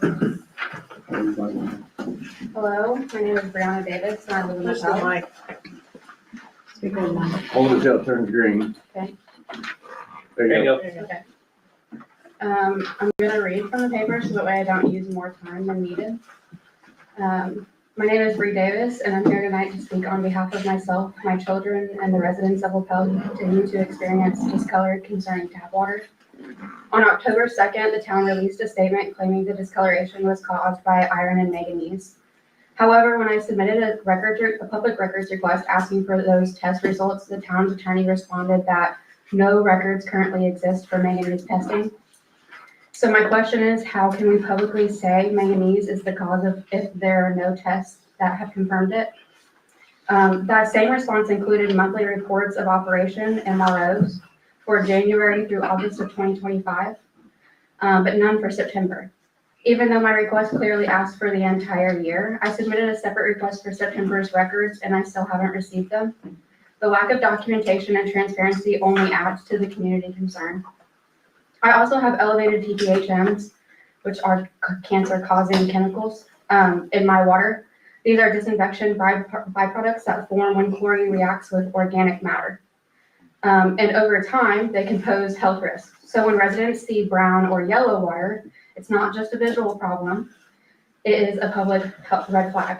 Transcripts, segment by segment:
Hello, my name is Brianna Davis and I live in Push the Lapel. mic. Speak on the mic. Hold it till it turns green. Okay. There you go. Okay. I'm gonna read from the paper so that way I don't use more time than needed. My name is Bree Davis and I'm here tonight to speak on behalf of myself, my children, and the residents of Lapel who continue to experience discolored concerning tap water. On October 2nd, the town released a statement claiming the discoloration was caused by iron and manganese. However, when I submitted a public records request asking for those test results, the town's attorney responded that no records currently exist for manganese testing. So my question is, how can we publicly say manganese is the cause of if there are no tests that have confirmed it? That same response included monthly reports of operation, MROs, for January through August of 2025, but none for September. Even though my request clearly asked for the entire year, I submitted a separate request for September's records and I still haven't received them. The lack of documentation and transparency only adds to the community concern. I also have elevated TPHMs, which are cancer-causing chemicals, in my water. These are disinfection byproducts that form when chlorine reacts with organic matter. And over time, they can pose health risks. So when residents see brown or yellow water, it's not just a visual problem, it is a public health red flag.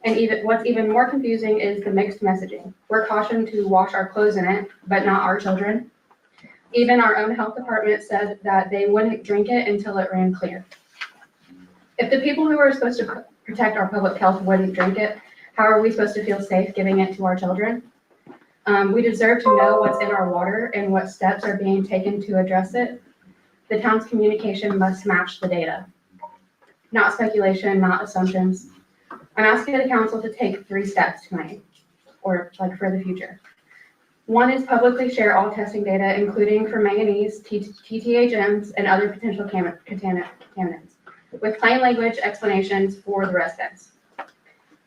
And what's even more confusing is the mixed messaging. We're cautioned to wash our clothes in it, but not our children. Even our own health department said that they wouldn't drink it until it ran clear. If the people who are supposed to protect our public health wouldn't drink it, how are we supposed to feel safe giving it to our children? We deserve to know what's in our water and what steps are being taken to address it. The town's communication must match the data. Not speculation, not assumptions. I'm asking the council to take 3 steps tonight, or for the future. 1 is publicly share all testing data, including for manganese, TTHMs, and other potential contaminants, with plain language explanations for the residents.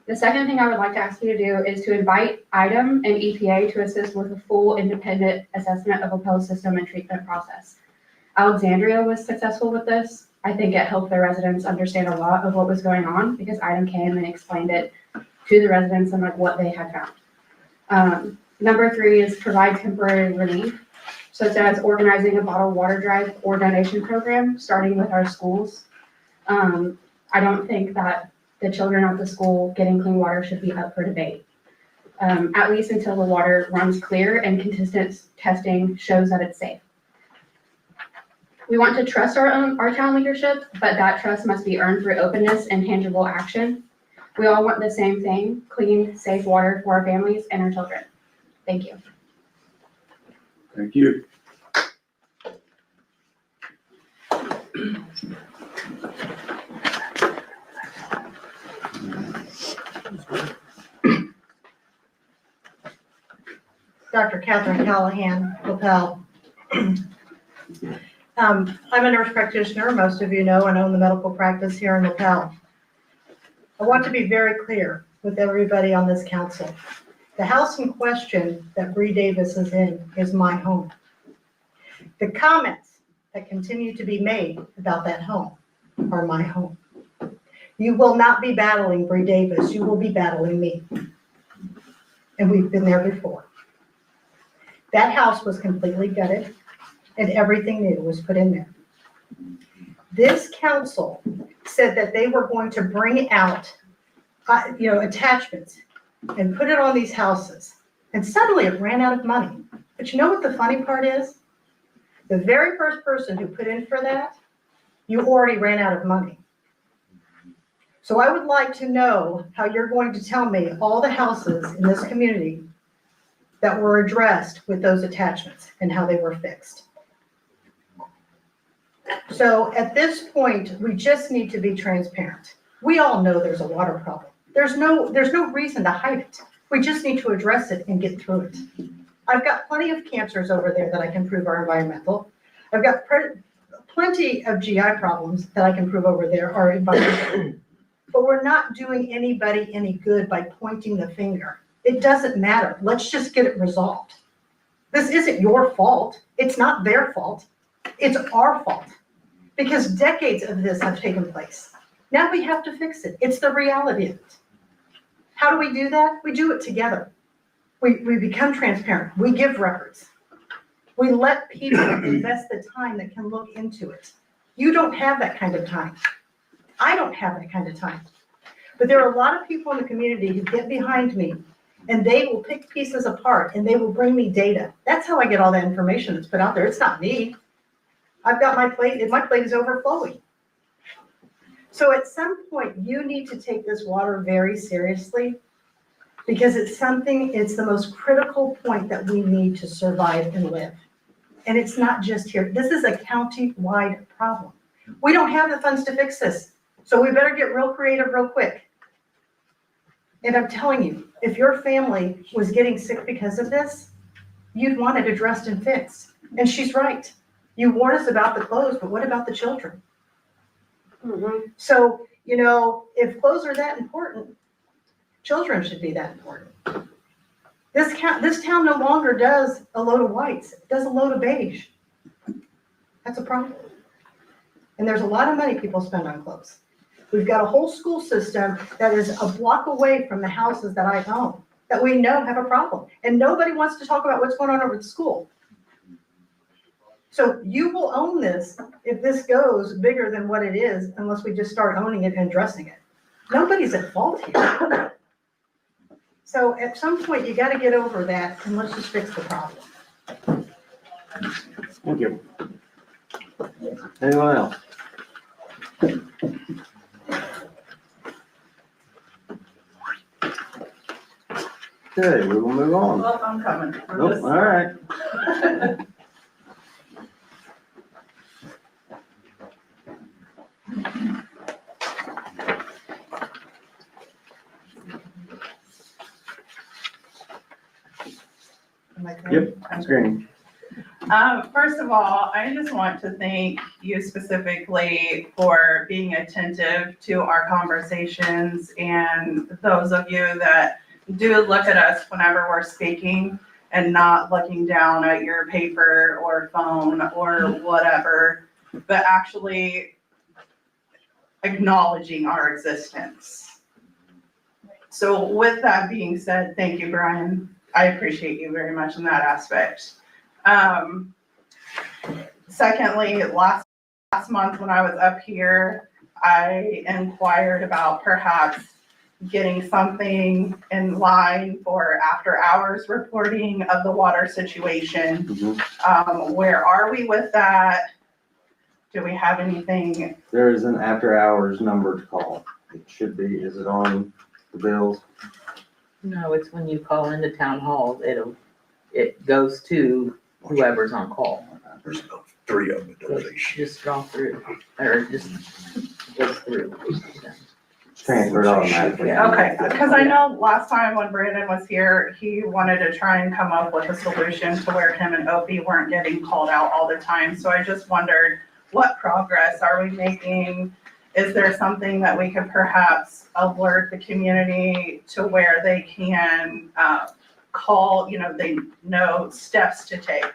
The second thing I would like to ask you to do is to invite IDEM and EPA to assist with a full independent assessment of Lapel's system and treatment process. Alexandria was successful with this. I think it helped their residents understand a lot of what was going on because IDEM came and explained it to the residents and what they had found. Number 3 is provide temporary relief, such as organizing a bottled water drive or donation program, starting with our schools. I don't think that the children at the school getting clean water should be up for debate, at least until the water runs clear and consistent testing shows that it's safe. We want to trust our town leadership, but that trust must be earned through openness and tangible action. We all want the same thing, clean, safe water for our families and our children. Thank you. Thank you. Dr. Catherine Callahan, Lapel. I'm a nurse practitioner, most of you know, and own the medical practice here in Lapel. I want to be very clear with everybody on this council. The house in question that Bree Davis is in is my home. The comments that continue to be made about that home are my home. You will not be battling Bree Davis, you will be battling me. And we've been there before. That house was completely gutted and everything new was put in there. This council said that they were going to bring out, attachments and put it on these houses. And suddenly it ran out of money. But you know what the funny part is? The very first person who put in for that, you already ran out of money. So I would like to know how you're going to tell me all the houses in this community that were addressed with those attachments and how they were fixed. So at this point, we just need to be transparent. We all know there's a water problem. There's no reason to hide it. We just need to address it and get through it. I've got plenty of cancers over there that I can prove are environmental. I've got plenty of GI problems that I can prove over there are environmental. But we're not doing anybody any good by pointing the finger. It doesn't matter. Let's just get it resolved. This isn't your fault. It's not their fault. It's our fault. Because decades of this have taken place. Now we have to fix it. It's the reality of it. How do we do that? We do it together. We become transparent. We give records. We let people invest the time that can look into it. You don't have that kind of time. I don't have that kind of time. But there are a lot of people in the community who get behind me and they will pick pieces apart and they will bring me data. That's how I get all that information that's put out there. It's not me. I've got my plate, and my plate is overflowing. So at some point, you need to take this water very seriously because it's the most critical point that we need to survive and live. And it's not just here. This is a county-wide problem. We don't have the funds to fix this. So we better get real creative real quick. And I'm telling you, if your family was getting sick because of this, you'd want it addressed and fixed. And she's right. You warn us about the clothes, but what about the children? Mhm. So, if clothes are that important, children should be that important. This town no longer does a load of whites. It does a load of beige. That's a problem. And there's a lot of money people spend on clothes. We've got a whole school system that is a block away from the houses that I own that we know have a problem. And nobody wants to talk about what's going on over at school. So you will own this if this goes bigger than what it is, unless we just start owning it and addressing it. Nobody's at fault here. So at some point, you got to get over that and let's just fix the problem. Thank you. Anyone else? Okay, we will move on. Well, I'm coming. Nope, all right. Yep, that's great. First of all, I just want to thank you specifically for being attentive to our conversations and those of you that do look at us whenever we're speaking and not looking down at your paper or phone or whatever, but actually acknowledging our existence. So with that being said, thank you, Brian. I appreciate you very much in that aspect. Secondly, last month when I was up here, I inquired about perhaps getting something in line for after hours reporting of the water situation. Mhm. Where are we with that? Do we have anything? There is an after hours number to call. It should be, is it on the bills? No, it's when you call into town hall, it goes to whoever's on call. There's about 3 of them that So don't say it's shit. just draw through, or just goes through. Transferred automatically. Yeah. Okay, because I know last time when Brandon was here, he wanted to try and come up with a solution to where him and Opie weren't getting called out all the time. So I just wondered, what progress are we making? Is there something that we could perhaps alert the community to where they can call, they know steps to take?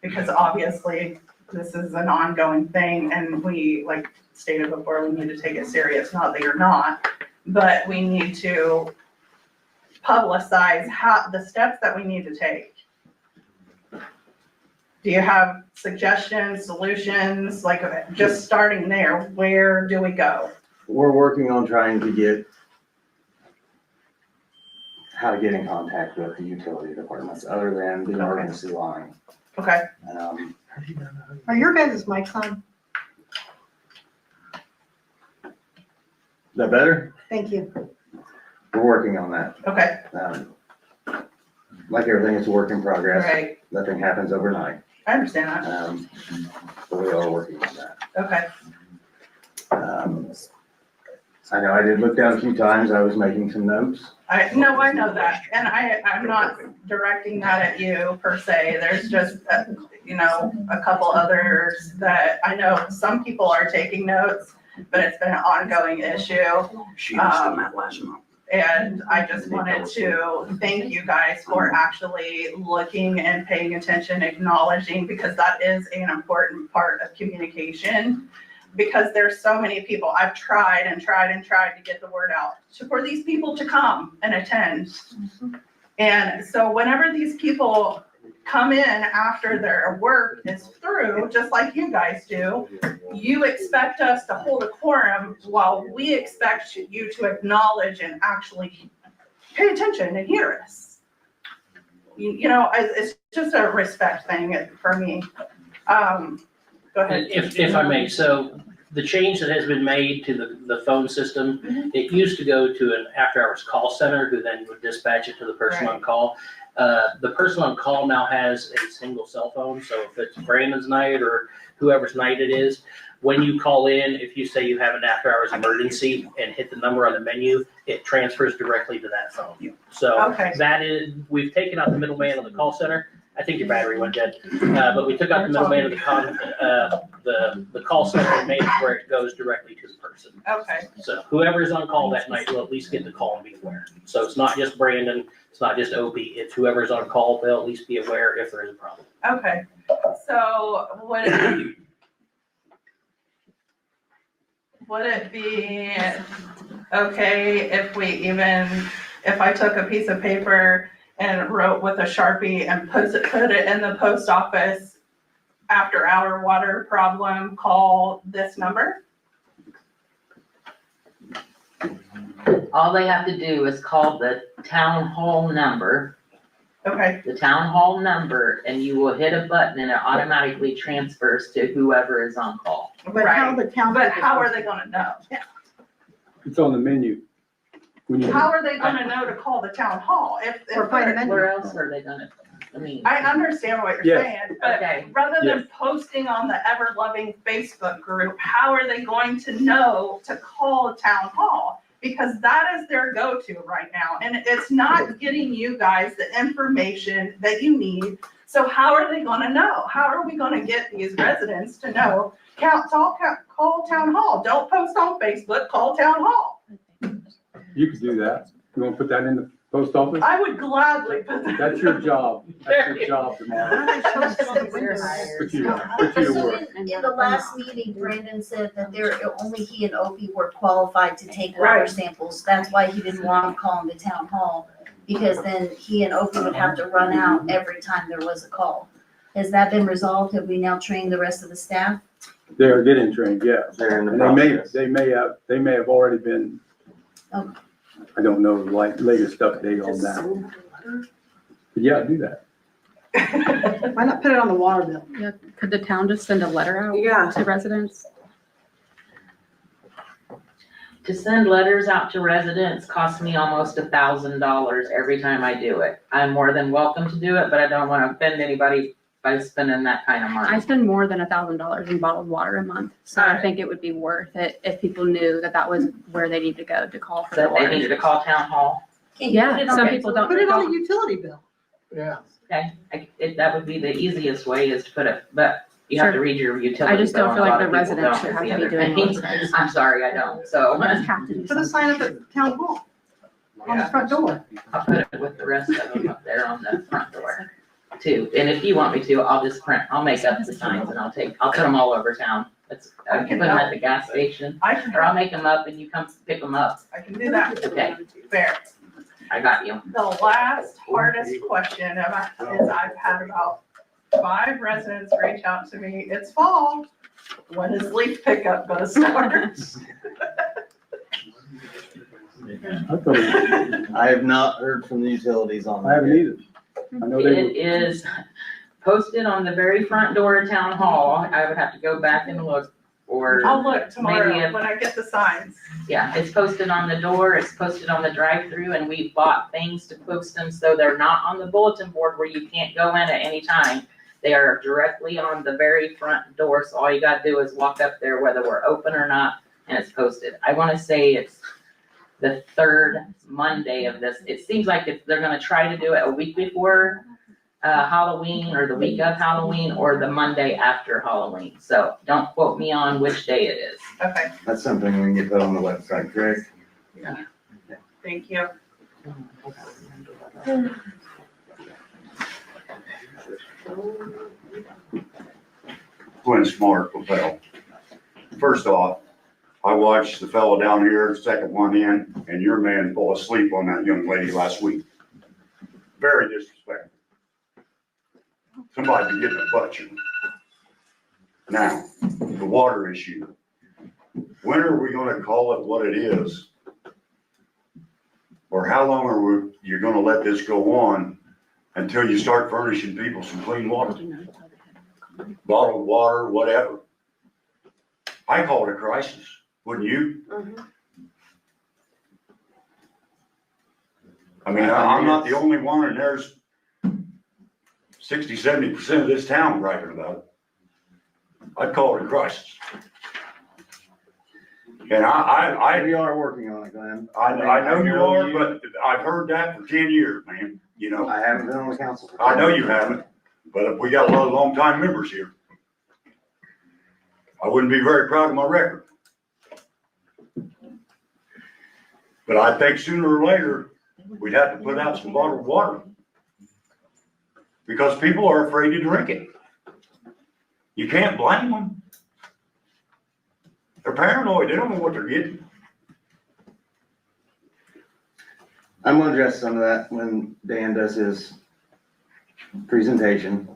Because obviously this is an ongoing thing and we, like stated before, we need to take it serious, not that you're not, but we need to publicize the steps that we need to take. Do you have suggestions, solutions, like just starting there, where do we go? We're working on trying to get how to get in contact with the utility departments other than the emergency line. Okay, Are your guys' mics on? Is that better? Thank you. We're working on that. okay, Like everything, it's a work in progress. right, Nothing happens overnight. I understand that, But we are working on that. okay, I know I did look down a few times. I was making some notes. I know that, and I'm not directing that at you per se, there's just, a couple others that I know some people are taking notes, but it's been an ongoing issue. She was on that last month. And I just wanted to thank you guys for actually looking and paying attention, acknowledging, because that is an important part of communication. because there's so many people. I've tried and tried and tried to get the word out for these people to come and attend. And so whenever these people come in after their work is through, just like you guys do, you expect us to hold a quorum while we expect you to acknowledge and actually pay attention and hear us. You know, it's just a respect thing for me. Go ahead. If I may, so the change that has been made to the phone system, it used to go to an after-hours call center who then would dispatch it to the person on call. The person on call now has a single cell phone, so if it's Brandon's night or whoever's night it is, when you call in, if you say you have an after-hours emergency and hit the number on the menu, it transfers directly to that phone. So Okay. that is, we've taken out the middleman of the call center. I think your battery went dead, but we took out the middleman of the call center and made it where it goes directly to the person. Okay. So whoever's on call that night will at least get the call and be aware. So it's not just Brandon, it's not just Opie, it's whoever's on call, they'll at least be aware if there is a problem. Okay. So would it be okay if I took a piece of paper and wrote with a Sharpie and put it in the post office, after hour water problem, call this number? All they have to do is call the town hall number, Okay, and you will hit a button and it automatically transfers to whoever is on call. But how the town. but how are they gonna know? It's on the menu. When you, How are they gonna know to call the town hall if Or find a they're- menu. Where else are they gonna, I mean, I understand what you're Yes. saying, but okay, rather than posting on the ever-loving Facebook group, how are they going to know to call town hall? Because that is their go-to right now, and it's not getting you guys the information that you need. So how are they gonna know? How are we gonna get these residents to know, call town hall? Don't post on Facebook, call town hall. you could do that. You want to put that in the post office? I would gladly put that. That's your job. That's your job tomorrow. Put you to So work. in the last meeting, Brandon said that only he and Opie were qualified to take water Right. samples. That's why he didn't want to call them to town hall, because then he and Opie would have to run out every time there was a call. Has that been resolved? Have we now trained the rest of the staff? They are getting trained, yes. They're in the And process. they may have already been, Okay. I don't know, like latest update on that. But yeah, do that. Why not put it on the water bill? Yeah, could the town just send a letter out to residents? to send letters out to residents costs me almost $1,000 every time I do it. I'm more than welcome to do it, but I don't wanna offend anybody by spending that kind of I money. spend more than $1,000 in bottled water a month, so I think it would be worth it if people knew that that was where they need to go to call for their That they water. needed to call town hall. Can you put Yeah, it on some the- people don't. Put it on a utility bill. Okay, that would be the easiest way is to put it, but you have to Sure. read your utility. I just don't bill, feel and a like lot the of people residents don't, should is have the to be other doing thing. all this. I'm sorry, I don't, so We just have to do Put a something. sign up at town hall on the front door. I'll put it with the rest of them up there on the front door too. And if you want me to, I'll make up the signs and I'll put them all over town. I can put them at the gas station, or I'll make them up and you come pick them up. I can do that. Okay. Fair. I got you. The last hardest question is I've had about 5 residents reach out to me, it's fall, when is leaf pickup gonna start? I thought it- I have not heard from the utilities on that. I haven't either. I know they It is posted on the very front door of town hall. I would have to go back and look, or, I'll look tomorrow Maybe if- when I get the signs. yeah, it's posted on the door, it's posted on the drive-through, and we bought things to post them so they're not on the bulletin board where you can't go in at any time. They are directly on the very front door, so all you gotta do is walk up there whether we're open or not, and it's posted. I wanna say it's the 3rd Monday of this. It seems like if they're gonna try to do it a week before Halloween, or the week of Halloween, or the Monday after Halloween. So don't quote me on which day it is. Okay, That's something we can get put on the website, correct? thank you. When smart will tell. First off, I watched the fellow down here, the second one in, and your man fall asleep on that young lady last week. Very disrespectful. Somebody be getting a butt chewing. Now, the water issue. When are we gonna call it what it is? Or how long are you gonna let this go on until you start furnishing people some clean water? Bottled water, whatever. I call it a crisis, wouldn't you? I mean, I'm not the only one, and there's 60–70% of this town writing about it. I'd call it a crisis. And We are working on it, Glenn. I know you are, but I've heard that for 10 years, man, you know. I haven't been on the council. for I know 10 you years. haven't, but we got a lot of longtime members here. I wouldn't be very proud of my record. But I think sooner or later, we'd have to put out some bottled water. Because people are afraid to drink it. You can't blame them. They're paranoid, they don't know what they're getting. I'm gonna address some of that when Dan does his presentation.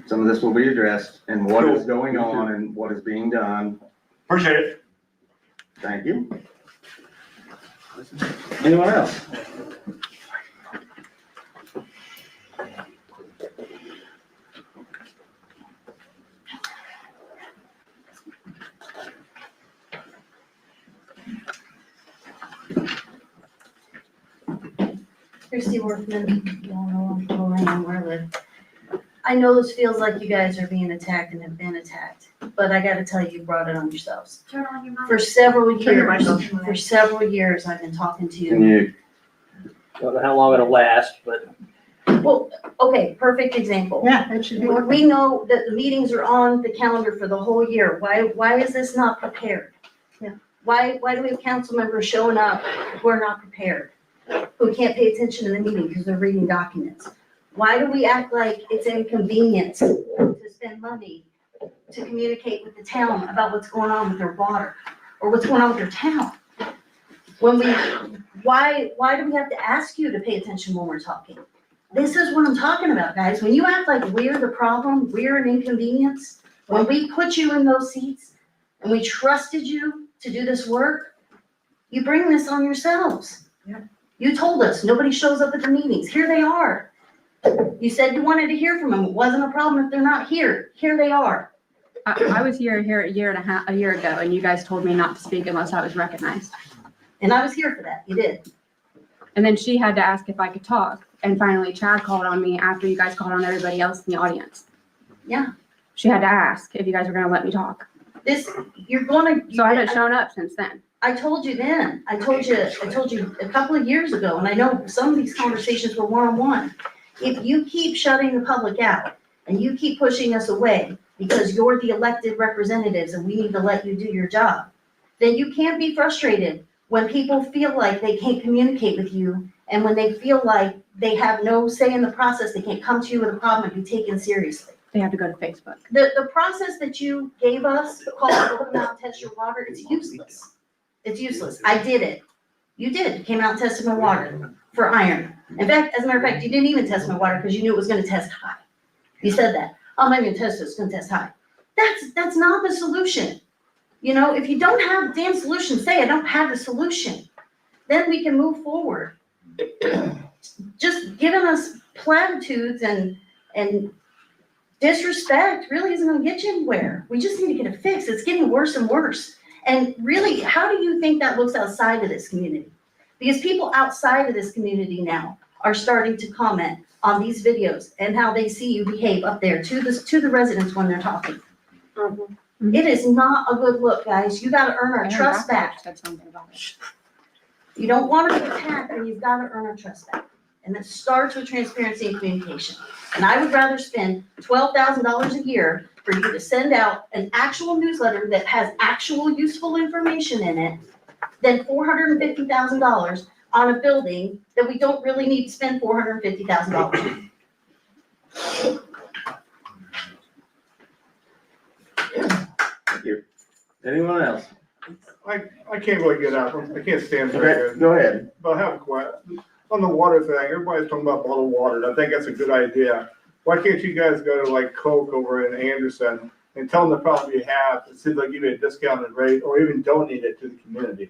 Some of this will be addressed and what is going on and what is being done. Appreciate it. Thank you. Anyone else? Christy Worthman, y'all know who I am, where I live. I know this feels like you guys are being attacked and have been attacked, but I gotta tell you, you brought it on yourselves. Turn on your mic. For several Turn your years, microphone on. for several years, I've been talking to Can you. you, Don't know how long it'll last, but Well, okay, perfect example. Yeah, it should be working. We know that the meetings are on the calendar for the whole year. Why is this not prepared? Yeah. Why do we have council members showing up who are not prepared? Who can't pay attention to the meeting because they're reading documents? Why do we act like it's inconvenient to spend money to communicate with the town about what's going on with their water or what's going on with their town? Why do we have to ask you to pay attention when we're talking? This is what I'm talking about, guys. When you act like we're the problem, we're an inconvenience, when we put you in those seats and we trusted you to do this work, you bring this on yourselves. Yeah. You told us, nobody shows up at the meetings. Here they are. You said you wanted to hear from them. It wasn't a problem if they're not here. Here they are. I was here a year ago, and you guys told me not to speak unless I was recognized. And I was here for that. You did. And then she had to ask if I could talk. And finally, Chad called on me after you guys called on everybody else in the audience. Yeah. She had to ask if you guys were gonna let me talk. You're gonna. So I haven't shown up since then. I told you then, I told you a couple of years ago, and I know some of these conversations were one-on-one. If you keep shutting the public out and you keep pushing us away because you're the elected representatives and we need to let you do your job, then you can't be frustrated when people feel like they can't communicate with you and when they feel like they have no say in the process, they can't come to you with a problem and be taken seriously. They have to go to Facebook. The process that you gave us, called to come out and test your water, it's useless. It's useless. I did it. You did. You came out and tested my water for iron. In fact, as a matter of fact, you didn't even test my water because you knew it was gonna test high. You said that. Oh, I'm not gonna test it, it's gonna test high. That's not the solution. You know, if you don't have the damn solution, say I don't have the solution. Then we can move forward. Just giving us platitudes and disrespect really isn't gonna get you anywhere. We just need to get it fixed. It's getting worse and worse. And really, how do you think that looks outside of this community? Because people outside of this community now are starting to comment on these videos and how they see you behave up there to the residents when they're talking. It is not a good look, guys. You gotta earn our trust back. Said something about it. You don't wanna be attacked, and you've gotta earn our trust back. And that starts with transparency and communication. And I would rather spend $12,000 a year for you to send out an actual newsletter that has actual useful information in it than $450,000 on a building that we don't really need to spend $450,000 on. thank you. Anyone else? I can't really get out, I can't stand Okay, very good, go ahead. but I have a question. On the water thing, everybody's talking about bottled water, and I think that's a good idea. Why can't you guys go to like Coke over in Anderson and tell them the problem you have, and see if they'll give you a discounted rate, or even donate it to the community?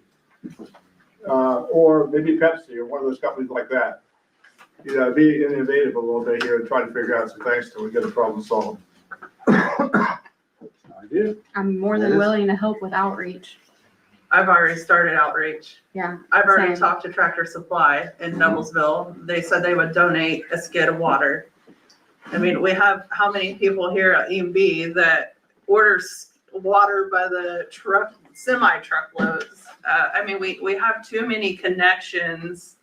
Or maybe Pepsi, or one of those companies like that. You know, be innovative a little bit here and try to figure out some things till we get the problem solved. I do. I'm more than Liz? willing to help with outreach. I've already started outreach. Yeah. I've already Same. talked to Tractor Supply in Noblesville. They said they would donate a skid of water. I mean, we have how many people here at EMB that orders water by the truck, semi truckloads? I mean, we have too many connections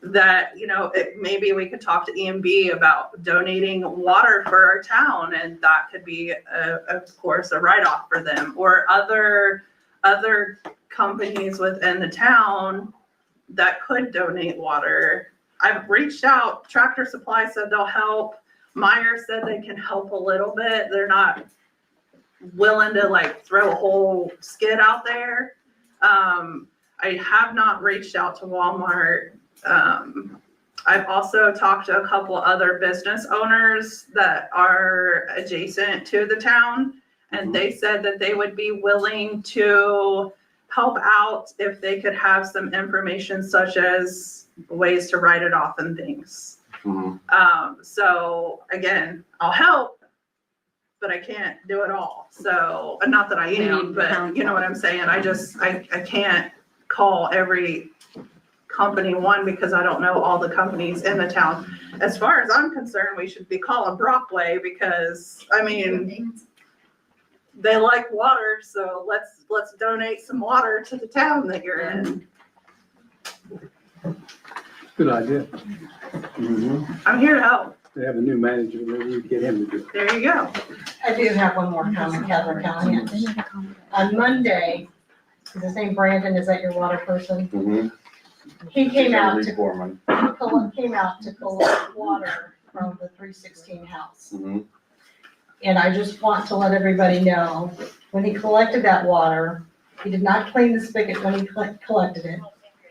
that, you know, maybe we could talk to EMB about donating water for our town, and that could be, of course, a write-off for them, or other companies within the town that could donate water. I've reached out, Tractor Supply said they'll help. Meyer said they can help a little bit. They're not willing to like throw a whole skid out there. I have not reached out to Walmart. I've also talked to a couple other business owners that are adjacent to the town, and they said that they would be willing to help out if they could have some information such as ways to write it off and things. So again, I'll help, but I can't do it all. So, not that I am, but you know what I'm saying? I can't call every company one because I don't know all the companies in the town. As far as I'm concerned, we should be calling Brockway because, I mean, they like water, so let's donate some water to the town that you're in. Good idea. I'm here to help. They have a new manager, maybe we get him to do it. There you go. I do have one more comment, Catherine Callahan. On Monday, is his name Brandon, is that your water person? He came out to collect water from the 316 house. And I just want to let everybody know, when he collected that water, he did not clean the spigot when he collected it.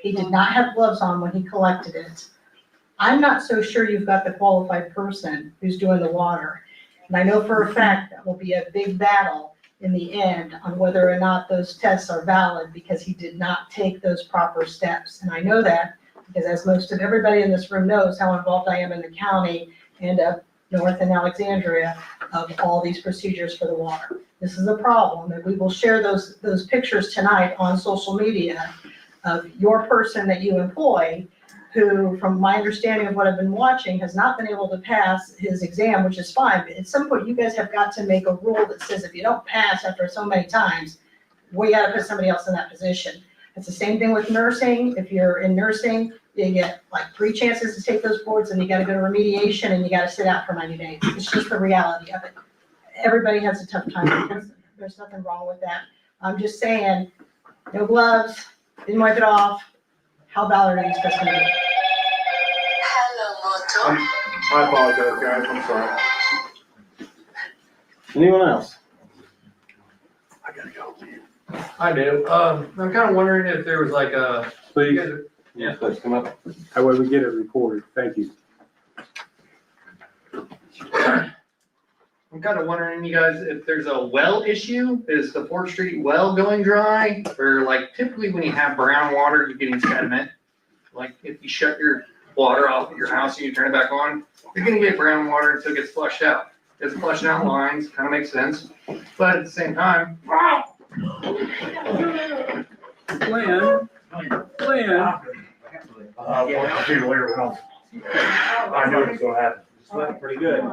He did not have gloves on when he collected it. I'm not so sure you've got the qualified person who's doing the water. And I know for a fact that will be a big battle in the end on whether or not those tests are valid because he did not take those proper steps. And I know that because, as most of everybody in this room knows, how involved I am in the county and up north in Alexandria of all these procedures for the water. This is a problem, and we will share those pictures tonight on social media of your person that you employ, who, from my understanding of what I've been watching, has not been able to pass his exam, which is fine. But at some point, you guys have got to make a rule that says if you don't pass after so many times, we got to put somebody else in that position. It's the same thing with nursing. If you're in nursing, you get like 3 chances to take those boards, and you got to go to remediation, and you got to sit out for 90 days. It's just the reality of it. Everybody has a tough time because there's nothing wrong with that. I'm just saying, no gloves, didn't wipe it off. How valid are these tests going to be? I apologize, guys, I'm sorry. Anyone else? I do. I'm kind of wondering if there was like a. Please, Yeah, please come up. that way we get it recorded. Thank you. I'm kind of wondering, you guys, if there's a well issue. Is the 4th Street well going dry? Or like typically when you have brown water, you're getting sediment. Like if you shut your water off at your house and you turn it back on, you're gonna get brown water until it gets flushed out. It's flushing out lines, kind of makes sense. But at the same time, Glenn. I'll see you later on. I know it's gonna happen. Slept pretty good.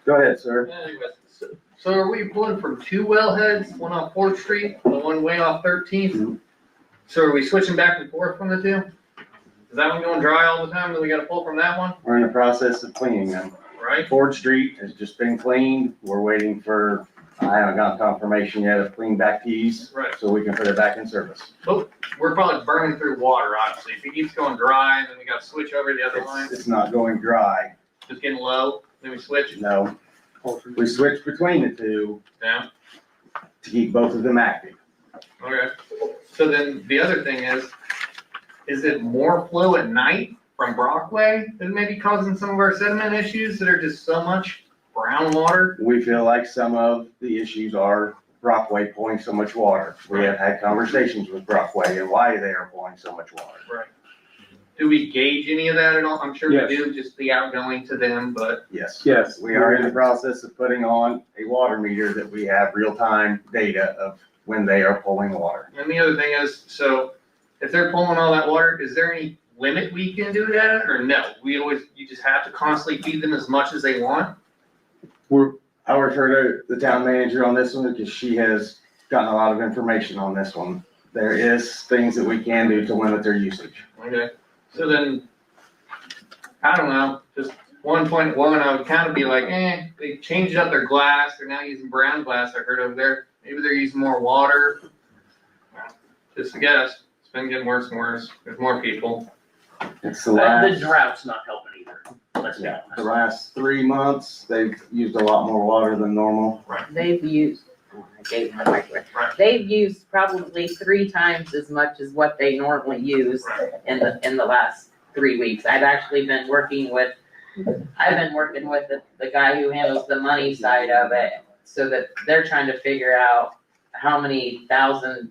Go ahead, sir. So are we pulling from two wellheads, one off Fourth Street, the one way off 13th? So are we switching back and forth from the two? Is that one going dry all the time, then we gotta pull from that one, We're in the process of cleaning them. right? Ford Street has just been cleaned. We're waiting for, I haven't got confirmation yet of clean back keys, Right. so we can put it back in service. We're probably burning through water, obviously. If it keeps going dry, then we gotta switch over to the other line, It's not going dry, just getting low, then we switch. no. We switched between the two Yeah, to keep both of them active. okay. So then the other thing is it more flow at night from Brockway that may be causing some of our sediment issues that are just so much brown water? We feel like some of the issues are Brockway pulling so much water. We have had conversations with Brockway and why they are pulling so much water. Right. Do we gauge any of that at all? I'm sure we Yes. do, just the outgoing to them, but, Yes. Yes. We are in the process of putting on a water meter that we have real-time data of when they are pulling water. and the other thing is, so if they're pulling all that water, is there any limit we can do that, or no? You just have to constantly feed them as much as they want? I'll refer to the town manager on this one because she has gotten a lot of information on this one. There is things that we can do to limit their usage. Okay, so then, I don't know, just 1.1, I would kind of be like, they changed up their glass, they're now using brown glass, I heard over there. Maybe they're using more water. Just a guess, it's been getting worse and worse, there's more people. It's the The last, drought's not helping either, let's be yeah, the honest. last 3 months, they've used a lot more water than normal. They've used, I gave them a microwave. Right. They've used probably 3 times as much as what they normally use Right. in the last 3 weeks. I've actually been working with the guy who handles the money side of it, so that they're trying to figure out how many thousand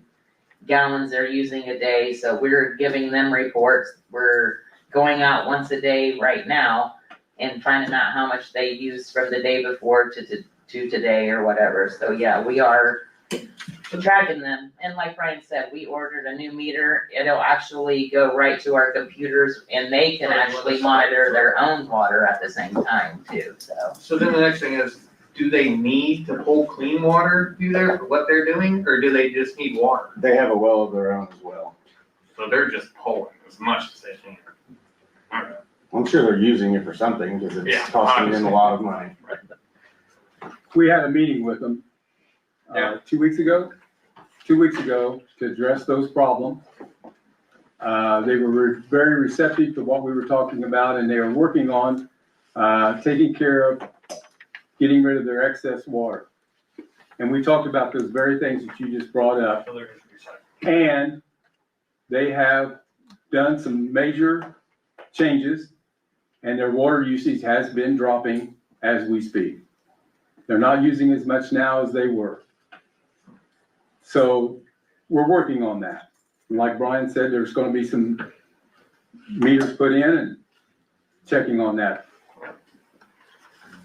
gallons they're using a day, so we're giving them reports. We're going out once a day right now and finding out how much they used from the day before to today or whatever. So yeah, we are tracking them. And like Brian said, we ordered a new meter. It'll actually go right to our computers and they can actually monitor their own water at the same time too, so. So then the next thing is, do they need to pull clean water through there for what they're doing, or do they just need water? They have a well of their own as well. So they're just pulling as much as they can. Alright. I'm sure they're using it for something because it's Yeah, costing them a lot of money. We had a meeting with them, Yeah. 2 weeks ago, to address those problems. They were very receptive to what we were talking about, and they are working on, taking care of getting rid of their excess water. And we talked about those very things that you just brought up. So they're just recycling. And they have done some major changes, and their water usage has been dropping as we speak. They're not using as much now as they were. So we're working on that. And like Brian said, there's gonna be some meters put in and checking on that.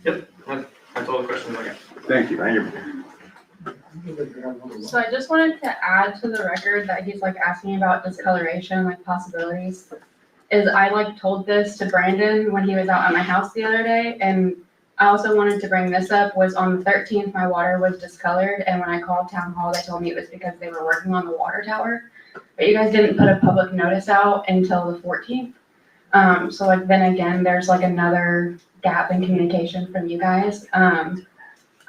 Yep, that's all the questions I got. Thank you. Thank you. So I just wanted to add to the record that he's like asking about discoloration, like possibilities. Is I like told this to Brandon when he was out at my house the other day, and I also wanted to bring this up, was on the 13th, my water was discolored, and when I called town hall, they told me it was because they were working on the water tower. But you guys didn't put a public notice out until the 14th. So like then again, there's like another gap in communication from you guys.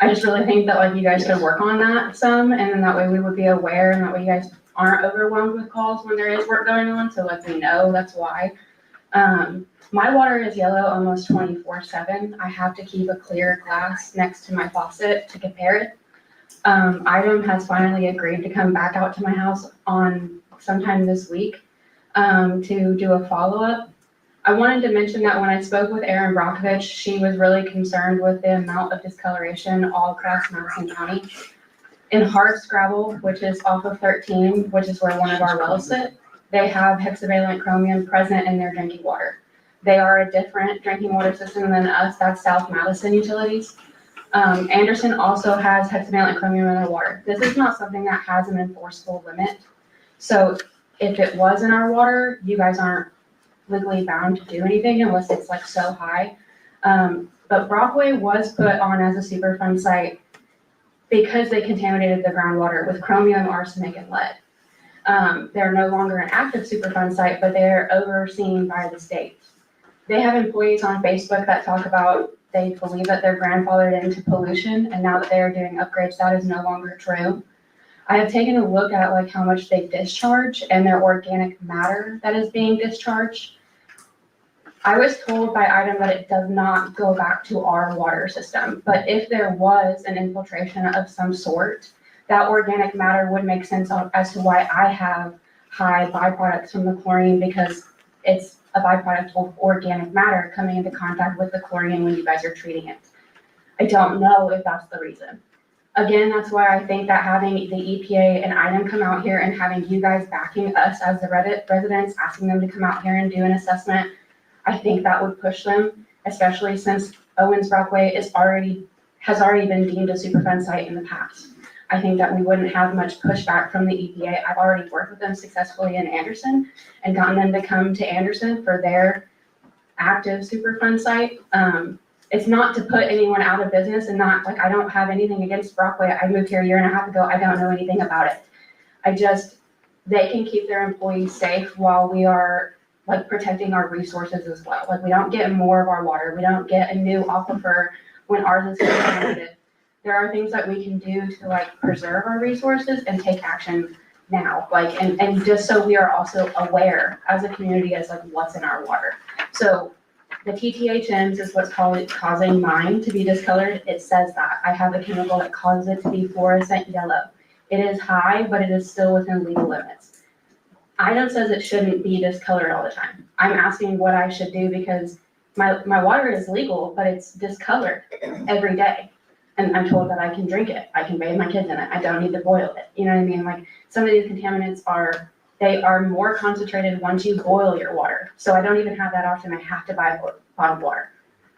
I just really think that like you guys could work on that some, and then that way we would be aware, and that way you guys aren't overwhelmed with calls when there is work going on, so like we know that's why. My water is yellow almost 24/7. I have to keep a clear glass next to my faucet to compare it. Item has finally agreed to come back out to my house on sometime this week to do a follow-up. I wanted to mention that when I spoke with Erin Brockovich, she was really concerned with the amount of discoloration all across Madison County. In Hardscrabble, which is off of 13, which is where one of our wells sit, they have hexavalent chromium present in their drinking water. They are a different drinking water system than us, that's South Madison Utilities. Anderson also has hexavalent chromium in their water. This is not something that has an enforceable limit. So if it was in our water, you guys aren't legally bound to do anything unless it's like so high. But Brockway was put on as a Superfund site because they contaminated the groundwater with chromium, arsenic, and lead. They're no longer an active Superfund site, but they're overseen by the state. They have employees on Facebook that talk about they believe that they're grandfathered into pollution, and now that they are doing upgrades, that is no longer true. I have taken a look at like how much they discharge and their organic matter that is being discharged. I was told by item that it does not go back to our water system, but if there was an infiltration of some sort, that organic matter would make sense as to why I have high byproducts from the chlorine, because it's a byproduct of organic matter coming into contact with the chlorine when you guys are treating it. I don't know if that's the reason. Again, that's why I think that having the EPA and item come out here and having you guys backing us as the residents, asking them to come out here and do an assessment, I think that would push them, especially since Owens Brockway has already been deemed a Superfund site in the past. I think that we wouldn't have much pushback from the EPA. I've already worked with them successfully in Anderson and gotten them to come to Anderson for their active Superfund site. It's not to put anyone out of business, and not like I don't have anything against Brockway. I moved here a year and a half ago. I don't know anything about it. They can keep their employees safe while we are like protecting our resources as well. Like we don't get more of our water. We don't get a new aquifer when ours is contaminated. There are things that we can do to like preserve our resources and take action now, like, and just so we are also aware as a community as like what's in our water. So the TTHMs is what's causing mine to be discolored. It says that. I have a chemical that causes it to be fluorescent yellow. It is high, but it is still within legal limits. Item says it shouldn't be discolored all the time. I'm asking what I should do because my water is legal, but it's discolored every day. And I'm told that I can drink it. I can bathe my kids in it. I don't need to boil it. You know what I mean? Like some of these contaminants they are more concentrated once you boil your water. So I don't even have that option. I have to buy bottled water.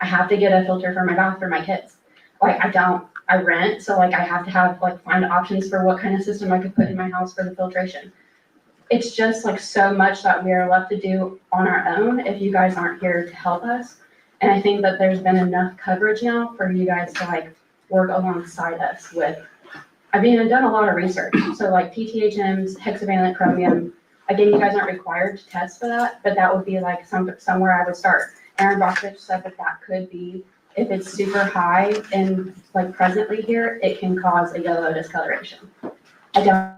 I have to get a filter for my bath for my kids. Like I rent. So like I have to have find options for what kind of system I could put in my house for the filtration. It's just like so much that we are left to do on our own if you guys aren't here to help us. And I think that there's been enough coverage now for you guys to work alongside us with. I've done a lot of research. So TTHMs, hexavalent chromium, again, you guys aren't required to test for that, but that would be somewhere I would start. Aaron Brockovich said that could be, if it's super high and presently here, it can cause a yellow discoloration. I don't.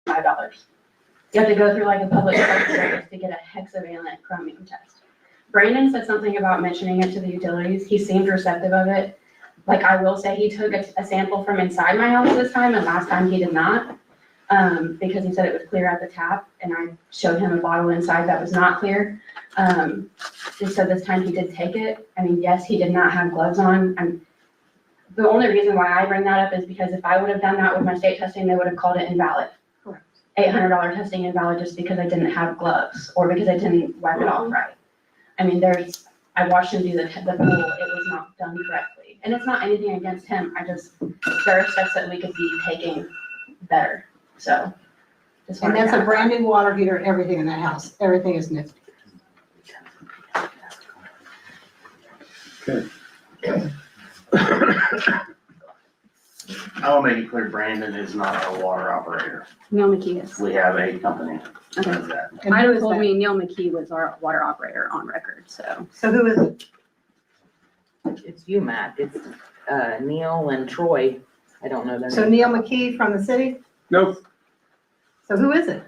$5. You have to go through a public health service to get a hexavalent chromium test. Brandon said something about mentioning it to the utilities. He seemed receptive of it. I will say he took a sample from inside my house this time, and last time he did not, because he said it was clear at the tap, and I showed him a bottle inside that was not clear. And so this time he did take it. I mean, yes, he did not have gloves on. And the only reason why I bring that up is because if I would have done that with my state testing, they would have called it invalid. $800 testing invalid just because I didn't have gloves or because I didn't wipe it off right. I mean, I watched him do the pool, it was not done correctly. And it's not anything against him, there are steps that we could be taking better, so. And that's a brand new water heater, everything in that house, everything is new. Okay. I will make it clear, Brandon is not our water operator. Neil McKee is. We have a company that Okay. does that. And who Item is told that? me Neil McKee was our water operator on record, so. So who is it? It's you, Matt. It's Neil and Troy. I don't know their So name. Neil McKee from the city? Nope, So who is it?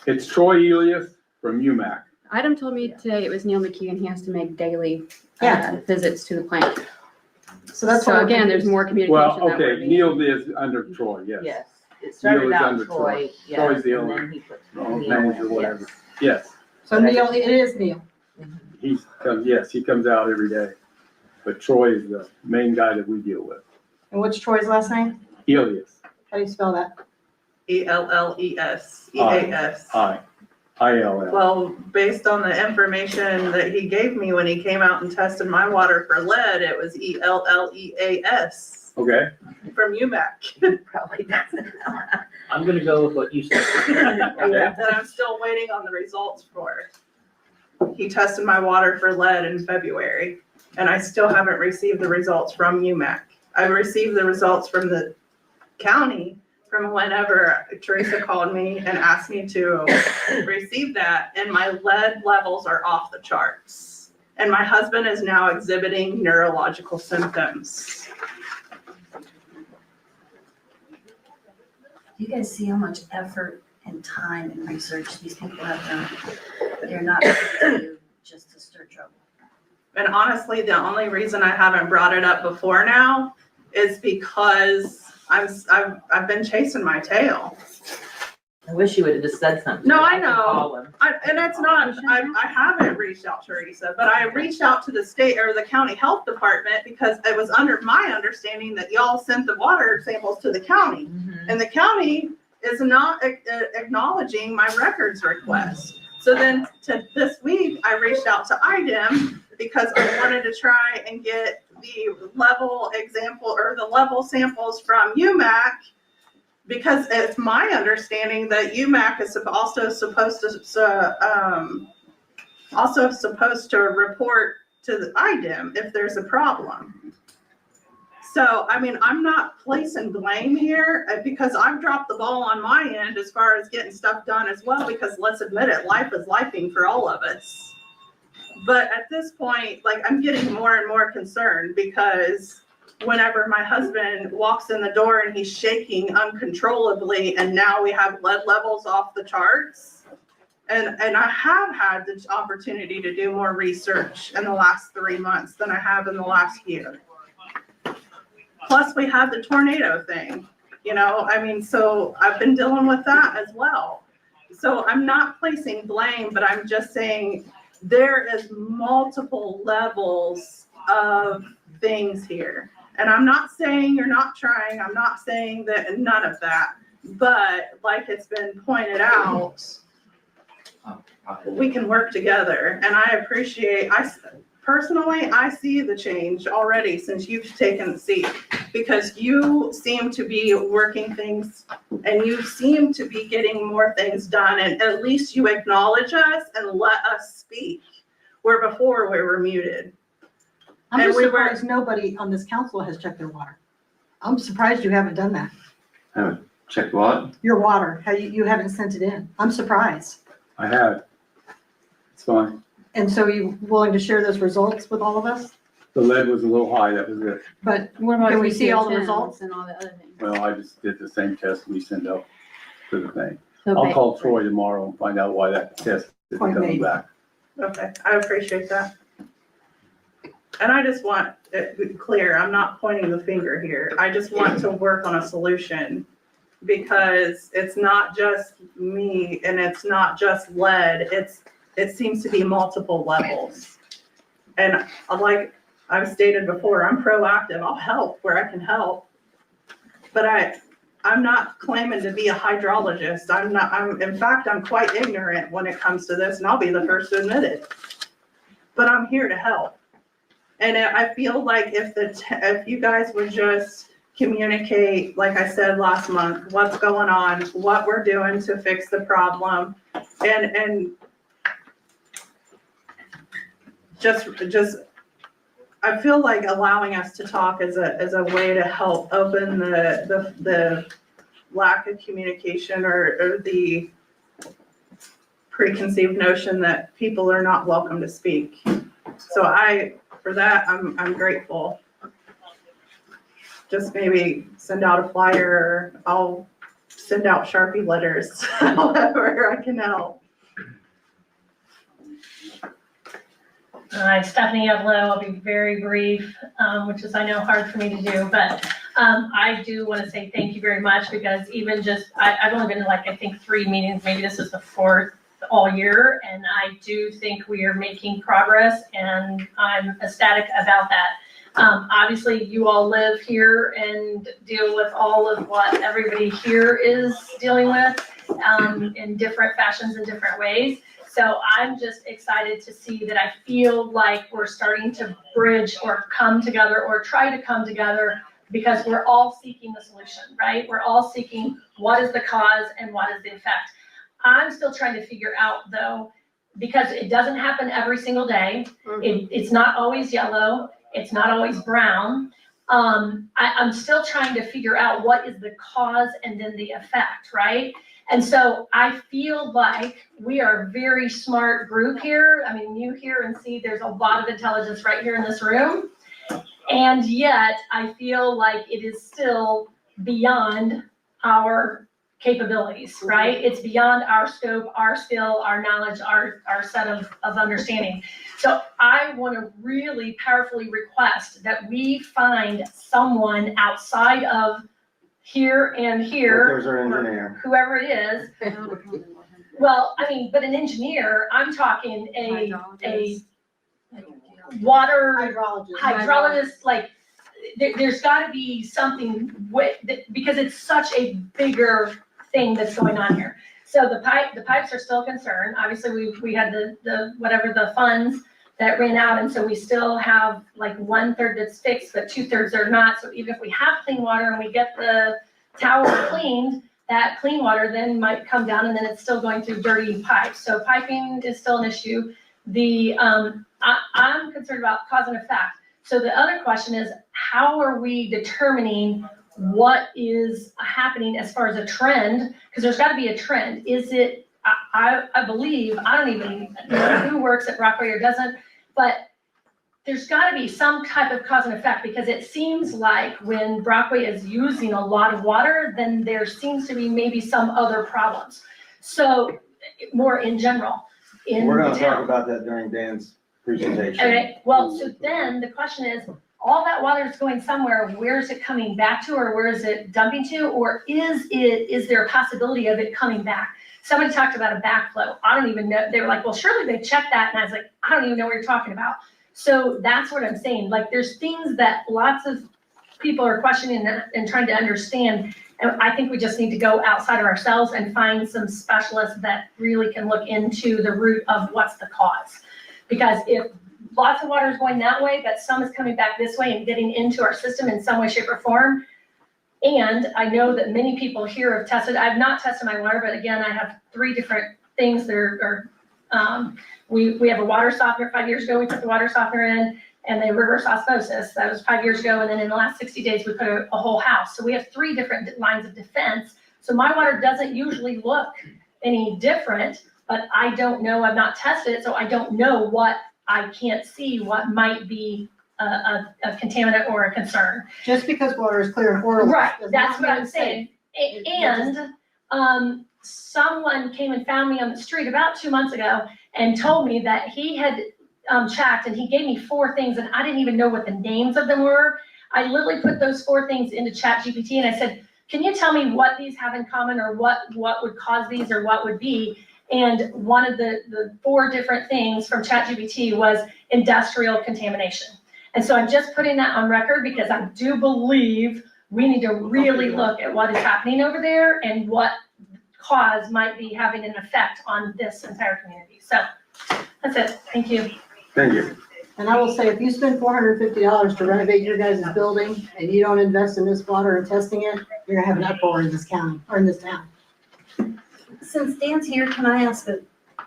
it's Troy Elias from UMAC. Item told me today it was Neil McKee and he has to make daily Yeah. visits to the plant. So that's So what again, there's more communication Well, that we're okay, being- Neil is under Troy, yes. Yes, it started Neil is out under Troy, Troy. yes, Troy's the and owner. then he put Oh, Neil, manager, whatever. yes. Yes, So Neil, it is Neil. he comes out every day. But Troy is the main guy that we deal with. And what's Troy's last name? Elias, How do you spell that? ELLES, Aye. EAS. ILL. Well, based on the information that he gave me when he came out and tested my water for lead, it was ELLEAS. Okay, from UMAC. Probably doesn't. I'm gonna go with what you said. That I'm still waiting on the results for. He tested my water for lead in February, and I still haven't received the results from UMAC. I received the results from the county from whenever Teresa called me and asked me to receive that, and my lead levels are off the charts. And my husband is now exhibiting neurological symptoms. You guys see how much effort and time and research these people have done? They're not going to do just to stir trouble. And honestly, the only reason I haven't brought it up before now is because I've been chasing my tail. I wish you would have just said something. No, I could know. call him. And it's not, I haven't reached out to Teresa, but I reached out to the state or the county health department because it was under my understanding that y'all sent the water samples to the county. Mhm. And the county is not acknowledging my records request. So then to this week, I reached out to IDEM because I wanted to try and get the level example or the level samples from UMAC, because it's my understanding that UMAC is also supposed to report to the IDEM if there's a problem. So, I mean, I'm not placing blame here because I've dropped the ball on my end as far as getting stuff done as well, because let's admit it, life is lifing for all of us. But at this point, like, I'm getting more and more concerned because whenever my husband walks in the door and he's shaking uncontrollably, and now we have lead levels off the charts. And I have had the opportunity to do more research in the last 3 months than I have in the last year. Plus, we had the tornado thing, you know, I mean, so I've been dealing with that as well. So I'm not placing blame, but I'm just saying there is multiple levels of things here. And I'm not saying you're not trying, I'm not saying that none of that, but like it's been pointed out, we can work together. And I appreciate, personally, I see the change already since you've taken the seat, because you seem to be working things and you seem to be getting more things done, and at least you acknowledge us and let us speak, where before we were muted. I'm And just we were- surprised nobody on this council has checked their water. I'm surprised you haven't done that. Check what? Your water, how you haven't sent it in. I'm surprised. I have. It's fine. And so you willing to share those results with all of us? The lead was a little high, that was it. But What about can we if see do all the temps results? and all the other things? Well, I just did the same test we send out to the thing. So I'll call Troy tomorrow and find out why that test isn't Point coming made. back. Okay, I appreciate that. And I just want it to be clear, I'm not pointing the finger here. I just want to work on a solution, because it's not just me and it's not just lead. It seems to be multiple levels. And like I've stated before, I'm proactive. I'll help where I can help. But I'm not claiming to be a hydrologist. In fact, I'm quite ignorant when it comes to this, and I'll be the first to admit it. But I'm here to help. And I feel like if you guys would just communicate, like I said last month, what's going on, what we're doing to fix the problem, and just I feel like allowing us to talk is a way to help open the lack of communication or the preconceived notion that people are not welcome to speak. So for that, I'm grateful. Just maybe send out a flyer, or I'll send out Sharpie letters, however I can help. Hi, Stephanie Evlow. I'll be very brief, which is, I know, hard for me to do, but I do want to say thank you very much, because even just, I've only been to I think 3 meetings, maybe this is the 4th all year, and I do think we are making progress, and I'm ecstatic about that. Obviously, you all live here and deal with all of what everybody here is dealing with in different fashions and different ways. So I'm just excited to see that. I feel like we're starting to bridge or come together or try to come together because we're all seeking the solution, right? We're all seeking what is the cause and what is the effect. I'm still trying to figure out though, because it doesn't happen every single day. It's not always yellow. It's not always brown. I'm still trying to figure out what is the cause and then the effect, right? And so I feel like we are a very smart group here. I mean, you hear and see there's a lot of intelligence right here in this room. And yet I feel like it is still beyond our capabilities, right? It's beyond our scope, our skill, our knowledge, our set of understanding. So I want to really powerfully request that we find someone outside of here and here, There's our engineer. whoever it is. Well, I mean, but an engineer, I'm talking a water hydrologist, like, there's gotta be something because it's such a bigger thing that's going on here. So the pipes are still a concern. Obviously, we had the whatever the funds that ran out, and so we still have like 1/3 that's fixed, but 2/3 are not. So even if we have clean water and we get the tower cleaned, that clean water then might come down, and then it's still going through dirty pipes. So piping is still an issue. I'm concerned about cause and effect. So the other question is, how are we determining what is happening as far as a trend? Because there's got to be a trend. Is it, I believe, I don't even know who works at Brockway or doesn't, but there's got to be some type of cause and effect, because it seems like when Brockway is using a lot of water, then there seems to be maybe some other problems. So more in general. We're gonna talk about that during Dan's presentation. Okay, well, so then the question is, all that water is going somewhere, where is it coming back to, or where is it dumping to, or is there a possibility of it coming back? Somebody talked about a backflow. I don't even know. They were like, well, surely they checked that. And I was like, I don't even know what you're talking about. So that's what I'm saying. Like, there's things that lots of people are questioning and trying to understand. And I think we just need to go outside of ourselves and find some specialists that really can look into the root of what's the cause. Because if lots of water is going that way, but some is coming back this way and getting into our system in some way, shape, or form. And I know that many people here have tested. I've not tested my water, but again, I have 3 different things that are we have a water softener. 5 years ago, we put the water softener in, and they reverse osmosis. That was 5 years ago. And then in the last 60 days, we put a whole house. So we have 3 different lines of defense. So my water doesn't usually look any different, but I don't know. I've not tested it, so I don't know what I can't see what might be a contaminant or a concern. Just because water is clear and horrible. Right, that's what I'm saying. And someone came and found me on the street about 2 months ago and told me that he had checked, and he gave me 4 things, and I didn't even know what the names of them were. I literally put those 4 things into ChatGPT, and I said, can you tell me what these have in common, or what would cause these, or what would be? And one of the 4 different things from ChatGPT was industrial contamination. And so I'm just putting that on record, because I do believe we need to really look at what is happening over there and what cause might be having an effect on this entire community. So that's it. Thank you. Thank you. And I will say, if you spend $450 to renovate your guys' building and you don't invest in this water and testing it, you're gonna have an uproar in this county, or in this town. Since Dan's here, can I ask a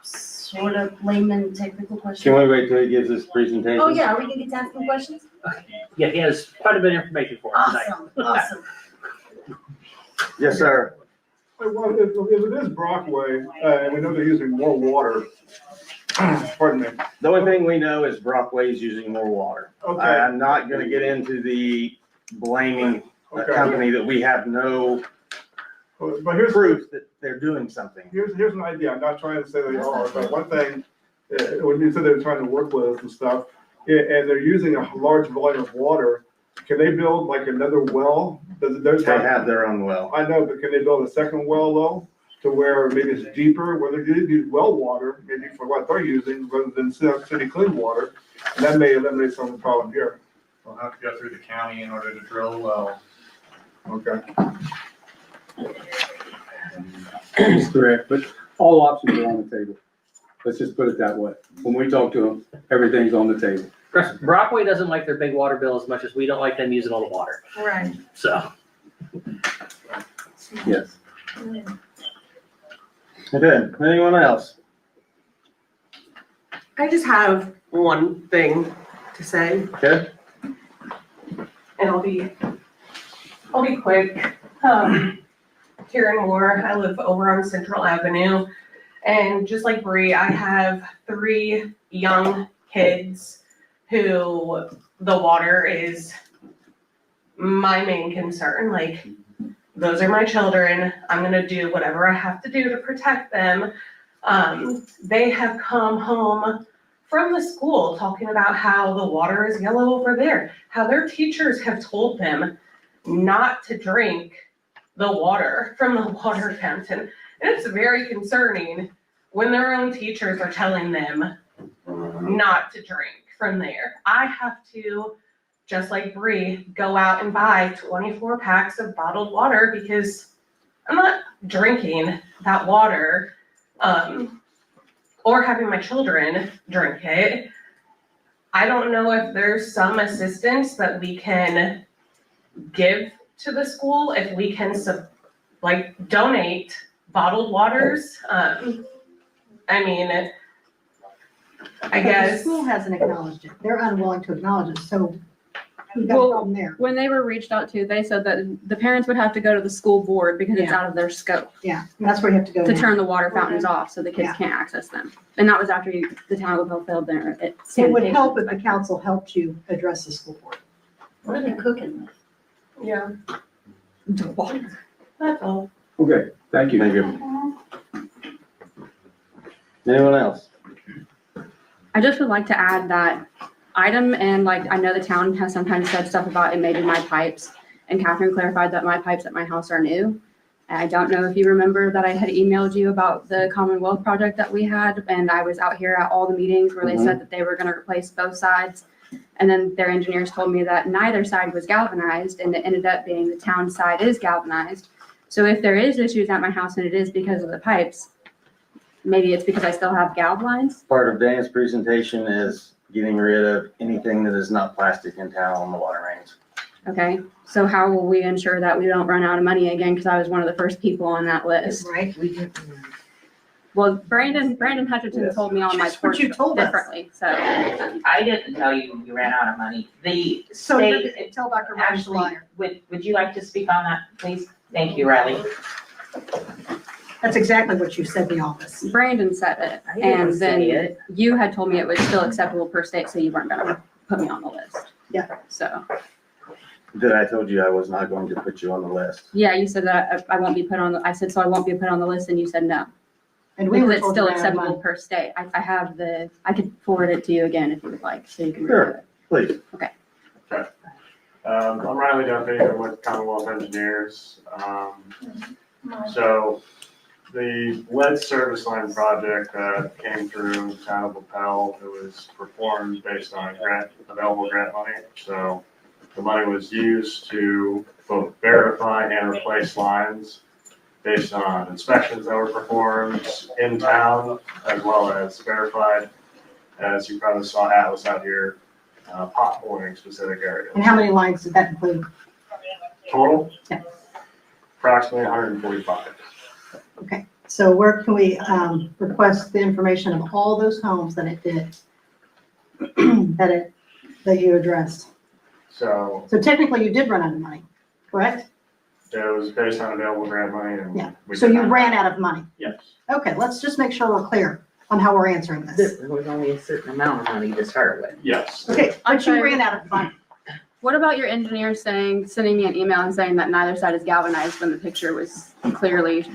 sort of layman technical Can question? we wait till he gives his presentation? Oh, yeah, are we gonna get to asking questions? Yeah, he has quite a bit of information for us tonight. Awesome. Yes, sir. Well, if it is Brockway, and we know they're using more water, pardon me. The only thing we know is Brockway is using more water. Okay. I'm not gonna get into the blaming a Okay. company that we have no But here's proof that they're doing something. Here's an idea. I'm not trying to say they are, but one thing, when you said they're trying to work with us and stuff, and they're using a large volume of water, can they build like another well? They have their own well. I know, but can they build a second well though, to where maybe it's deeper, where they do use well water, maybe for what they're using, rather than city clean water? And that may eliminate some of the problem here. We'll have to go through the county in order to drill a well. Okay. That's correct, but all options are on the table. Let's just put it that way. When we talk to them, everything's on the table. Brockway doesn't like their big water bill as much as we don't like them using all the water, Right. so. Yes. Good. Anyone else? I just have one thing to say, Okay. and I'll be quick. Karen Moore, I live over on Central Avenue, and just like Bree, I have 3 young kids who the water is my main concern. Like, those are my children. I'm gonna do whatever I have to do to protect them. They have come home from the school talking about how the water is yellow over there, how their teachers have told them not to drink the water from the water fountain. And it's very concerning when their own teachers are telling them not to drink from there. I have to, just like Bree, go out and buy 24 packs of bottled water because I'm not drinking that water, or having my children drink it. I don't know if there's some assistance that we can give to the school, if we can donate bottled waters. I mean, I The guess. school hasn't acknowledged it. They're unwilling to acknowledge it, so we've got a Well, problem there. When they were reached out to, they said that the parents would have to go to the school board because it's Yeah. out of their scope Yeah, and that's where you have to go to now. turn the water fountains off so the kids Yeah. can't access them. And that was after the town of Lapel failed their It would sanitation. help if the council helped you address the school board. What are they cooking with? Yeah, The water. that's all. Okay, thank you. Thank you. Anyone else? I just would like to add that item, and I know the town has sometimes said stuff about it may be my pipes, and Catherine clarified that my pipes at my house are new. I don't know if you remember that I had emailed you about the Commonwealth project that we had, and I was out here at all the meetings where they said that they were gonna replace both sides. And then their engineers told me that neither side was galvanized, and it ended up being the town side is galvanized. So if there is issues at my house and it is because of the pipes, maybe it's because I still have galv lines. Part of Dan's presentation is getting rid of anything that is not plastic in town on the water mains. Okay, so how will we ensure that we don't run out of money again? Because I was one of the first people on that list. Right, we did. Well, Brandon Hutchinson told me on my Just what you porch told us. differently, so. I didn't tell you you ran out of money. The So you're state, gonna tell Dr. Ryan actually, Flyer. would you like to speak on that, please? Thank you, Riley. That's exactly what you said in the office. Brandon said it, I didn't and say then it. you had told me it was still acceptable per state, so you weren't gonna put me on the list. Yeah. So, That I told you I was not going to put you on the list. yeah, you said that I won't be put on, I said, so I won't be put on the list, and you said no. And we Because were it's told still you ran out of acceptable money. per state. I have I could forward it to you again if you would like, so you can Sure. review it. Please. I'm Riley Duffy, I'm with Commonwealth Engineers. So the lead service line project that came through the town of Lapel, it was performed based on available grant money. So the money was used to both verify and replace lines based on inspections that were performed in town, as well as verified, as you probably saw Atlas out here, potholing specific areas. And how many lines did that include? Total? Yeah. Approximately 145. Okay, so where can we request the information of all those homes that it did? That you addressed? So So technically you did run out of money, correct? it was based on available grant money and. Yeah. we So did you not- ran out of money. Yes. Okay, let's just make sure we're clear on how we're answering this. There was only a certain amount of money to start with. Yes. Okay, but you Okay. ran out of money. What about your engineer sending me an email and saying that neither side is galvanized when the picture was clearly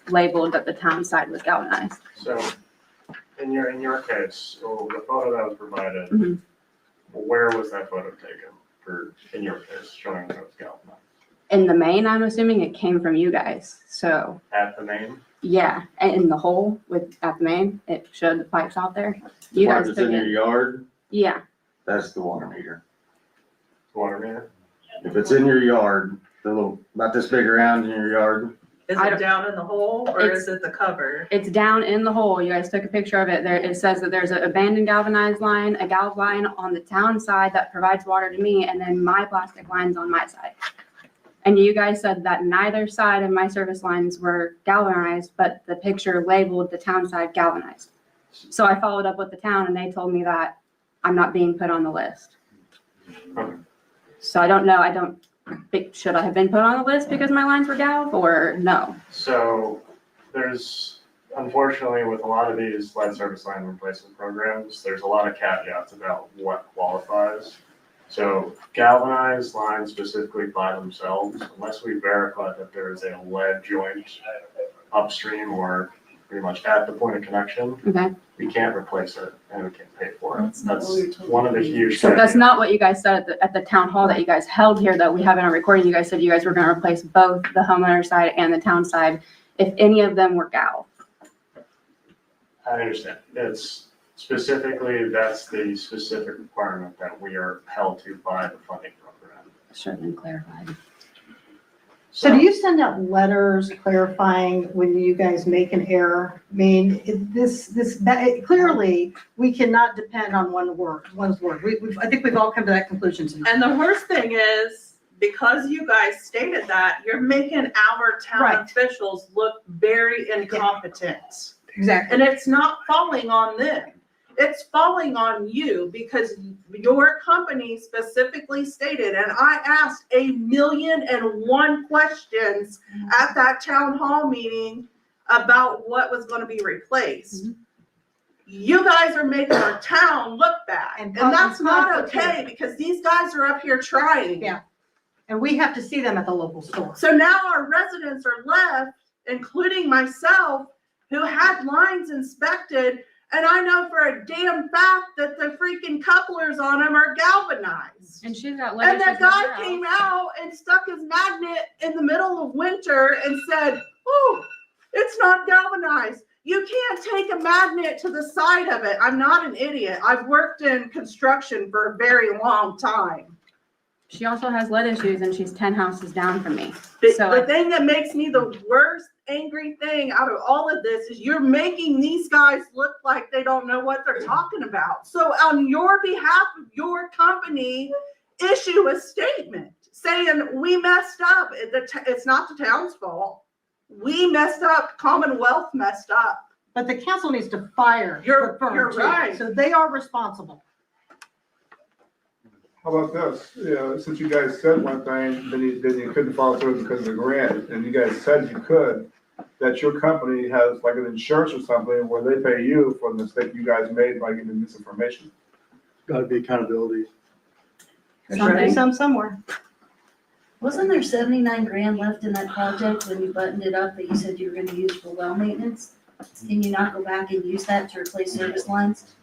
labeled that the town side was galvanized? So in your case, so the photo that was provided, Mhm. where was that photo taken in your case, showing that it was galvanized? In the main, I'm assuming it came from you guys, so, At the main? yeah, and in the hole at the main, it showed the pipes out there. You Part guys that's took in your it, yard, yeah, that's the water meter. Water meter? If it's in your yard, the little, about this big around in your yard, Is I it don't- down in the hole or It's- is it the cover? It's down in the hole. You guys took a picture of it. There, it says that there's an abandoned galvanized line, a galv line on the town side that provides water to me, and then my plastic lines on my side. And you guys said that neither side of my service lines were galvanized, but the picture labeled the town side galvanized. So I followed up with the town and they told me that I'm not being put on the list. Okay. So I don't know. I don't think, should I have been put on the list because my lines were galv or no? So there's, unfortunately, with a lot of these lead service line replacement programs, there's a lot of caveats about what qualifies. So galvanized lines specifically by themselves, unless we verify that there is a lead joint upstream or pretty much at the point of connection, Okay. we can't replace it and we can't pay for it. That's not what we were That's told. one of the huge. So that's not what you guys said at the town hall that you guys held here, though. We have it on recording. You guys said you guys were gonna replace both the homeowner side and the town side if any of them were galv. I understand. It's specifically, that's the specific requirement that we are held to by the funding program. Should have been clarified. So do you send out letters clarifying when you guys make an error? I mean, clearly, we cannot depend on one's word. I think we've all come to that conclusion tonight. And the worst thing is, because you guys stated that, you're making our town Right. officials look very incompetent. Exactly. And it's not falling on them. It's falling on you because your company specifically stated, and I asked 1,000,001 questions at that town hall meeting about what was gonna be replaced. You guys are making our town look bad, and that's not okay because these guys are up here trying. Yeah. And we have to see them at the local store. So now our residents are left, including myself, who had lines inspected, and I know for a damn fact that the freaking couplers on them are galvanized. And she's got And letters. that guy came out and stuck his magnet in the middle of winter and said, oh, it's not galvanized. You can't take a magnet to the side of it. I'm not an idiot. I've worked in construction for a very long time. She also has lead issues and she's 10 houses down from me. The, So the thing that makes me the worst angry thing out of all of this is you're making these guys look like they don't know what they're talking about. So on your behalf of your company, issue a statement saying we messed up. It's not the town's fault. We messed up. Commonwealth messed up. But the council needs to fire You're- the firm you're too. right. So they are responsible. How about this? You know, since you guys said one thing, then you couldn't follow through because of the grant, and you guys said you could, that your company has like an insurance or something where they pay you for the mistake you guys made by giving this information. Gotta be accountability. There's gotta be some somewhere. Wasn't there 79 grand left in that project when you buttoned it up that you said you were gonna use for well maintenance? Can you not go back and use that to replace service lines?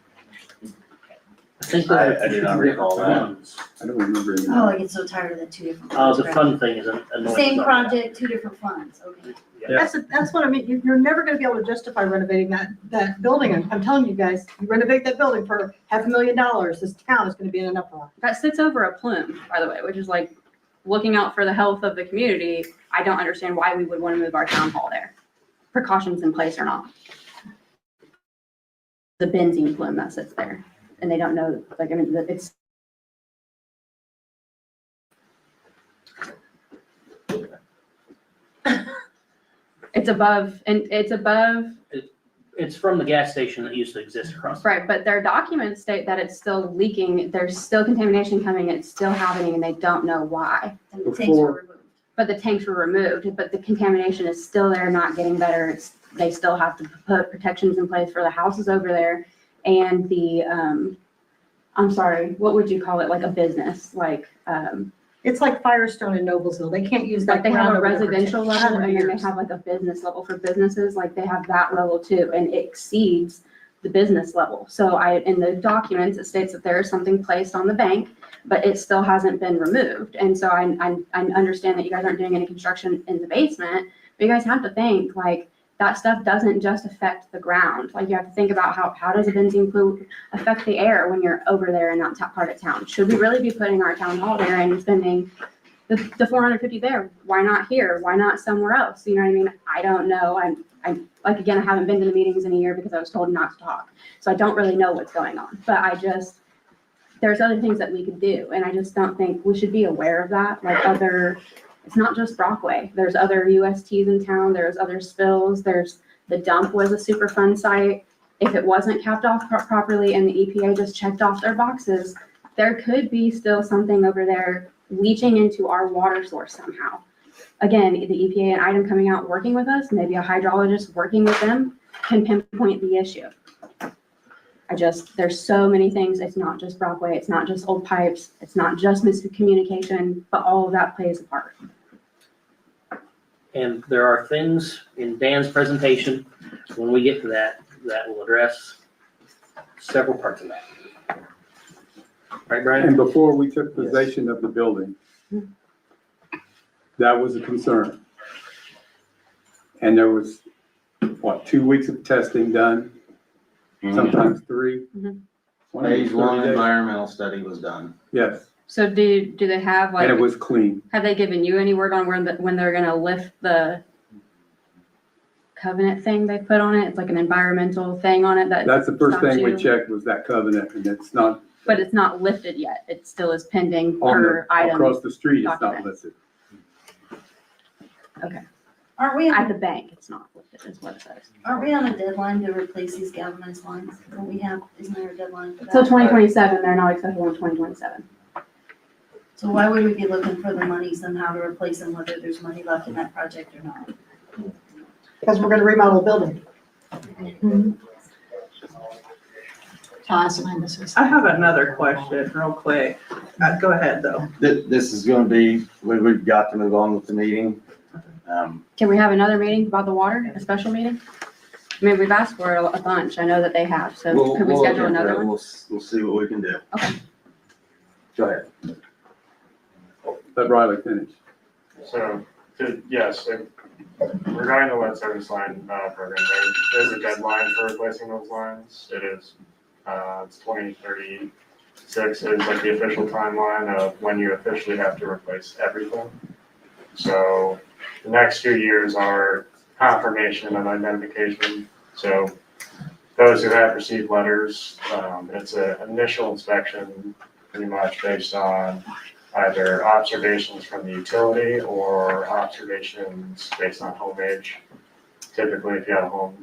I think I do not recall that. I don't remember. any. Oh, I get so tired of the two different. Oh, funds, the right? fun thing is annoying. Same project, two different funds, okay. That's what I mean. You're never gonna be able to justify renovating that building. I'm telling you guys, you renovate that building for $500,000, this town is gonna be in an uproar. that sits over a plume, by the way, which is like looking out for the health of the community. I don't understand why we would want to move our town hall there. Precautions in place or not. The benzene plume that sits there and they don't know, like, I mean, it's. It's above, and it's above, It's from the gas station that used to exist across. right, but their documents state that it's still leaking, there's still contamination coming, it's still happening, and they don't know why. And the tanks were removed. But the tanks were removed, but the contamination is still there, not getting better. They still have to put protections in place for the houses over there and the, I'm sorry, what would you call it? Like a business, like, It's like Firestone in Noblesville. They can't use that. like they have ground a over there for residential level 100 and then they years. have like a business level for businesses, like they have that level too, and it exceeds the business level. So in the documents, it states that there is something placed on the bank, but it still hasn't been removed. And so I understand that you guys aren't doing any construction in the basement, but you guys have to think like that stuff doesn't just affect the ground. Like you have to think about how does a benzene plume affect the air when you're over there in that part of town? Should we really be putting our town hall there and spending the 450 there, why not here? Why not somewhere else? You know what I mean? I don't know. I'm like, again, I haven't been to the meetings in a year because I was told not to talk. So I don't really know what's going on, but there's other things that we could do. And I just don't think we should be aware of that. Like it's not just Brockway. There's other USTs in town. There's other spills. The dump was a super fun site. If it wasn't capped off properly and the EPA just checked off their boxes, there could be still something over there leaching into our water source somehow. Again, the EPA and IDEM coming out working with us, maybe a hydrologist working with them can pinpoint the issue. There's so many things. It's not just Brockway. It's not just old pipes. It's not just miscommunication, but all of that plays a part. And there are things in Dan's presentation, when we get to that will address several parts of that. Right, Brian? And before we took possession of the building, that was a concern. And there was, 2 weeks of testing done, sometimes 3. Phase 1 environmental study was done. Yes, So do they have and it was clean. have they given you any word on when they're gonna lift the covenant thing they put on it? It's like an environmental thing on it that. That's the first stops thing we you. checked was that covenant, and it's not But it's not lifted yet. It still is pending on per item. across the street, it's not document. listed. Aren't we, At the bank, it's not lifted, is what it says. aren't we on a deadline to replace these galvanized lines? Don't we have, isn't there a deadline for that? So 2027, they're not accessible in 2027. So why would we be looking for the monies on how to replace them, whether there's money left in that project or not? Because we're gonna remodel the building. That's what this is. I have another question real quick. Go ahead though. This is gonna be, we've got to move on with the meeting. Can we have another meeting about the water, a special meeting? I mean, we've asked for a bunch. I know that they have, so could we we'll schedule look into another it. one? We'll see what we can do. Okay. Go ahead. Let Riley finish. So, yes, regarding the lead service line program, there is a deadline for replacing those lines. It is, it's 2036 is like the official timeline of when you officially have to replace everything. So the next 2 years are confirmation and identification. So those who have received letters, it's an initial inspection pretty much based on either observations from the utility or observations based on home age. Typically, if you have a home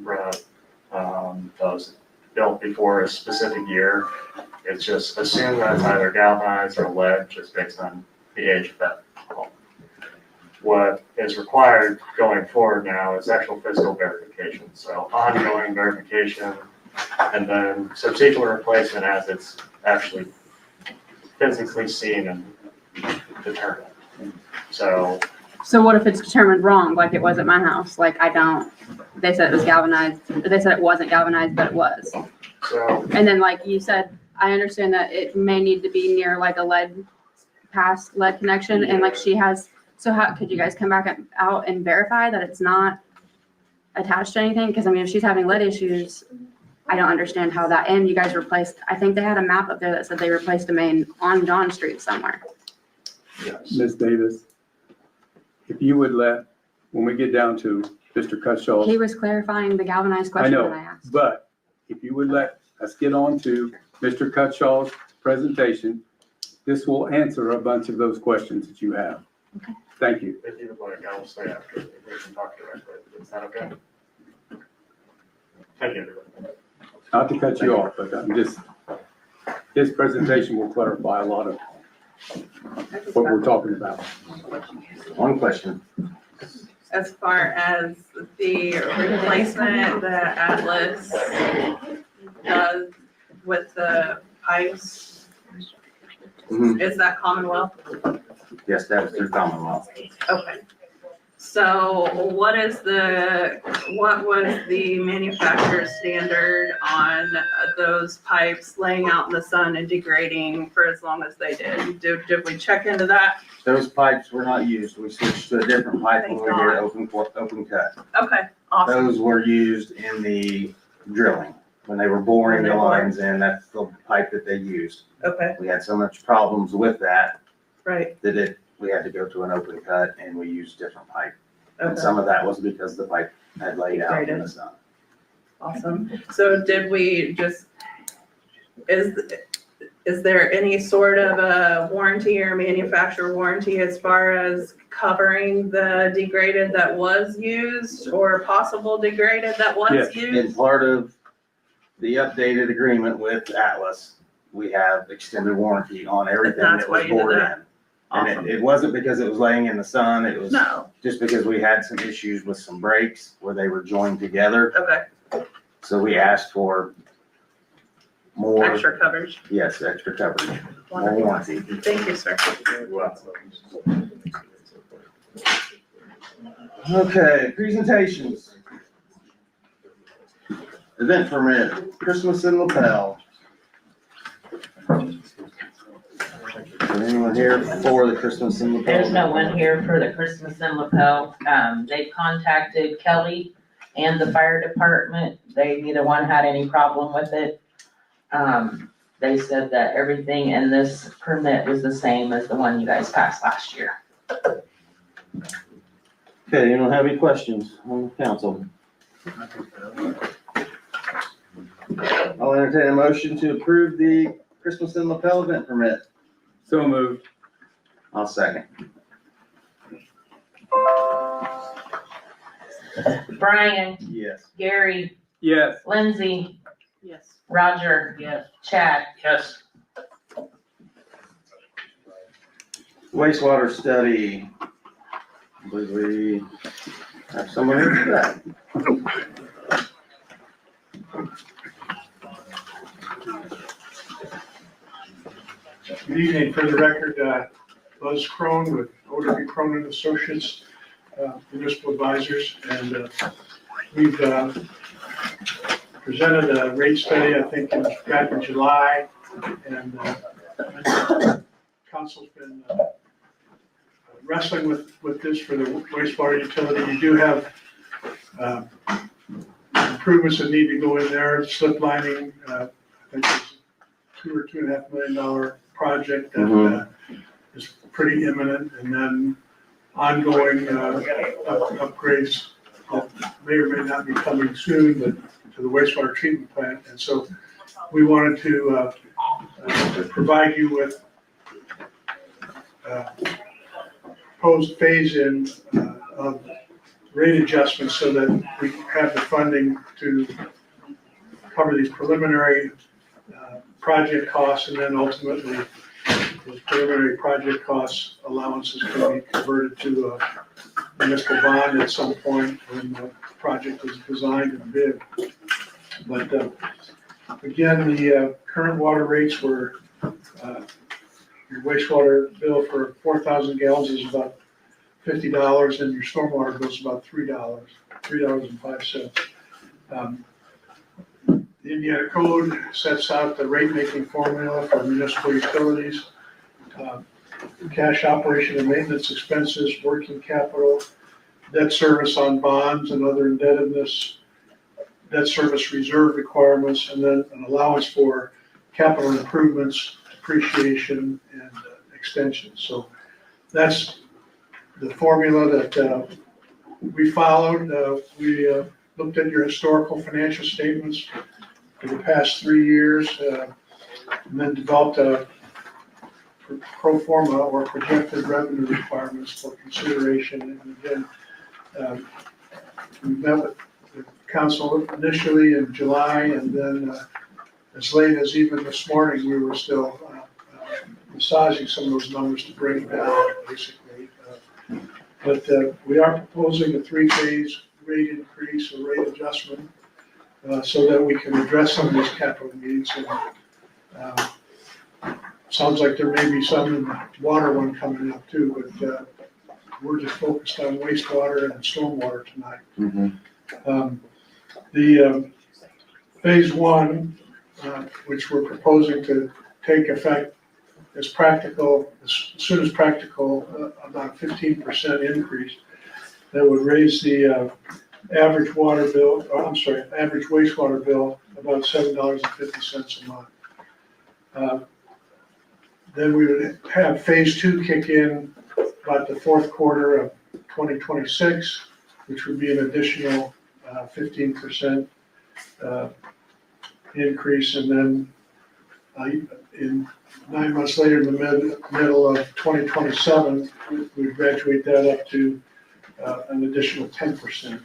that was built before a specific year, it's just assumed that it's either galvanized or lead, just based on the age of that home. What is required going forward now is actual physical verification. So ongoing verification and then subsequent replacement as it's actually physically seen and determined. So what if it's determined wrong, like it was at my house? Like they said it was galvanized, they said it wasn't galvanized, but it was. So, And then like you said, I understand that it may need to be near like a lead connection and like she has, so how, could you guys come back out and verify that it's not attached to anything? Because I mean, if she's having lead issues, I don't understand how that, and you guys replaced, I think they had a map up there that said they replaced a main on John Street somewhere. Ms. Davis, if you would when we get down to Mr. Cutshaw's. He was clarifying the galvanized question that I asked. But if you would let us get on to Mr. Cutshaw's presentation, this will answer a bunch of those questions that you have. Okay. Thank you. if you would like, I will stay after. We can talk directly. Is that okay? Thank you, everybody. Not to cut you off, but his presentation will clarify a lot of what we're talking about. One question. As far as the replacement that Atlas does with the pipes, is that Commonwealth? Yes, that was through Commonwealth. Okay. So what was the manufacturer's standard on those pipes laying out in the sun and degrading for as long as they did? Did we check into that? Those pipes were not used. We switched to a different pipe when we did open cut. Okay, awesome. Those were used in the drilling. When they were boring the lines in, that's the pipe that they used. Okay, We had so much problems with that, right. that we had to go to an open cut and we used different pipe. And Okay, some of that was because the pipe had laid out in the sun. awesome. So did we just, is there any sort of a warranty or manufacturer warranty as far as covering the degraded that was used or possible degraded that was Yes. And used? part of the updated agreement with Atlas, we have extended warranty on everything That's that why was you did bored in. that? And Awesome. it wasn't because it was laying in the sun, it was No, just because we had some issues with some breaks where they were joined together. okay, So we asked for more, extra coverage. yes, extra coverage, more Wonderful. warranty. Thank you, sir. Okay, presentations. Event permit, Christmas in Lapel. Is anyone here for the Christmas in Lapel? There's no one here for the Christmas in Lapel. They contacted Kelly and the fire department. They, neither one had any problem with it. They said that everything in this permit was the same as the one you guys passed last year. Okay, you don't have any questions on the council? I'll entertain a motion to approve the Christmas in Lapel event permit. So moved. I'll second. Brian, Yes. Gary, Yes. Lindsay, Yes. Roger. Yes. Chad. Yes. Wastewater study. I believe we have someone here for that. Good evening, for the record, Buzz Crone with OW Crone and Associates, Municipal Advisors, and we've presented a rate study, I think, back in July, and council's been wrestling with this for the wastewater utility. You do have improvements that need to go in there, slip lining, I think it's $2 or $2.5 million project that is pretty imminent, and then ongoing upgrades that may or may not be coming soon, but to the wastewater treatment plant. And so we wanted to provide you with proposed phase-in of rate adjustments so that we have the funding to cover these preliminary project costs, and then ultimately those preliminary project costs allowances can be converted to a municipal bond at some point when the project is designed and bid. But again, the current water rates were, your wastewater bill for 4,000 gallons is about $50, and your stormwater bill is about $3.05. The Indiana Code sets out the rate-making formula for municipal utilities, cash operation and maintenance expenses, working capital, debt service on bonds and other indebtedness, debt service reserve requirements, and then an allowance for capital improvements, depreciation, and extension. So that's the formula that we followed. We looked at your historical financial statements for the past 3 years, and then developed a pro forma or projected revenue requirements for consideration. And again, we met with the council initially in July, and then as late as even this morning, we were still massaging some of those numbers to bring it down, basically. But we are proposing a 3-phase rate increase or rate adjustment so that we can address some of these capital needs. And sounds like there may be some in the water one coming up too, but we're just focused on wastewater and stormwater tonight. The phase 1, which we're proposing to take effect as practical, as soon as practical, about a 15% increase that would raise the average water bill, average wastewater bill about $7.50 a month. Then we would have phase 2 kick in about the fourth quarter of 2026, which would be an additional 15% increase. And then in 9 months later, in the middle of 2027, we graduate that up to an additional 10%.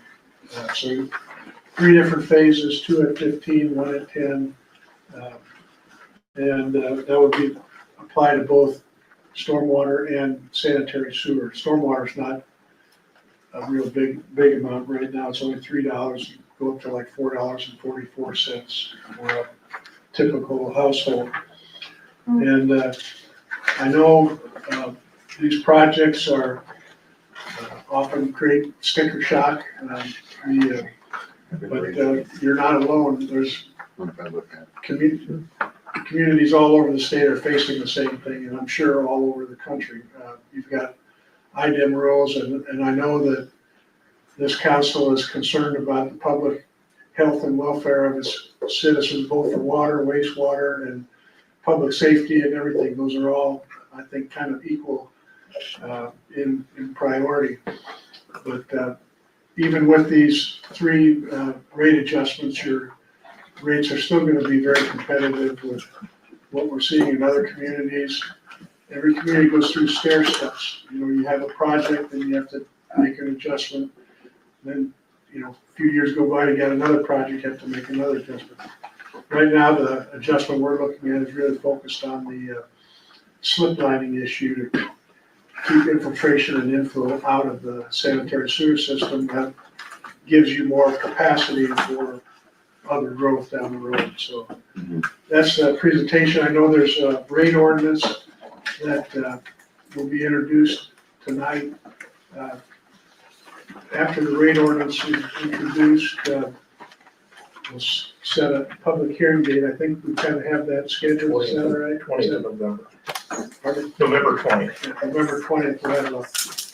So 3 different phases, 2 at 15, 1 at 10. And that would be applied to both stormwater and sanitary sewer. Stormwater is not a real big amount right now. It's only $3, go up to like $4.44 for a typical household. And I know these projects are often create sticker shock, but you're not alone. There's communities all over the state are facing the same thing, and I'm sure all over the country. You've got IDEM rules, and I know that this council is concerned about the public health and welfare of its citizens, both for water, wastewater, and public safety and everything. Those are all, I think, kind of equal in priority. But even with these 3 rate adjustments, your rates are still going to be very competitive with what we're seeing in other communities. Every community goes through stair steps. You have a project and you have to make an adjustment. Then, a few years go by, you got another project, you have to make another adjustment. Right now, the adjustment we're looking at is really focused on the slip lining issue to keep infiltration and inflow out of the sanitary sewer system. That gives you more capacity for other growth down the road. So that's the presentation. I know there's a rate ordinance that will be introduced tonight. After the rate ordinance is introduced, we'll set a public hearing date. I think we kind of have that scheduled. Is that right? 20th of November. Pardon? November 20th. Yeah, November 20th, we'll have a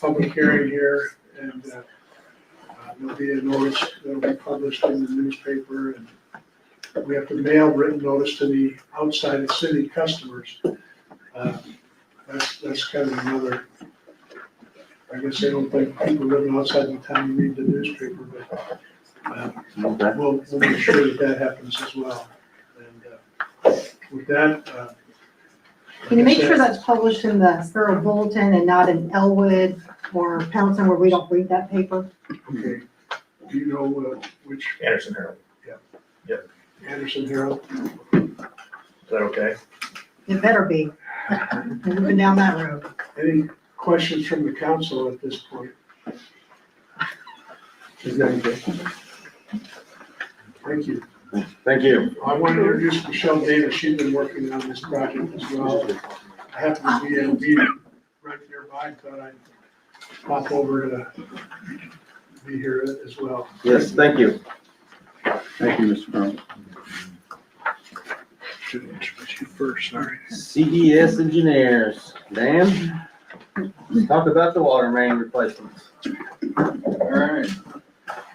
public hearing here, and there'll be a notice that'll be published in the newspaper, and we have to mail written notice to the outside of city customers. That's kind of another, I guess I don't think people living outside the town read the newspaper, but we'll make sure that happens as well. And with that, Can you make sure that's published in the Borough Bulletin and not in Elwood or Pendleton where we don't read that paper? okay, do you know which? Anderson Herald. Anderson Herald? Is that okay? It better be. We've been down that road. Any questions from the council at this point? Is that okay? Thank you. Thank you. I want to introduce Michelle Davis. She's been working on this project as well. I happen to be in a meeting right nearby, thought I'd pop over to be here as well. Yes, thank you. Thank you, Mr. Brown. Should introduce you first, sorry. CDS engineers, Dan, let's talk about the water main replacements. All right.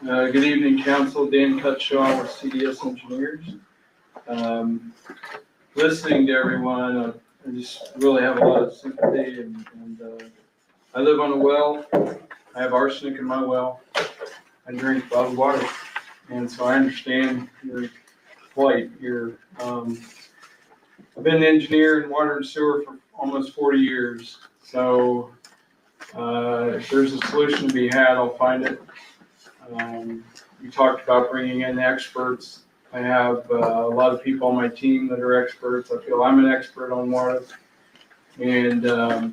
Good evening, council. Dan Cutshaw with CDS Engineers. Listening to everyone, I just really have a lot of sympathy and I live on a well. I have arsenic in my well. I drink bottled water. And so I understand your plight here. I've been an engineer in water and sewer for almost 40 years. So if there's a solution to be had, I'll find it. You talked about bringing in experts. I have a lot of people on my team that are experts. I feel I'm an expert on water. And I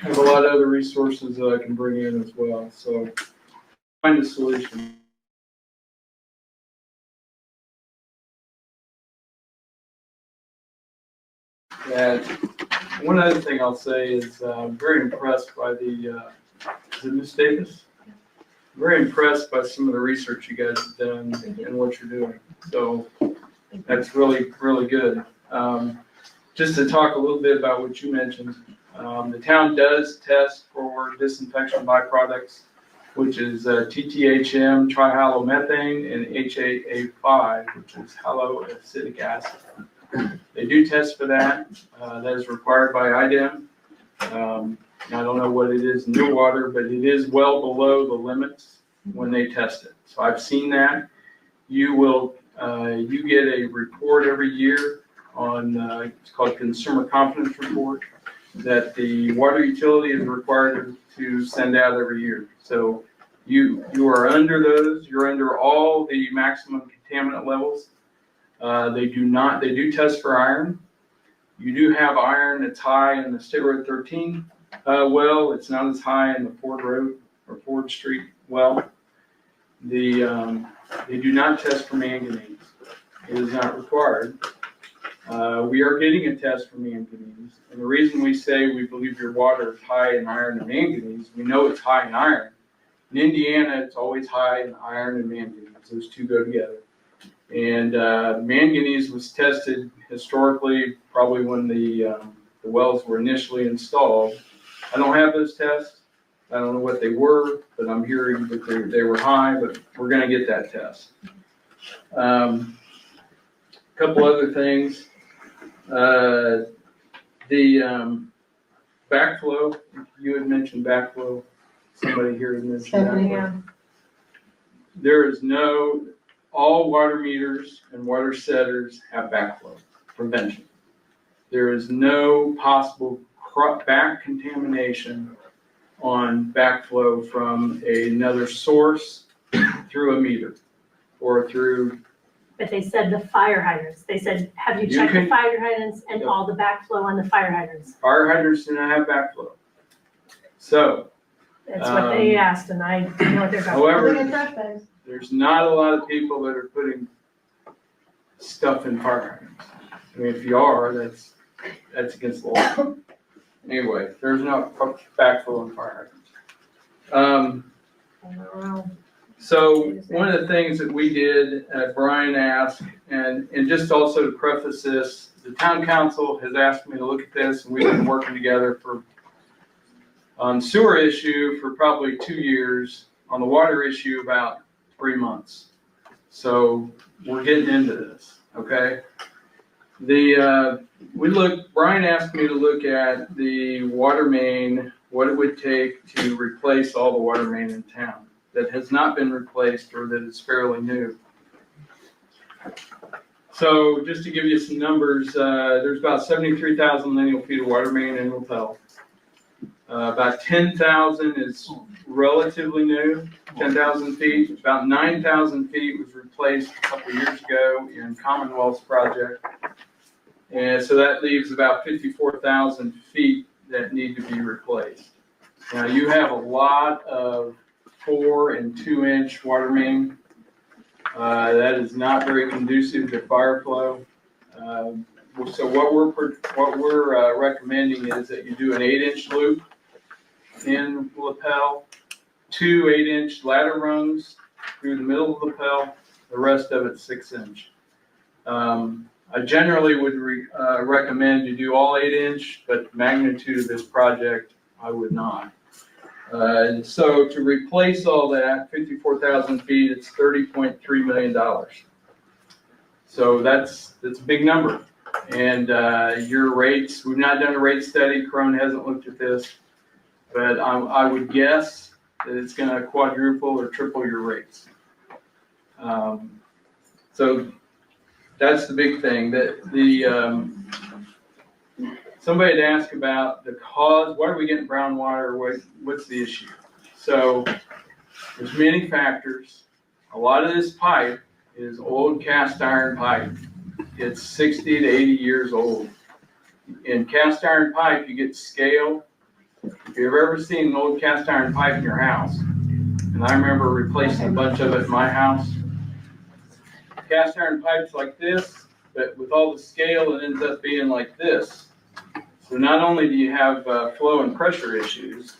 have a lot of other resources that I can bring in as well. So find a solution. And one other thing I'll say is I'm very impressed by the, is it Ms. Davis? Very impressed by some of the research you guys have done and what you're doing. So that's really, really good. Just to talk a little bit about what you mentioned, the town does test for disinfection byproducts, which is TTHM, trihalomethane, and HAA5, which is haloacetic acid. They do test for that. That is required by IDEM. And I don't know what it is in your water, but it is well below the limits when they test it. So I've seen that. You will, you get a report every year on, it's called Consumer Confidence Report, that the water utility is required to send out every year. So you are under those, you're under all the maximum contaminant levels. They do test for iron. You do have iron that's high in the State Road 13 well. It's not as high in the Ford Road or Ford Street well. They do not test for manganese. It is not required. We are getting a test for manganese. And the reason we say we believe your water is high in iron and manganese, we know it's high in iron. In Indiana, it's always high in iron and manganese. Those two go together. And manganese was tested historically, probably when the wells were initially installed. I don't have those tests. I don't know what they were, but I'm hearing that they were high, but we're going to get that test. Couple other things. The backflow, you had mentioned backflow. Somebody here had mentioned Stephanie, backflow. There is no, all water meters and water setters have backflow prevention. There is no possible back contamination on backflow from another source through a meter or through. But they said the fire hydrants, they said, have you checked the fire hydrants and all the backflow on the fire hydrants? Fire hydrants do not have backflow. So. That's what they asked, and I don't know what they're talking about. However, there's not a lot of people that are putting stuff in fire hydrants. I mean, if you are, that's against the law. Anyway, there's no backflow in fire hydrants. So one of the things that we did, Brian asked, and just also to preface this, the town council has asked me to look at this, and we've been working together on sewer issue for probably 2 years, on the water issue about 3 months. So we're getting into this, okay? Brian asked me to look at the water main, what it would take to replace all the water main in town that has not been replaced or that is fairly new. So just to give you some numbers, there's about 73,000 lineal feet of water main in Lapel. About 10,000 is relatively new, 10,000 feet. About 9,000 feet was replaced a couple years ago in Commonwealth's project. And so that leaves about 54,000 feet that need to be replaced. Now you have a lot of 4 and 2 inch water main. That is not very conducive to fire flow. So what we're recommending is that you do an 8-inch loop in Lapel, 2 8-inch ladder rungs through the middle of Lapel, the rest of it 6-inch. I generally would recommend you do all 8-inch, but the magnitude of this project, I would not. So to replace all that, 54,000 feet, it's $30.3 million. So that's a big number. And your rates, we've not done a rate study, Crone hasn't looked at this, but I would guess that it's gonna quadruple or triple your rates. So that's the big thing. Somebody had asked about the cause, why are we getting brown water, what's the issue? So there's many factors. A lot of this pipe is old cast iron pipe. It's 60 to 80 years old. In cast iron pipe, you get scale. If you've ever seen an old cast iron pipe in your house, and I remember replacing a bunch of it in my house, cast iron pipes like this, but with all the scale, it ends up being like this. So not only do you have flow and pressure issues,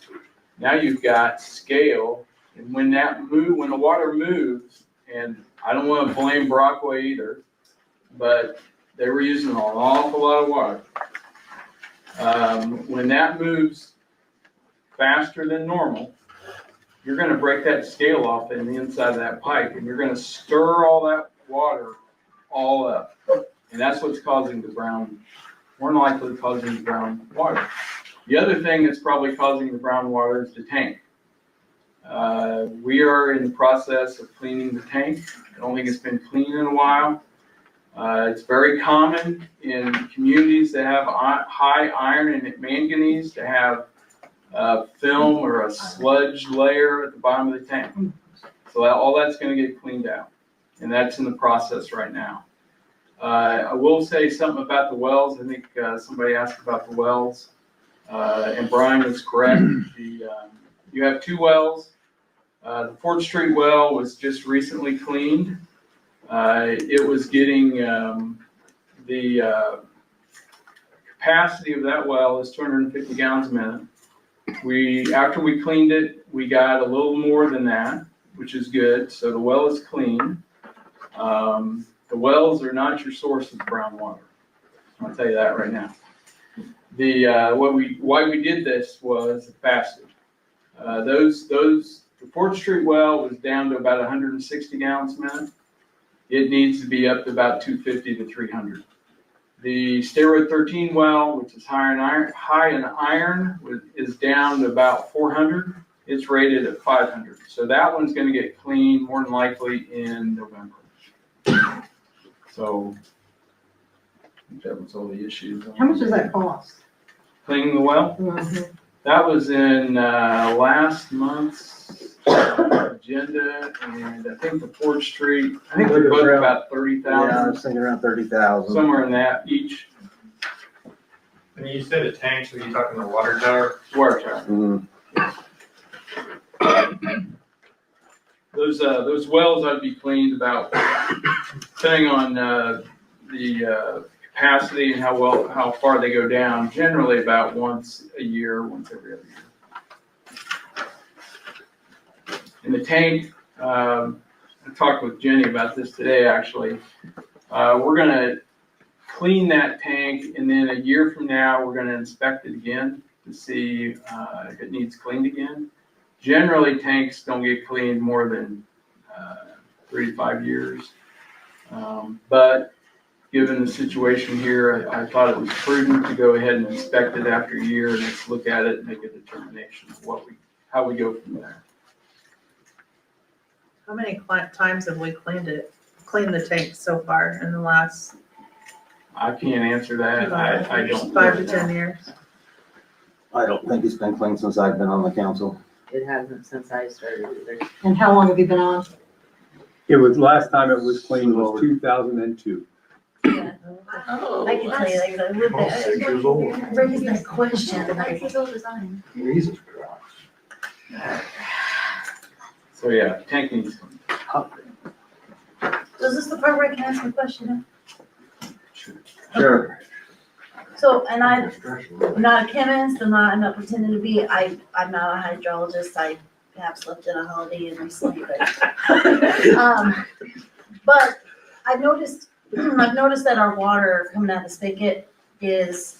now you've got scale, and when the water moves, and I don't want to blame Brockway either, but they were using an awful lot of water. When that moves faster than normal, you're going to break that scale off in the inside of that pipe, and you're going to stir all that water all up. And that's what's causing the brown, more than likely causing the brown water. The other thing that's probably causing the brown water is the tank. We are in the process of cleaning the tank. I don't think it's been cleaned in a while. It's very common in communities that have high iron and manganese to have a film or a sludge layer at the bottom of the tank. So all that's gonna get cleaned out, and that's in the process right now. I will say something about the wells. I think somebody asked about the wells, and Brian was correct. You have 2 wells. The 4th Street well was just recently cleaned. It was getting, the capacity of that well is 250 gallons a minute. After we cleaned it, we got a little more than that, which is good. So the well is clean. The wells are not your source of brown water. I'll tell you that right now. Why we did this was the capacity. The 4th Street well was down to about 160 gallons a minute. It needs to be up to about 250 to 300. The Steroid 13 well, which is high in iron, is down to about 400. It's rated at 500. So that one's going to get cleaned more than likely in November. So that was all the issues. How much does that cost? Cleaning the well? Mhm. That was in last month's agenda, and I think the 4th Street, I think they're both about Yeah, I 30,000, was thinking around 30,000. somewhere in that each. And you said a tank, so you're talking the water tower? Water tower. Mhm. Those wells ought to be cleaned about, depending on the capacity and how far they go down, generally about once a year, once every other year. In the tank, I talked with Jenny about this today, actually. We're gonna clean that tank, and then a year from now, we're gonna inspect it again to see if it needs cleaned again. Generally, tanks don't get cleaned more than 3 to 5 years. But given the situation here, I thought it was prudent to go ahead and inspect it after a year and let's look at it and make a determination of how we go from there. How many times have we cleaned the tank so far in the last I can't answer that. I don't. 5 to 10 years? I don't think it's been cleaned since I've been on the council. It hasn't since I started either. And how long have you been on? It was, last time it was cleaned was 2002. Oh, I can tell you, like, I lived Almost 6 years old. there. Raised that question, like, Jesus Christ. So yeah, tank needs cleaned. so is this the part where I can ask a question? Sure. So, and I'm not a chemist, I'm not pretending to be, I'm not a hydrologist, I have slept in a Holiday Inn recently, but I've noticed that our water coming out of the spigot is,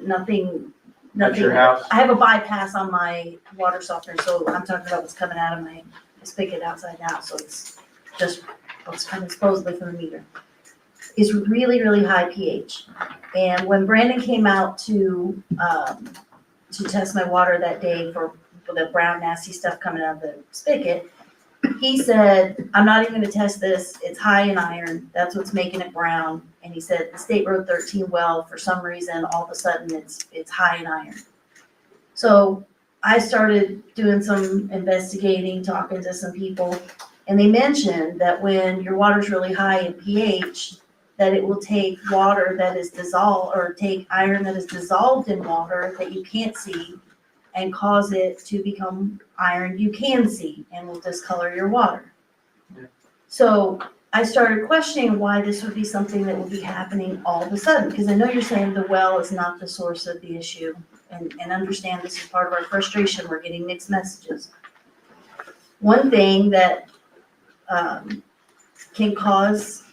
nothing. At your house? I have a bypass on my water softener, so I'm talking about what's coming out of my spigot outside now, so it's just what's coming supposedly from the meter. Is really, really high pH. And when Brandon came out to test my water that day for the brown nasty stuff coming out of the spigot, he said, I'm not even gonna test this, it's high in iron, that's what's making it brown. And he said, the State Road 13 well, for some reason, all of a sudden, it's high in iron. So I started doing some investigating, talking to some people, and they mentioned that when your water's really high in pH, that it will take water that is dissolved, or take iron that is dissolved in water that you can't see, and cause it to become iron you can see, and will discolor your water. Yeah. So I started questioning why this would be something that would be happening all of a sudden, because I know you're saying the well is not the source of the issue, and understand this is part of our frustration, we're getting mixed messages. One thing that can cause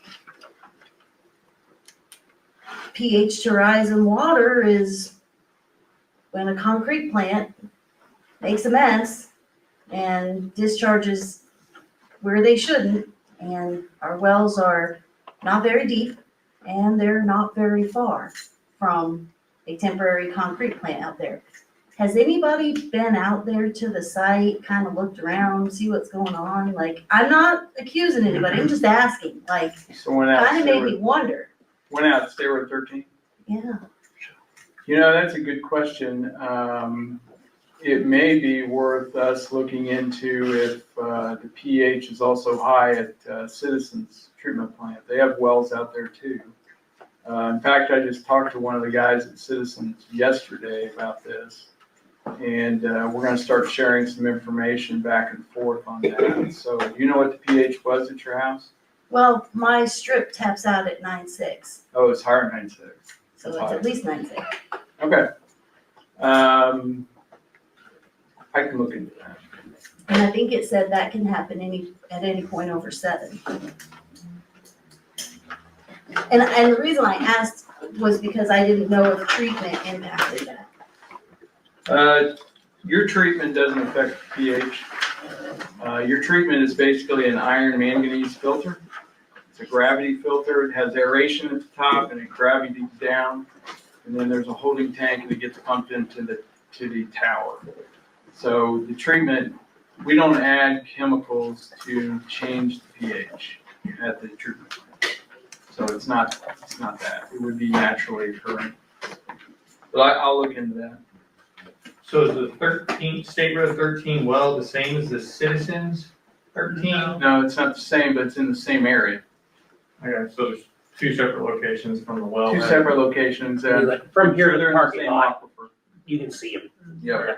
pH to rise in water is when a concrete plant makes a mess and discharges where they shouldn't, and our wells are not very deep and they're not very far from a temporary concrete plant out there. Has anybody been out there to the site, kind of looked around, see what's going on? Like, I'm not accusing anybody, I'm just asking, like, So went out, kind of made me wonder. went out, stay with 13. Yeah. You know, that's a good question. It may be worth us looking into if the pH is also high at Citizens Treatment Plant. They have wells out there too. In fact, I just talked to one of the guys at Citizens yesterday about this. And we're gonna start sharing some information back and forth on that. So do you know what the pH was at your house? Well, my strip taps out at 9.6, Oh, it's higher than 9.6. so it's at least 9.6. Okay. I can look into that. And I think it said that can happen at any point over 7. And the reason I asked was because I didn't know if treatment impacted that. Your treatment doesn't affect pH. Your treatment is basically an iron manganese filter. It's a gravity filter. It has aeration at the top and it gravities down. And then there's a holding tank and it gets pumped into the tower. So the treatment, we don't add chemicals to change the pH at the treatment plant. So it's not that. It would be naturally occurring. But I'll look into that. So is the State Road 13 well the same as the Citizens 13? No, it's not the same, but it's in the same area. Okay, so there's two separate locations from the well. Two separate locations. Like, from here to they're the in parking same lot, aquifer. you can see them. Yeah.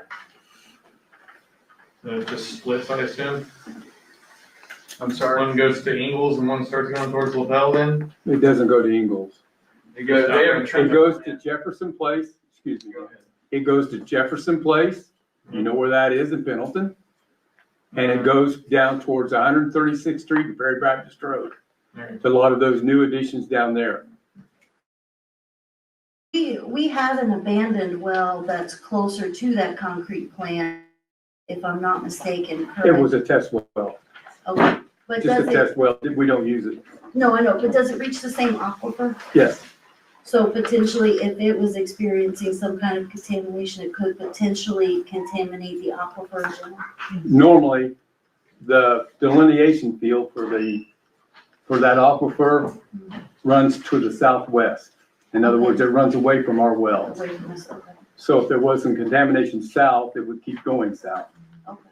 So it just splits, I assume? I'm sorry. One goes to Ingles and one starts going towards Lapel then? It doesn't go to Ingalls. They have a It treatment goes to plant. Jefferson Place, excuse me. Go ahead. It goes to Jefferson Place, you know where that is in Pendleton. And it goes down towards 136th Street and Perry Baptist Road. Right. To a lot of those new additions down there. We have an abandoned well that's closer to that concrete plant, if I'm not mistaken, It correct? was a test well, Okay, but just a does it, test well, we don't use it. no, I know, but does it reach the same aquifer? Yes, So potentially, if it was experiencing some kind of contamination, it could potentially contaminate the aquifer in general? normally, the delineation field for that aquifer runs to the southwest. In other words, it runs away from our wells. Away from us, okay. So if there was some contamination south, it would keep going south, Okay.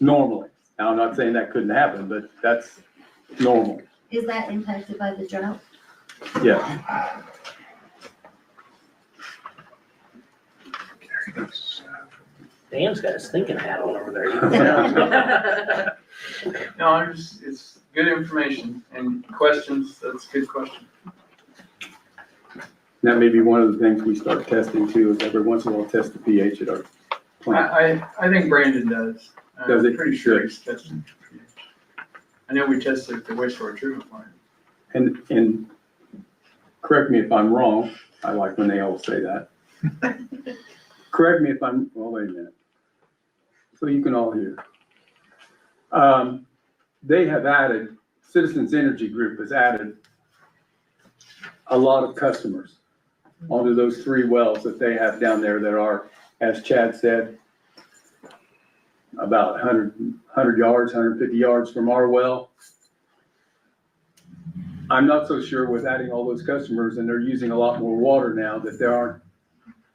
normally. Now, I'm not saying that couldn't happen, but that's normal, Is that impacted by the drought? yeah. Dan's got his thinking hat on over there. No, it's good information and questions. That's a good question. That may be one of the things we start testing too, is every once in a while test the pH at our plant. I think Brandon does. Does I'm it? pretty sure he's testing. I know we tested at the wastewater treatment plant. And correct me if I'm wrong, I like when they all say that. Correct me if I'm, well, wait a minute. So you can all hear. They have added, Citizens Energy Group has added a lot of customers onto those 3 wells that they have down there that are, as Chad said, about 100 yards, 150 yards from our well. I'm not so sure with adding all those customers, and they're using a lot more water now, that they aren't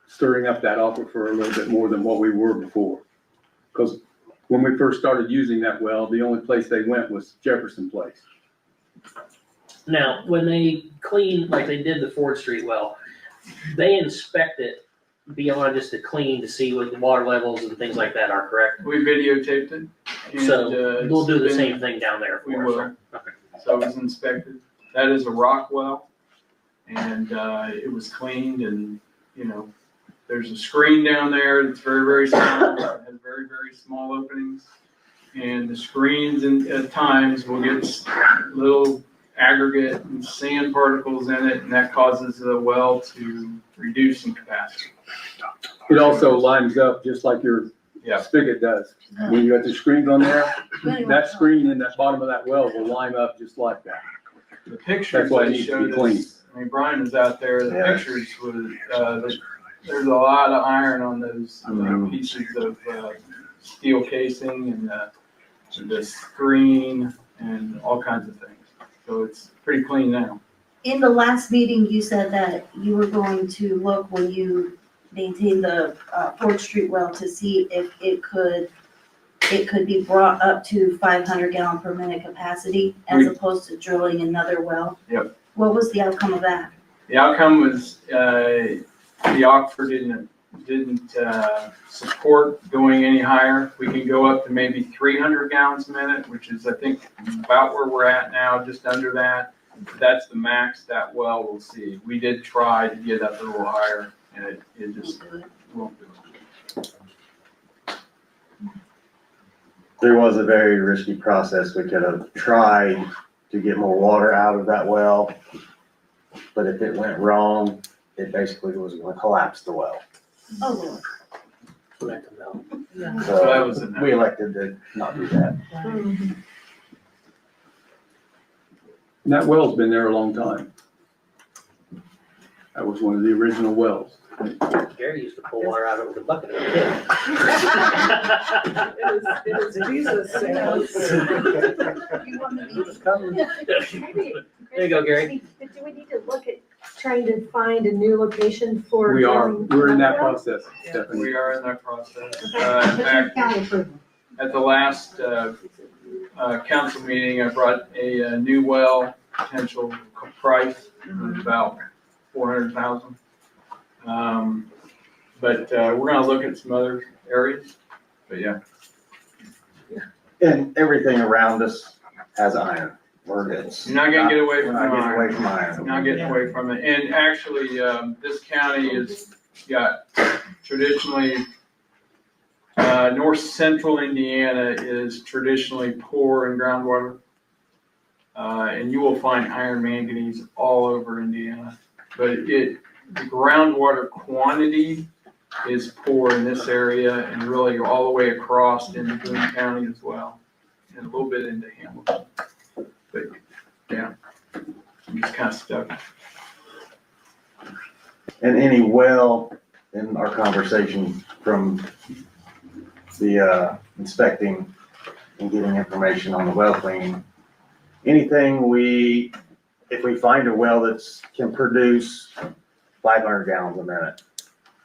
stirring up that aquifer a little bit more than what we were before. Because when we first started using that well, the only place they went was Jefferson Place. Now, when they clean, like they did the Ford Street well, they inspect it beyond just to clean to see what the water levels and things like that are, correct? We videotaped it. And, So we'll do the it's same been- thing down there We for will. us. Okay. So it was inspected. That is a rock well. And it was cleaned and, you know, there's a screen down there that's very, very small. It has very, very small openings. And the screens at times will get little aggregate and sand particles in it, and that causes the well to reduce in capacity. It also lines up just like your Yeah. spigot does. When you got the screens on there, that screen in that bottom of that well will line up just like that. The pictures That's why it I needs to showed be clean. us, I mean, Brian was out there, the Yeah. pictures was, there's a lot of iron on those pieces of steel casing and the screen and all kinds of things. So it's pretty clean now. In the last meeting, you said that you were going to look when you maintain the 4th Street well to see if it could be brought up to 500 gallon per minute capacity as opposed to drilling another well. Yep. What was the outcome of that? The outcome was, the aquifer didn't support going any higher. We can go up to maybe 300 gallons a minute, which is, I think, about where we're at now, just under that. That's the max that well will see. We did try to get up a little higher, and it just won't do it. There was a very risky process. We could have tried to get more water out of that well, but if it went wrong, it basically was gonna collapse the well. Oh, Let them know. So that was So we elected to not do that. And that well's been there a long time. That was one of the original wells. Gary used to pull water out of the bucket. It is Jesus sales. There you go, Gary. But do we need to look at trying to find a new location for? We are, drilling we're in that another well? process, Stephanie. We are in that process. In But you fact, county approval. at the last council meeting, I brought a new well potential price of about 400,000. But we're gonna look at some other areas, but yeah. And everything around us has iron. You're You're not gonna get away from We're not getting away iron. from iron. Not getting away from it. And actually, this county has got traditionally, north central Indiana is traditionally poor in groundwater. And you will find iron manganese all over Indiana. But the groundwater quantity is poor in this area and really all the way across into Boone County as well. And a little bit into Hamilton. But, yeah, I'm just kind of stuck. And any well, in our conversation from the inspecting and getting information on the well cleaning, anything if we find a well that's can produce 500 gallons a minute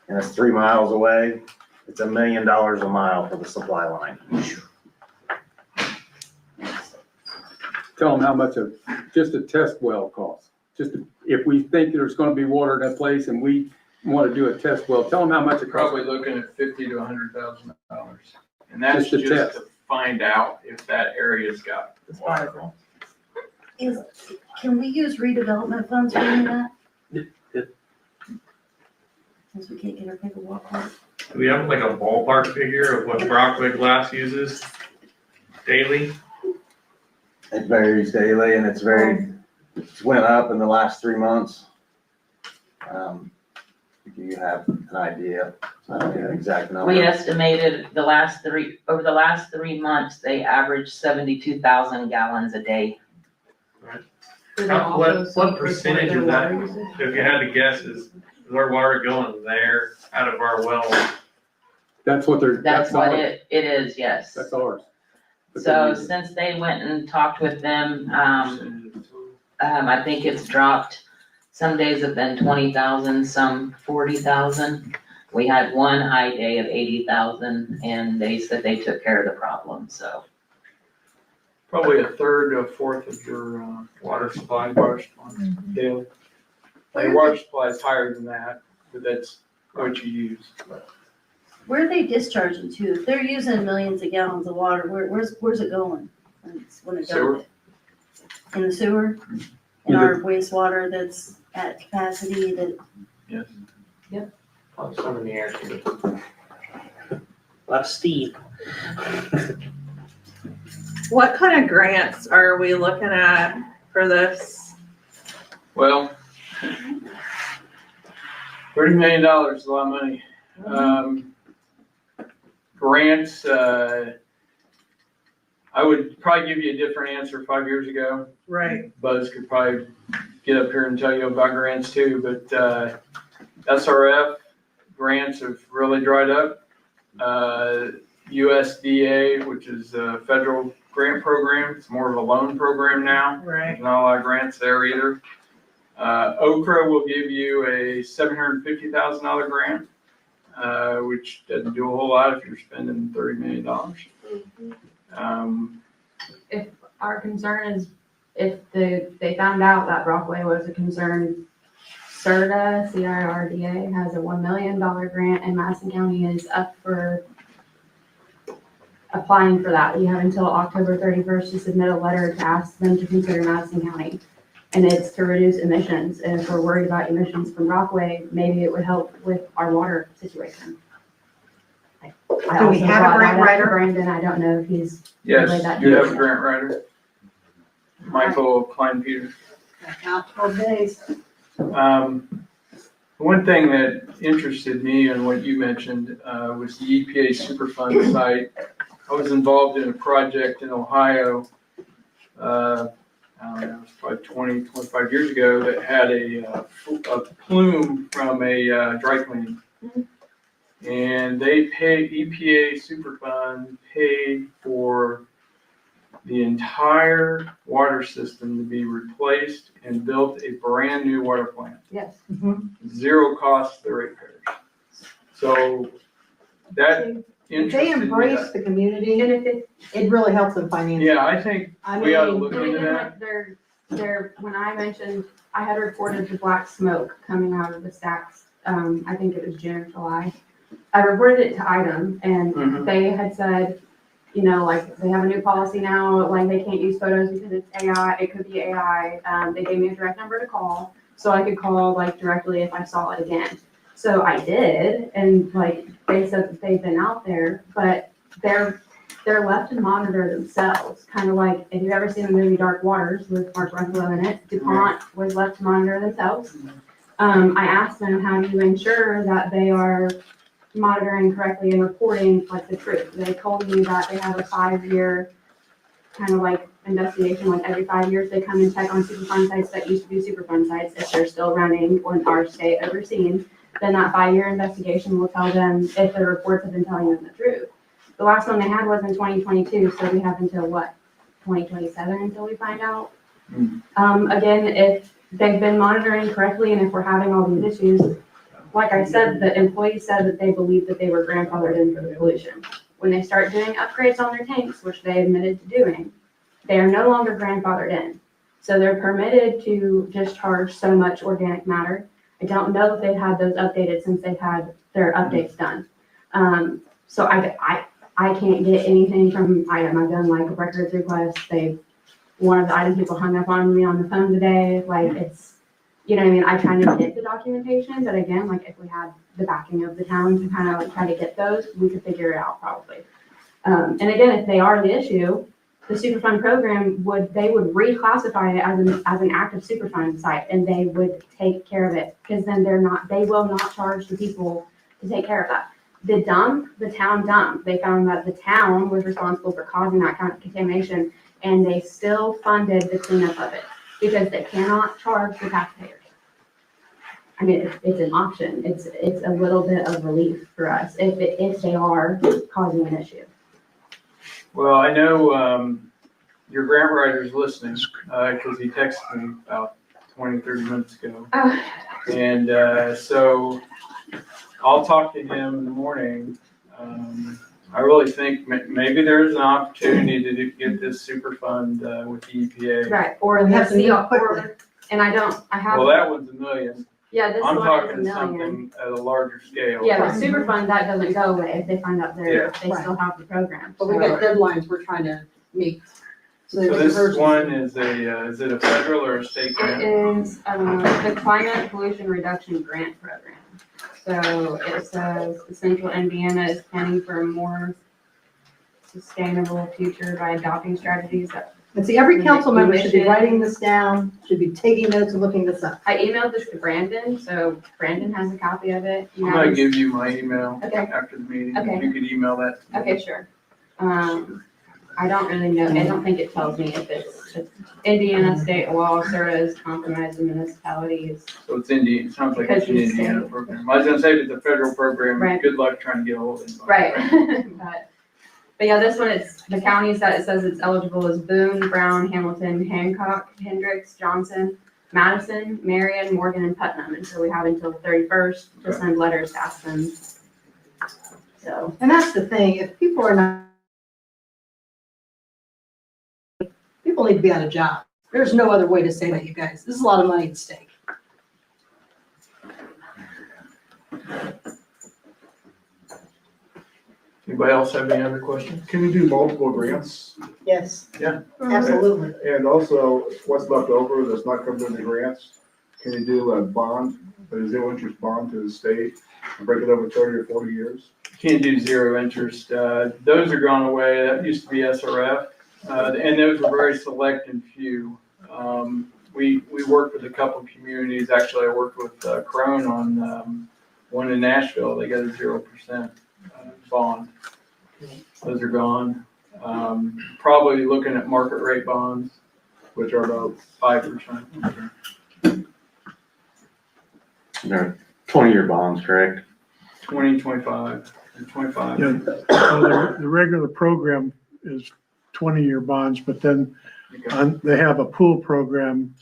and it's 3 miles away, it's $1 million a mile for the supply line. Tell them how much just a test well costs. If we think there's gonna be water in that place and we wanna do a test well, tell them how much it costs. Probably looking at $50,000 to $100,000. And that's Just a just test. to find out if that area's got water. can we use redevelopment funds for any of that? Yep. Since we can't get our paperwork on. Do we have like a ballpark figure of what Brockway Glass uses daily? It varies daily and it's went up in the last 3 months. Do you have an idea? I don't know the exact number. We estimated over the last 3 months, they averaged 72,000 gallons a day. What percentage of that, if you had to guess, is our water going there out of our well? That's what That's what ours. it is, yes. That's ours. But So then since they went and talked with them, I think it's dropped. Some days have been 20,000, some 40,000. We had one high day of 80,000 and they said they took care of the problem, so. Probably a third to a fourth of your water supply daily. Your water supply is higher than that, but that's what you use. Where are they discharging to? If they're using millions of gallons of water, where's it going? When it Sewer. goes in the sewer? In our wastewater that's at capacity that, Yes. Probably some in the air too. A lot of steam. What kind of grants are we looking at for this? Well, $30 million is a lot of money. Grants, I would probably give you a different answer 5 years ago. Right. Buzz could probably get up here and tell you about grants too, but, SRF grants have really dried up. USDA, which is a federal grant program, it's more of a loan program now. Right. There's not a lot of grants there either. Okra will give you a $750,000 grant, which doesn't do a whole lot if you're spending $30 million. If our concern is, if they found out that Brockway was a concern, CIRDA, CIRDA has a $1 million grant and Madison County is up for applying for that. You have until October 31st to submit a letter to ask them to consider Madison County. And it's to reduce emissions. And if we're worried about emissions from Brockway, maybe it would help with our water situation. I Do we also have a brought grant that up to writer? Brandon, I don't know if he's relayed Yes, that. you have a grant writer. Michael Klein Peters. Out 12 days. One thing that interested me in what you mentioned was the EPA Superfund site. I was involved in a project in Ohio, I don't know, it was probably 20, 25 years ago, that had a plume from a dry cleaning. And they paid, EPA Superfund paid for the entire water system to be replaced and built a brand new water plant. Yes. Zero cost to the ratepayers. So that If interested they me. embrace the community, And if it, it really helps them financially. Yeah, I think I we ought to mean, look and into even that. like they're, when I mentioned, I had reported the black smoke coming out of the stacks, I think it was June or July. I reported it to IDEM and they had said, you know, like they have a new policy now, like they can't use photos because it's AI, it could be AI. They gave me a direct number to call, so I could call like directly if I saw it again. So I did, and like they said that they've been out there, but they're left to monitor themselves. Kind of like if you've ever seen the movie Dark Waters with Mark Ruffalo in it, DuPont was left to monitor themselves. I asked them, how do you ensure that they are monitoring correctly and reporting like the truth? They told me that they have a 5-year kind of like investigation, like every 5 years they come and check on Superfund sites that used to be Superfund sites. If they're still running or are state overseen, then that 5-year investigation will tell them if the reports have been telling them the truth. The last one they had was in 2022, so we have until what, 2027 until we find out. Again, if they've been monitoring correctly and if we're having all these issues, like I said, the employees said that they believed that they were grandfathered in for the pollution. When they start doing upgrades on their tanks, which they admitted to doing, they are no longer grandfathered in. So they're permitted to discharge so much organic matter. I don't know if they've had those updated since they've had their updates done. So I can't get anything from IDEM. I've done like a records request. One of the IDEM people hung up on me on the phone today. Like it's, you know what I mean? I try to get the documentation, but again, like if we had the backing of the town to kind of like try to get those, we could figure it out probably. And again, if they are the issue, the Superfund program would reclassify it as an active Superfund site and they would take care of it because then they will not charge the people to take care of that. The town dump, they found that the town was responsible for causing that kind of contamination and they still funded the cleanup of it because they cannot charge the taxpayers. I mean, it's an option. It's a little bit of relief for us if they are causing an issue. Well, I know your grant writer's listening because he texted me about 20, 30 minutes ago. Oh. And so I'll talk to him in the morning. I really think maybe there's an opportunity to get this Superfund with the EPA. Right, or We have to the do it quickly. and I have. Well, that one's $1 million. Yeah, this I'm one is $1 talking million. something at a larger scale. Yeah, but Superfund, that doesn't go away if they find out they still have the program. But we got deadlines we're trying to meet. So this one is is it a federal or a state grant? It is the Climate Pollution Reduction Grant Program. So it says the Central Indiana is planning for a more sustainable future by adopting strategies that. And see, every council member should be writing this down, should be taking notes and looking this up. I emailed this to Brandon, so Brandon has a copy of it. I'm gonna give you my email Okay. after the meeting. Okay. If you could email that to me. Okay, sure. I I don't really know, I don't think it tells me if it's Indiana state law, Sura's compromised municipalities. So it's Indian, it sounds like it's an Because it's Indiana state. program. I was gonna say if it's a federal program, Right. good luck trying to get a hold of it. Right. But yeah, this one, it's, the counties that it says it's eligible is Boone, Brown, Hamilton, Hancock, Hendricks, Johnson, Madison, Marion, Morgan, and Putnam. And so we have until the 31st to send letters to ask them. So, And that's the thing, if people are not, people need to be on a job. There's no other way to say that, you guys. This is a lot of money at stake. Anybody else have any other questions? Can you do multiple grants? Yes. Yeah. Absolutely. And also, what's left over that's not covered in the grants, can you do a bond, a zero interest bond to the state, and break it over 30 or 40 years? Can't do zero interest. Those are gone away. That used to be SRF. And those were very select and few. We worked with a couple communities. Actually, I worked with Crone on one in Nashville. They got a 0% bond. Those are gone. Probably looking at market rate bonds, which are about 5%. They're 20-year bonds, correct? 20, 25, and 25. Yeah, well, the regular program is 20-year bonds, but then they have a pool program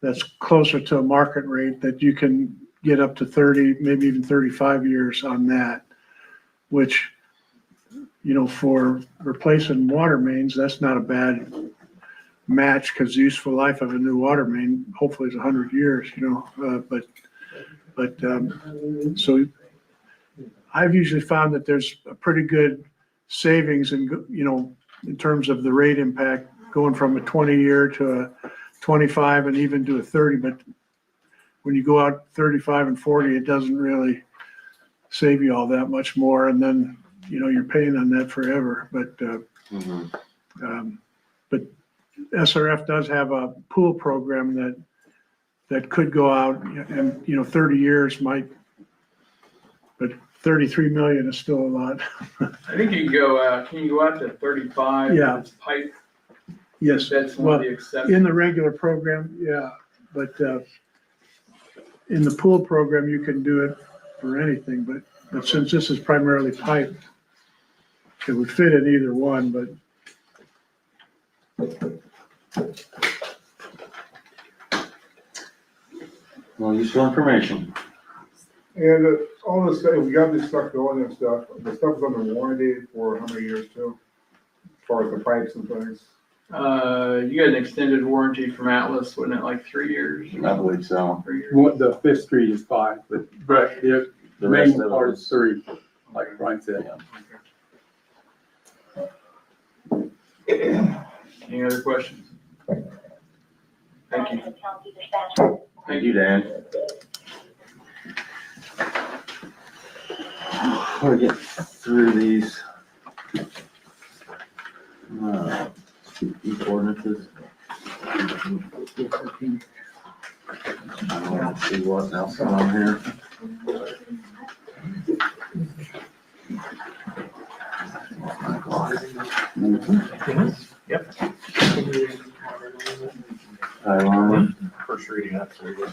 that's closer to a market rate that you can get up to 30, maybe even 35 years on that, which, you know, for replacing water mains, that's not a bad match because the useful life of a new water main hopefully is 100 years, you know, so I've usually found that there's a pretty good savings in, you know, in terms of the rate impact going from a 20-year to a 25 and even to a 30. But when you go out 35 and 40, it doesn't really save you all that much more. And then, you know, you're paying on that forever. But SRF does have a pool program that could go out and, you know, 30 years might, but 33 million is still a lot. I think you can go out to 35. Yeah. It's pipe. Yes, That's one well, of the exceptions. in the regular program, yeah, but in the pool program, you can do it for anything, but since this is primarily pipe, it would fit in either one, but Well, useful information. And all this, we got this stuff going and stuff, the stuff's under warranty for how many years too? As far as the pipes and things? You got an extended warranty from Atlas, wasn't it like 3 years? I believe so. 3 years. The Fifth Street is 5, but the The rest main of part it is 3, like Brian said. Any other questions? Thank you. Thank you, Dan. We'll get through these ordinances. I want to see what else is on here. Yep. First reading, absolutely.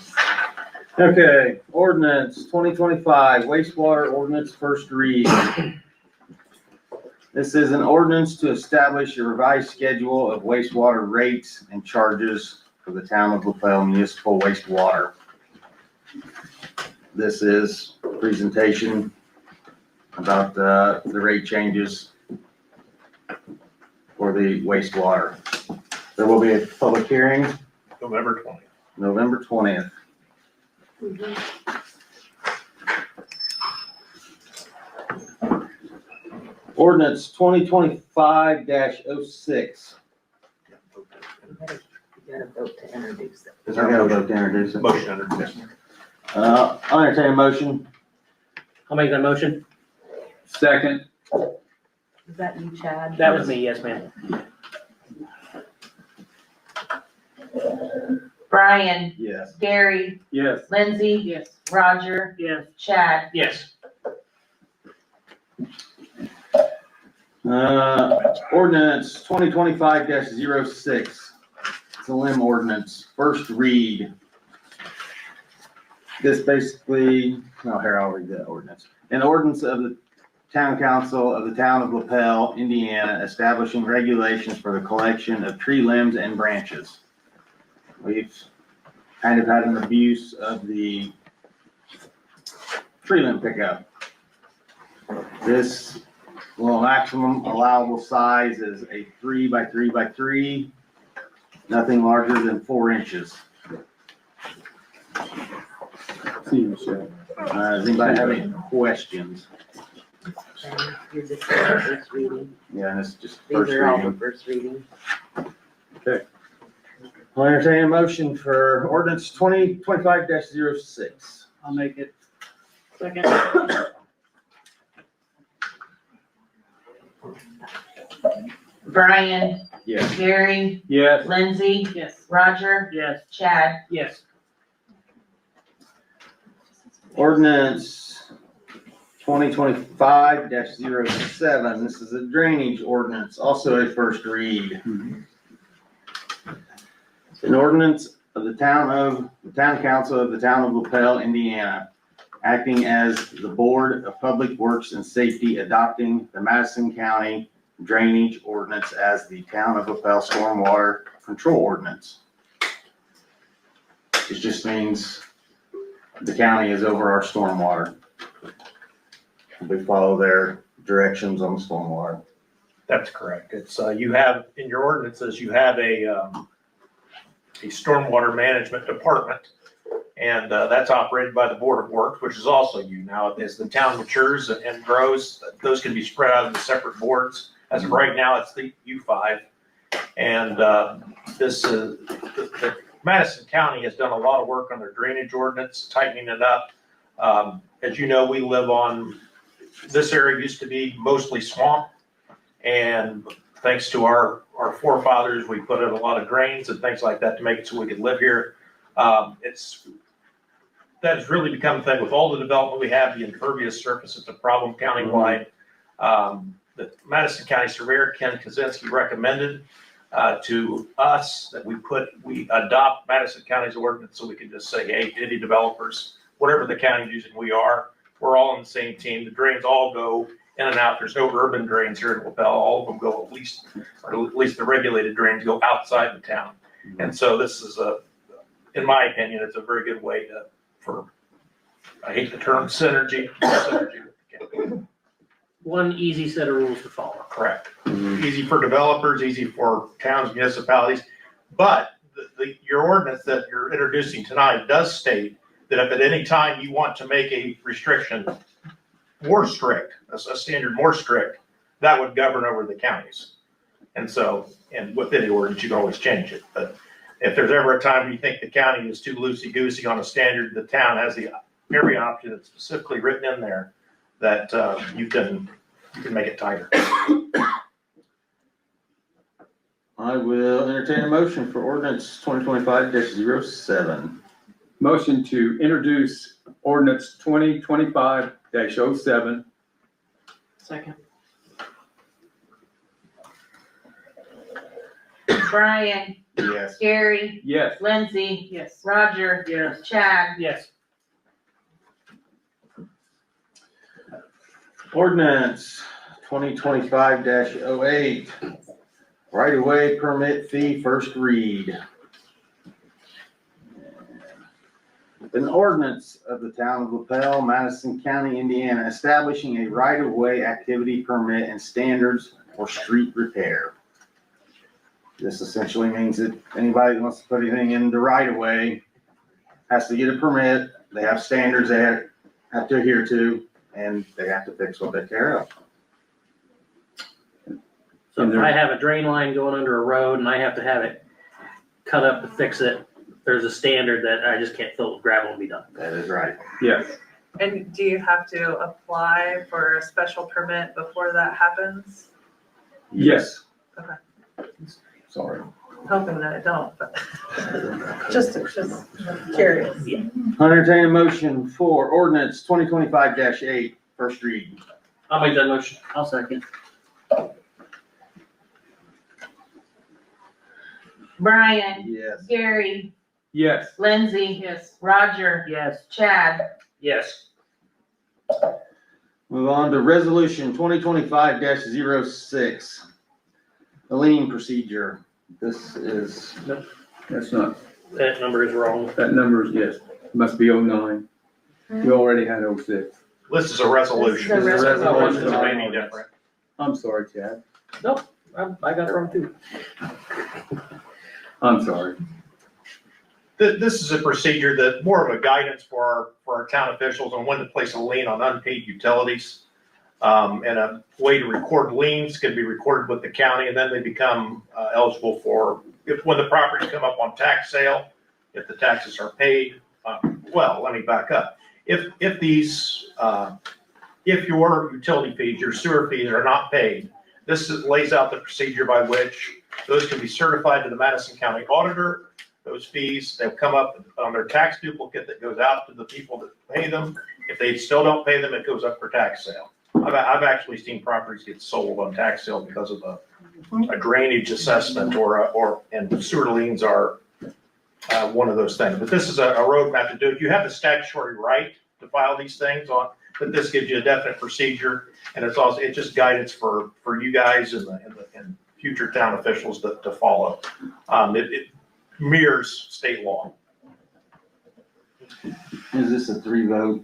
Okay, ordinance 2025 wastewater ordinance first read. This is an ordinance to establish a revised schedule of wastewater rates and charges for the town of Lapel municipal wastewater. This is a presentation about the rate changes for the wastewater. There will be a public hearing November 20th. November 20th. Ordinance 2025-06. You gotta vote to introduce it. Is there a vote to introduce it? Motion under. I'll entertain a motion. I'll make that motion. Second, Is that you, Chad? That was me, yes, ma'am. Brian, Yes. Gary, yes. Lindsay. Yes. Roger, Yes. Chad. Yes. Ordinance 2025-06. It's a limb ordinance, first read. This basically, here, I'll read the ordinance. An ordinance of the Town Council of the Town of Lapel, Indiana, establishing regulations for the collection of tree limbs and branches. We've kind of had an abuse of the tree limb pickup. This, well, maximum allowable size is a 3 by 3 by 3, nothing larger than 4 inches. See, Michelle. Does anybody have any questions? You're just first reading. Yeah, and it's just These first are all the reading. first reading. I'll entertain a motion for ordinance 2025-06. I'll make it. Second. Brian, Yes. Gary, Yes. Lindsay, Yes. Roger, Yes. Chad. Yes. Ordinance 2025-07. This is a drainage ordinance, also a first read. An ordinance of the Town Council of the Town of Lapel, Indiana, acting as the Board of Public Works and Safety, adopting the Madison County drainage ordinance as the Town of Lapel stormwater control ordinance. It just means the county is over our stormwater. We follow their directions on the stormwater. That's correct. It's, you have, in your ordinances, you have a stormwater management department. And that's operated by the Board of Works, which is also you. Now, as the town matures and grows, those can be spread out into separate boards. As of right now, it's the U5. And the Madison County has done a lot of work on their drainage ordinance, tightening it up. As you know, we live on, this area used to be mostly swamp. And thanks to our forefathers, we put in a lot of drains and things like that to make it so we could live here. That has really become a thing with all the development we have, the impervious surface is a problem countywide. The Madison County Surveyor, Ken Kaczynski, recommended to us that we adopt Madison County's ordinance so we can just say, hey, any developers, whatever the county's using, we're all on the same team. The drains all go in and out. There's no urban drains here in Lapel. All of them go at least the regulated drains go outside the town. And so this is in my opinion, it's a very good way I hate the term synergy with the county. One easy set of rules to follow. Correct. Easy for developers, easy for towns, municipalities. But your ordinance that you're introducing tonight does state that if at any time you want to make a restriction more strict, a standard more strict, that would govern over the counties. And so, and with any ordinance, you can always change it. But if there's ever a time you think the county is too loosey-goosey on a standard, the town has every option that's specifically written in there that you can make it tighter. I will entertain a motion for ordinance 2025-07. Motion to introduce ordinance 2025-07. Second. Brian, Yes. Gary, Yes. Lindsay, Yes. Roger, Yes. Chad. Yes. Ordinance 2025-08, right-of-way permit fee, first read. An ordinance of the Town of Lapel, Madison County, Indiana, establishing a right-of-way activity permit and standards for street repair. This essentially means that anybody that wants to put anything in the right-of-way has to get a permit. They have standards they have to adhere to, and they have to fix what they tear up. So if I have a drain line going under a road and I have to have it cut up to fix it, there's a standard that I just can't fill it with gravel and be done. That is right. Yes. And do you have to apply for a special permit before that happens? Yes. Okay. Sorry. Hoping that I don't, but just curious. I entertain a motion for ordinance 2025-8, first read. I'll make that motion. I'll second. Brian, Yes. Gary, Yes. Lindsay. Yes. Roger, Yes. Chad. Yes. Move on to resolution 2025-06. The lien procedure. This is, That's not, That number is wrong. that number is, yes, must be 09. We already had 06. This is a resolution. This is a resolution. This may be different. I'm sorry, Chad. Nope, I got it wrong too. I'm sorry. This is a procedure that, more of a guidance for our town officials on when to place a lien on unpaid utilities. And a way to record liens can be recorded with the county, and then they become eligible for, when the properties come up on tax sale, if the taxes are paid. Well, let me back up. If your utility fees, your sewer fees are not paid, lays out the procedure by which those can be certified to the Madison County Auditor. Those fees, they'll come up on their tax duplicate that goes out to the people that pay them. If they still don't pay them, it goes up for tax sale. I've actually seen properties get sold on tax sale because of a drainage assessment and sewer liens are one of those things. But this is a roadmap to do it. You have the statutory right to file these things on, but this gives you a definite procedure. And it's just guidance for you guys and future town officials to follow. It mirrors state law. is this a 3-vote?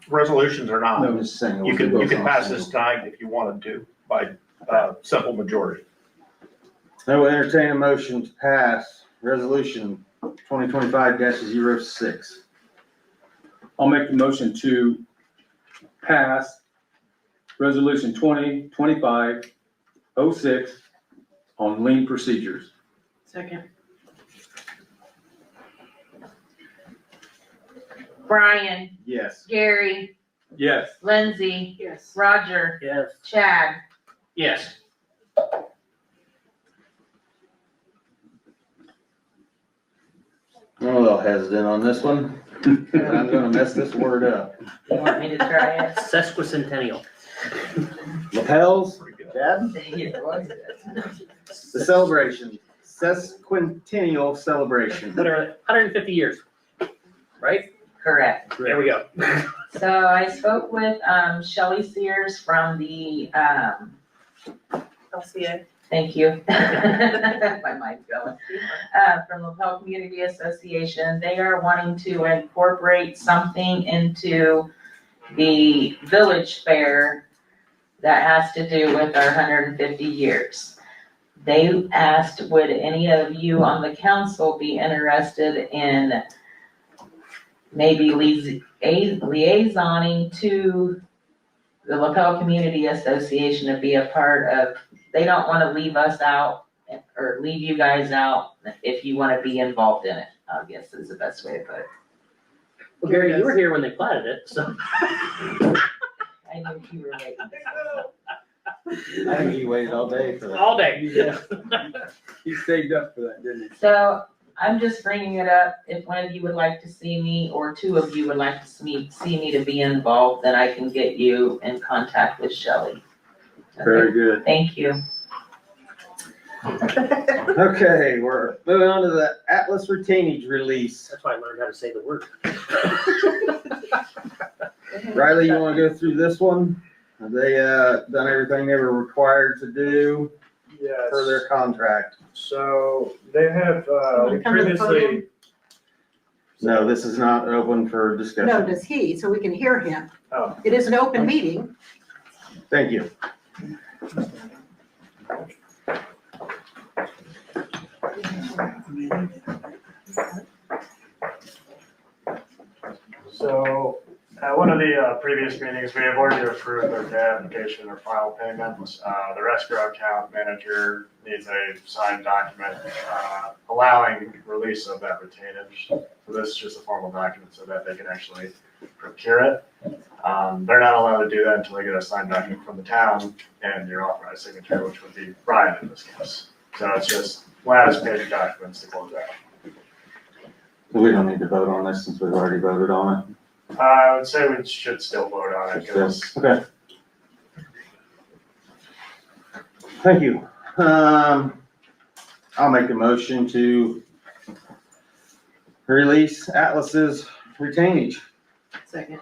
Resolutions are No, not. I'm just saying. You can pass this tonight if you wanted to by simple majority. I will entertain a motion to pass resolution 2025-06. I'll make the motion to pass resolution 2025-06 on lien procedures. Second. Brian, Yes. Gary, Yes. Lindsay, Yes. Roger, Yes. Chad. Yes. I'm a little hesitant on this one. I'm gonna mess this word up. You want me to try it? Sesquicentennial. Lapels, Chad? The celebration, sesquicentennial celebration. 150 years, right? Correct. There we go. So I spoke with Shelley Sears from the, LCA. thank you. My mind's going. From the Lapel Community Association. They are wanting to incorporate something into the village fair that has to do with our 150 years. They asked, would any of you on the council be interested in maybe liaisoning to the Lapel Community Association to be a part of, they don't want to leave us out or leave you guys out if you want to be involved in it, I guess is the best way to put it. Well, Gary, you were here when they platted it, so. I knew you were waiting. I think he waited all day for that. All day. Yeah. He saved up for that, didn't he? So I'm just bringing it up. If one of you would like to see me or two of you would like to see me to be involved, then I can get you in contact with Shelley. Very good. Thank you. Okay, we're moving on to the Atlas retainage release. That's why I learned how to say the word. Riley, you wanna go through this one? Have they, done everything they were required to do Yes. per their contract? So they have, Wanna come to the podium? previously, No, this is not open for No, discussion. does he, so we can hear him. Oh. It is an open meeting. Thank you. so at one of the previous meetings, we have already approved their debt application or file payments. The escrow account manager needs a signed document allowing release of that retainage. So this is just a formal document so that they can actually procure it. They're not allowed to do that until they get a signed document from the town and your authorized signature, which would be Brian in this case. So it's just last page documents to close out. We don't need to vote on this since we've already voted on it. I would say we should still vote on it because Okay. Thank you. I'll make a motion to release Atlas's retainage. Second.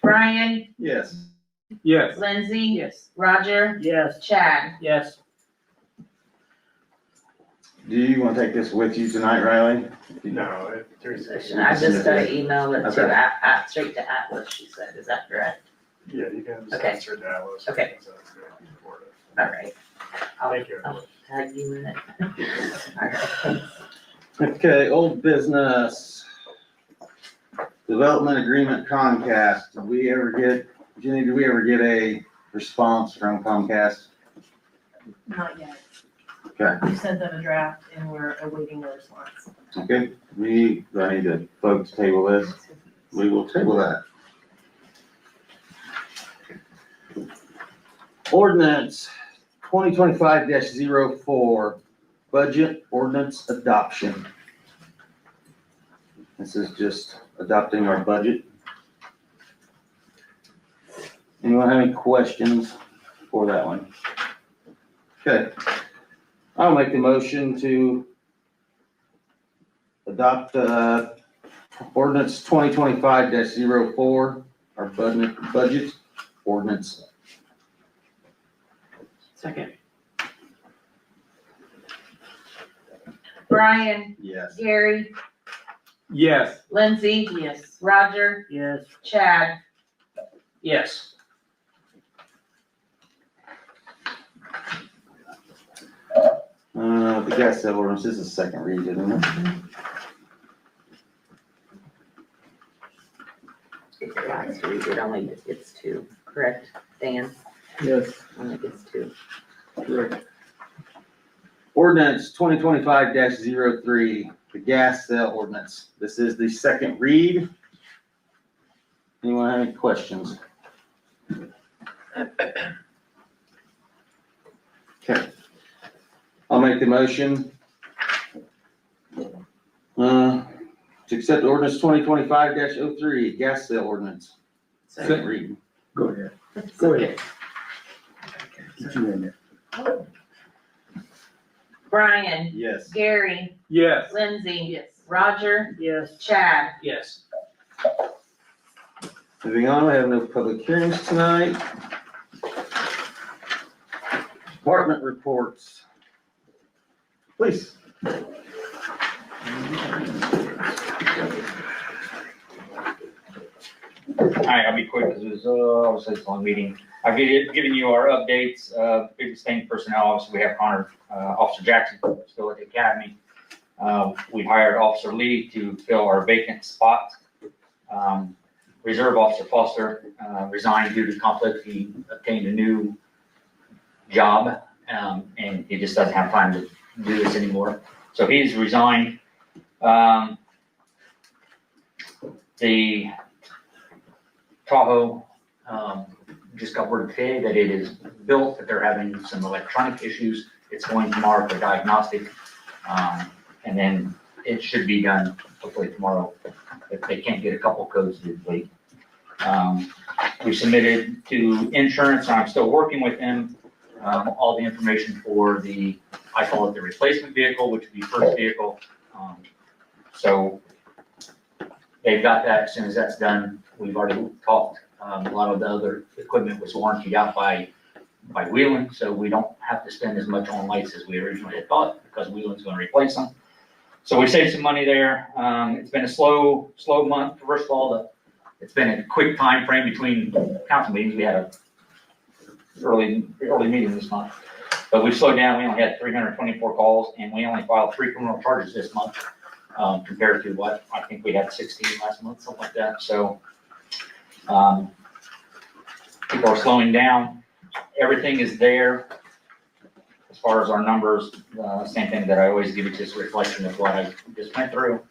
Brian, Yes. Yes. Lindsay, Yes. Roger, Yes. Chad. Yes. Do you want to take this with you tonight, Riley? No, I just got an email that to, Okay. straight to Atlas, she said, is that correct? yeah, you can just Okay. answer that. Okay. All right. Thank you. I'll tag you in it. All right, thanks. Okay, old business. Development agreement Comcast. Did we ever get, Jenny, did we ever get a response from Comcast? Not yet. Okay, You sent them a draft and we're awaiting a response. okay. Do I need to folks table this? We will table that. Ordinance 2025-04, budget ordinance adoption. This is just adopting our budget. Anyone have any questions for that one? Okay. I'll make the motion to adopt ordinance 2025-04, our budget ordinance. Second. Brian, Yes. Gary, Yes. Lindsay, Yes. Roger, Yes. Chad. Yes. The gas sale ordinance, this is the second read, isn't it? It's last week, it only gets two, correct, Dan? Yes. Only gets two. Correct. Ordinance 2025-03, the gas sale ordinance. This is the second read. Anyone have any questions? Okay. I'll make the motion to accept ordinance 2025-03, gas sale ordinance. Second read. Go ahead. Go ahead. Get you in there. Brian, Yes. Gary, Yes. Lindsay. Yes. Roger, Yes. Chad. Yes. Moving on, we have no public hearings tonight. Department reports. Please. Hi, I'll be quick because it was, obviously it's a long meeting. I've given you our updates, biggest thing personnel, obviously we have Connor, Officer Jackson still at the academy. We hired Officer Lee to fill our vacant spot. Reserve Officer Foster, resigned due to conflict. He obtained a new job, and he just doesn't have time to do this anymore. So he's resigned. The Tahoe, just got word today that it is built, that they're having some electronic issues. It's going tomorrow for diagnostic. And then it should be done hopefully tomorrow if they can't get a couple codes to complete. We submitted to insurance, and I'm still working with them, all the information for the, I call it the replacement vehicle, which would be first vehicle. So they've got that. As soon as that's done, we've already talked. A lot of the other equipment was warrantied out by Wheeling, so we don't have to spend as much on lights as we originally had thought because Wheeling's going to replace them. So we saved some money there. It's been a slow month. First of all, it's been a quick time frame between council meetings. We had a early meeting this month, but we slowed down. We only had 324 calls, and we only filed 3 criminal charges this month, compared to what I think we had 16 last month, something like that. So people are slowing down. Everything is there. As far as our numbers, same thing that I always give you, just a reflection of what I just went through.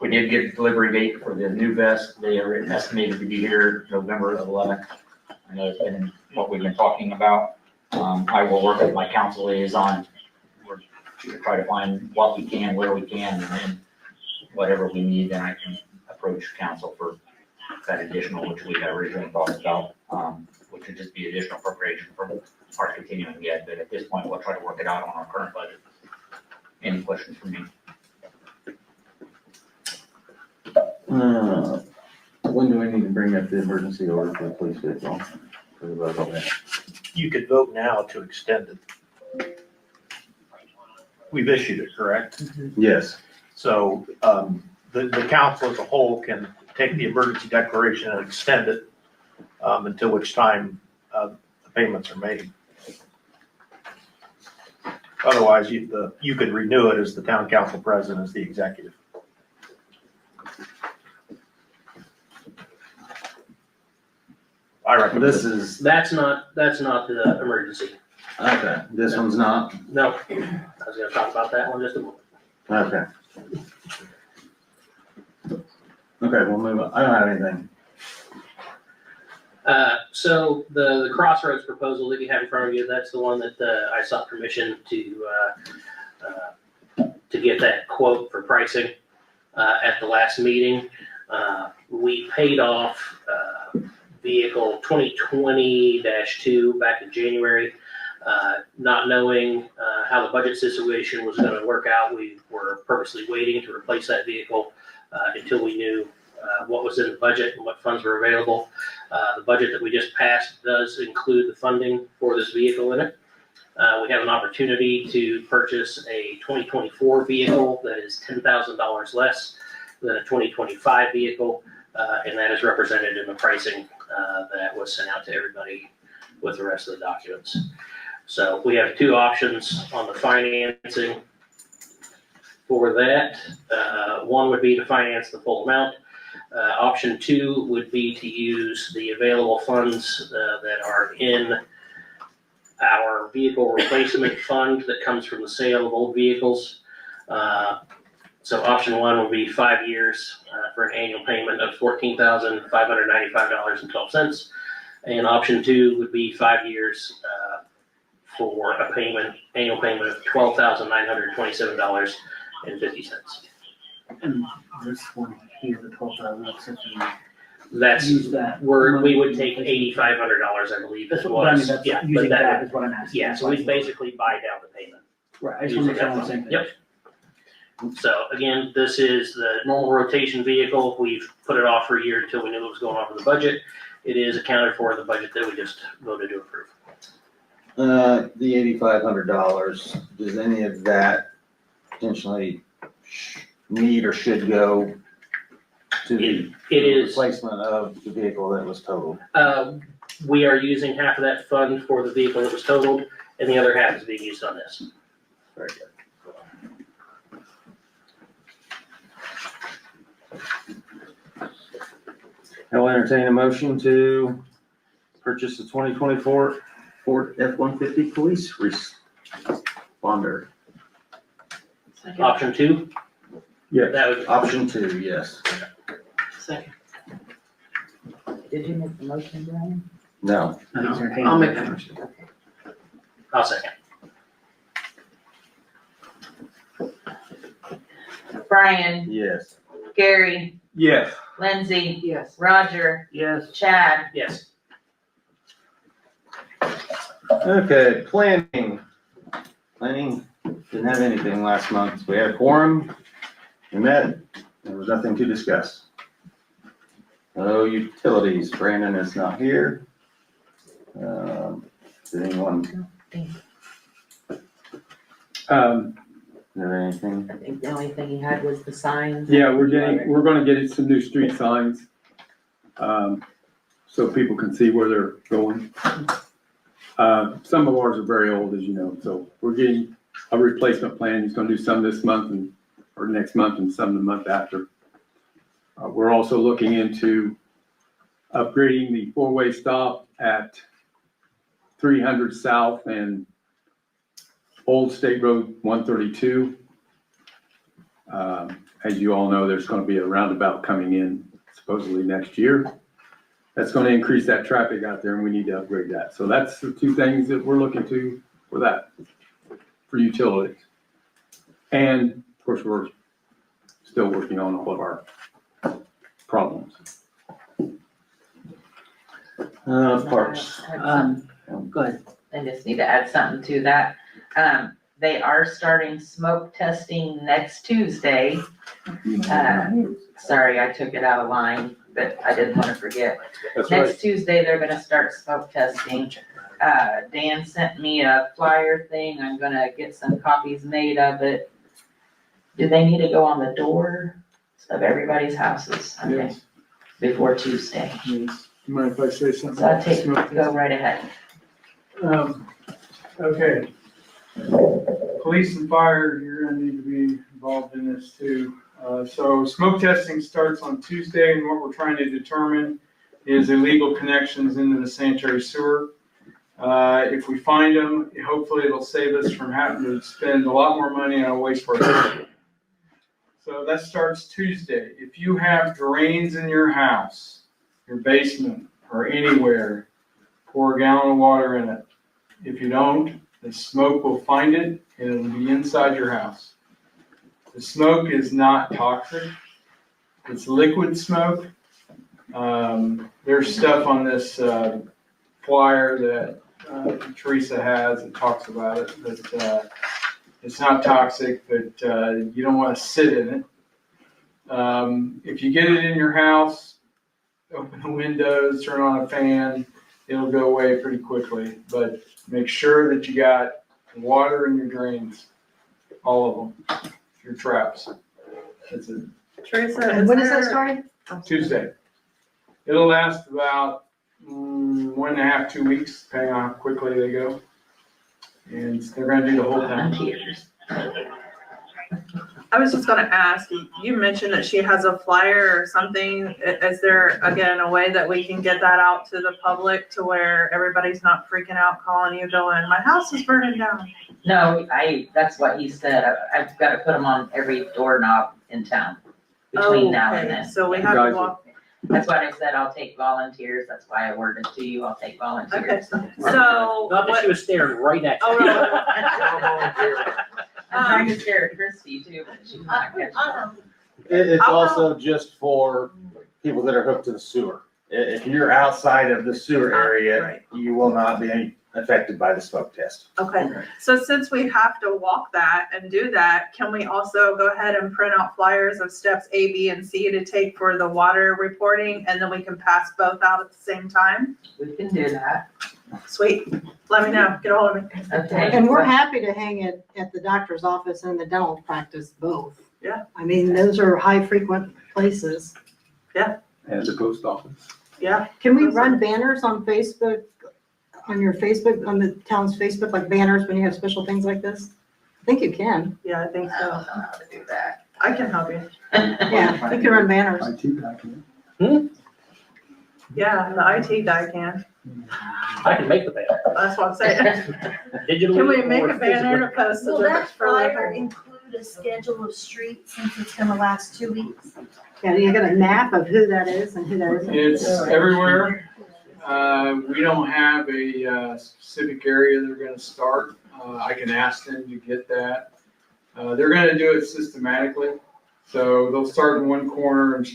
We did get a delivery date for the new vest. They are estimated to be here November 11th. I know it's been what we've been talking about. I will work with my council liaison. We're to try to find what we can, where we can, and then whatever we need, then I can approach council for that additional, which we had originally thought about, which would just be additional appropriation from our continuing ed, but at this point, we'll try to work it out on our current budget. Any questions from me? When do we need to bring up the emergency order for the police vehicle? For the vote on that? You could vote now to extend it. We've issued it, correct? Yes. So, the council as a whole can take the emergency declaration and extend it, until which time, the payments are made. Otherwise, you could renew it as the town council president as the executive. I recommend This it. is, That's not the emergency. okay, this one's not, No, I was gonna talk about that one just a moment. okay. Okay, we'll move on. I don't have anything. So the Crossroads proposal that you have in front of you, that's the one that, I sought permission to get that quote for pricing, at the last meeting. We paid off, vehicle 2020-2 back in January. Not knowing, how the budget situation was gonna work out, we were purposely waiting to replace that vehicle, until we knew, what was in the budget and what funds were available. The budget that we just passed does include the funding for this vehicle in it. We have an opportunity to purchase a 2024 vehicle that is $10,000 less than a 2025 vehicle, and that is represented in the pricing that was sent out to everybody with the rest of the documents. So we have two options on the financing for that. One would be to finance the full amount. Option two would be to use the available funds that are in our vehicle replacement fund that comes from the sale of old vehicles. So option one will be 5 years for an annual payment of $14,595.12. And option two would be 5 years for a annual payment of $12,927.50. And this one here, the 12,000, That's, use that. we would take $8,500, I believe it That's what I mean, was. that's Yeah, but using that that, is what I'm asking. yeah, so we basically buy down the payment. Right, I just want to make sure I'm on the same page. Yep. So again, this is the normal rotation vehicle. We've put it off for a year until we knew what was going on with the budget. It is accounted for in the budget that we just voted to approve. The $8,500, does any of that potentially need or should go to the It is, replacement of the vehicle that was totaled? we are using half of that fund for the vehicle that was totaled, and the other half is being used on this. Very good. I'll entertain a motion to purchase the 2024 Ford F-150 police responder. Option two? Yeah. That would, Option two, yes. Second. Did you make the motion, Brian? No. I'll make that motion. I'll second. Brian, Yes. Gary, Yes. Lindsay, Yes. Roger, Yes. Chad. Yes. Okay, planning. Planning didn't have anything last month. We had a quorum. We met. There was nothing to discuss. Oh, utilities. Brandon is not here. Did anyone have anything? I think the only thing he had was the signs. Yeah, we're gonna get some new street signs, so people can see where they're going. Some of ours are very old, as you know, so we're getting a replacement plan. He's gonna do some this month or next month and some the month after. We're also looking into upgrading the four-way stop at 300 South and Old State Road 132. As you all know, there's gonna be a roundabout coming in supposedly next year. That's gonna increase that traffic out there and we need to upgrade that. So that's the two things that we're looking to for that, for utilities. And of course, we're still working on all of our problems. Parks. Go ahead. I just need to add something to that. They are starting smoke testing next Tuesday. Sorry, I took it out of line, but I didn't want to forget. That's right. Next Tuesday, they're gonna start smoke testing. Dan sent me a flyer thing. I'm gonna get some copies made of it. Do they need to go on the door of everybody's houses? Okay, Yes. before Tuesday. Yes. You mind if I say something? So I'll go right ahead. Okay. Police and fire, you're gonna need to be involved in this too. So smoke testing starts on Tuesday, and what we're trying to determine is illegal connections into the sanitary sewer. If we find them, hopefully it'll save us from having to spend a lot more money on a wastewater. So that starts Tuesday. If you have drains in your house, your basement, or anywhere, pour a gallon of water in it. If you don't, the smoke will find it and it'll be inside your house. The smoke is not toxic. It's liquid smoke. There's stuff on this flyer that Teresa has that talks about it, but it's not toxic, but you don't want to sit in it. If you get it in your house, open the windows, turn on a fan, it'll go away pretty quickly. But make sure that you got water in your drains, all of them, your traps. That's it. Teresa, And when is that starting? Tuesday. It'll last about 1.5, 2 weeks, depending on how quickly they go. And they're gonna do the whole thing. I was just gonna ask, you mentioned that she has a flyer or something. Is there, again, a way that we can get that out to the public to where everybody's not freaking out, calling you, going, my house is burning down? No, that's what he said. I've got to put them on every doorknob in town between now and then. So we have to walk. That's what I said. I'll take volunteers. That's why I worded to you. I'll take volunteers. So. Not that she was staring right at you. Oh, no. I'm trying to stare at Christie too, but she's not catching it. It's also just for people that are hooked to the sewer. If you're outside of the sewer area, you will not be affected by the smoke test. Okay, so since we have to walk that and do that, can we also go ahead and print out flyers of steps A, B, and C to take for the water reporting, and then we can pass both out at the same time? We can do that. Sweet, let me know, get a hold of me. Okay. And we're happy to hang it at the doctor's office and the dental practice both. Yeah. I mean, those are high frequent places. Yeah. And the post office. Yeah. Can we run banners on Facebook, on your Facebook, on the town's Facebook, like banners when you have special things like this? I think you can. Yeah, I think I so. don't know how to do that. I can help you. Yeah, you can run banners. IT guy can. Yeah, the IT guy can. I can make the banner. That's what I'm saying. Digitally Can we make or a banner to post Will it that for flyer local? include a schedule of streets since it's gonna last 2 weeks? Yeah, you got a map of who that is and who that isn't. It's everywhere. We don't have a specific area they're gonna start. I can ask them to get that. They're gonna do it systematically. So they'll start in one corner and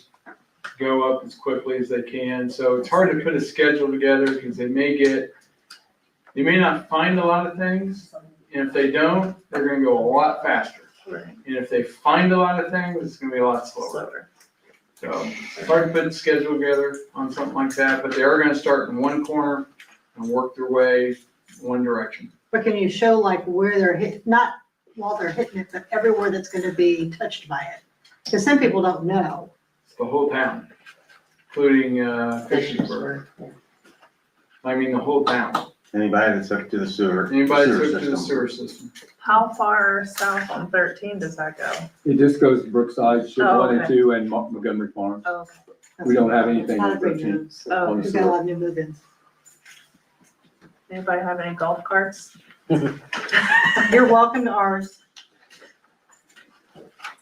go up as quickly as they can. So it's hard to put a schedule together because they may not find a lot of things. And if they don't, they're gonna go a lot faster. Right. And if they find a lot of things, it's gonna be a lot slower. So it's hard to put a schedule together on something like that, but they are gonna start in one corner and work their way one direction. But can you show like where they're hit, not while they're hitting it, but everywhere that's gonna be touched by it? Because some people don't know. It's the whole town, including Fishersburg. I mean, the whole town. Anybody that's hooked to the sewer. Anybody sewer that's hooked to the system. sewer system. How far south on 13 does that go? It just goes to Brookside, Ship Oh, 1 and okay. 2, and Montgomery Farms. Oh, okay. We don't have anything Not a on big 13. news. Oh, on the We've got a sewer. lot of new move-ins. Anybody have any golf carts? You're welcome to ours.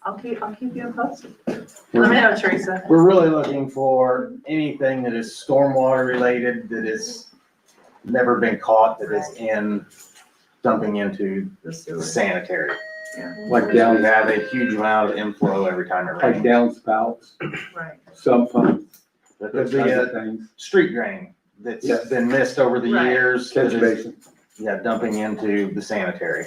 I'll keep you posted. Let me know, Teresa. We're really looking for anything that is stormwater related, that is never been caught, that is dumping into The sewer. sanitary. Like Because we down, have a huge amount of inflow every time it like rains. downspouts, Right. sump pumps, There could those be kinds a of things. street drain that's Yes. been missed over the Right. years. Catch that is- basin. Yeah, dumping into the sanitary.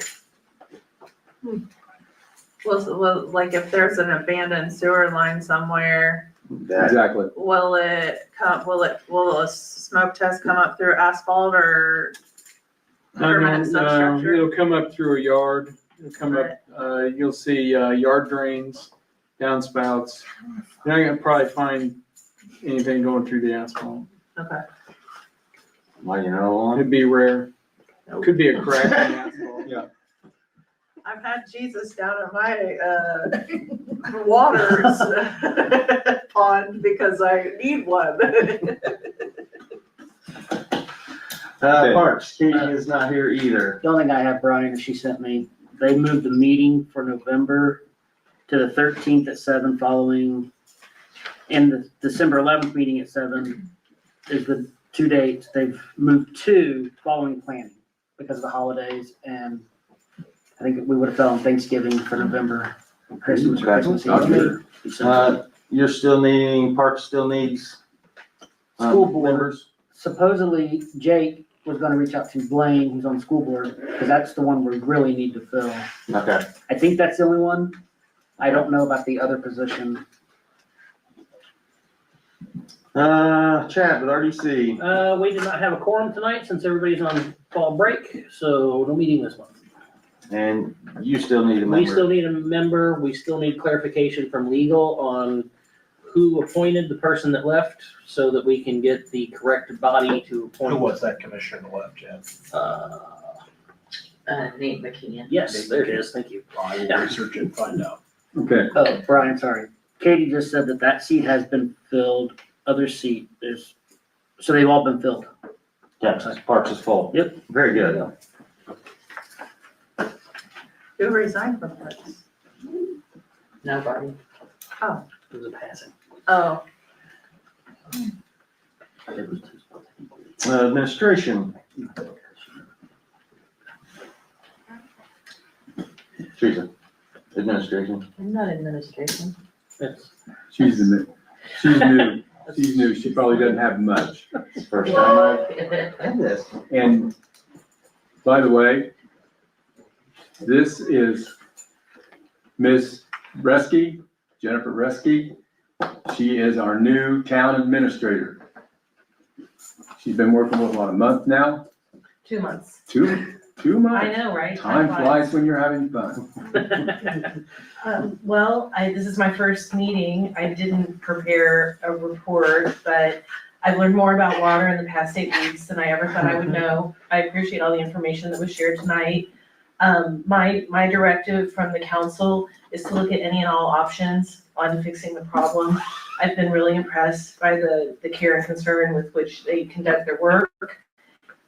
Well, like if there's an abandoned sewer line somewhere, That, Exactly. will a smoke test come up through asphalt or permanent substructure? It'll come up through a yard, it'll come up, you'll see, yard drains, downspouts. You're not gonna probably find anything going through the asphalt. Okay. well, you know, It'd be rare. Could be a crack in the asphalt. Yeah. I've had Jesus down at my, waters pond because I need one. Parks, Katie is not here either. The only thing I have, Brian, she sent me, they moved the meeting for November to the 13th at 7 following, and the December 11th meeting at 7 is the 2 dates. They've moved to following planning because of the holidays, and I think we would have fell on Thanksgiving for November, Christmas or Christmas Eve. You're still needing, Parks still needs. School board. Members. Supposedly Jake was gonna reach out to Blaine, who's on the school board, because that's the one we really need to fill. Okay. I think that's the only one. I don't know about the other position. Chat with RDC. We did not have a quorum tonight since everybody's on fall break, so no meeting this month. And you still need a We still member. need a member, we still need clarification from legal on who appointed the person that left, so that we can get the correct body to appoint. Who was that commissioner that left, Jeff? Nate McKeon. Yes, there it is, thank you. I will research it and find out. Okay. Oh, Brian, sorry. Katie just said that that seat has been filled, other seat, so they've all been filled. Yeah, Parks is full. Yep. Very good. Who resigned from Parks? Nobody. Oh, It was a passing. oh, Administration. Teresa, administration. I'm not administration. She's new. She's new. She probably doesn't have much. First time I've had this. And by the way, this is Miss Reski, Jennifer Reski. She is our new town administrator. She's been working with a month now. 2 months. Two months? I know, right? Time flies when you're having fun. Well, this is my first meeting. I didn't prepare a report, but I've learned more about water in the past 8 weeks than I ever thought I would know. I appreciate all the information that was shared tonight. My directive from the council is to look at any and all options on fixing the problem. I've been really impressed by the care and concern with which they conduct their work.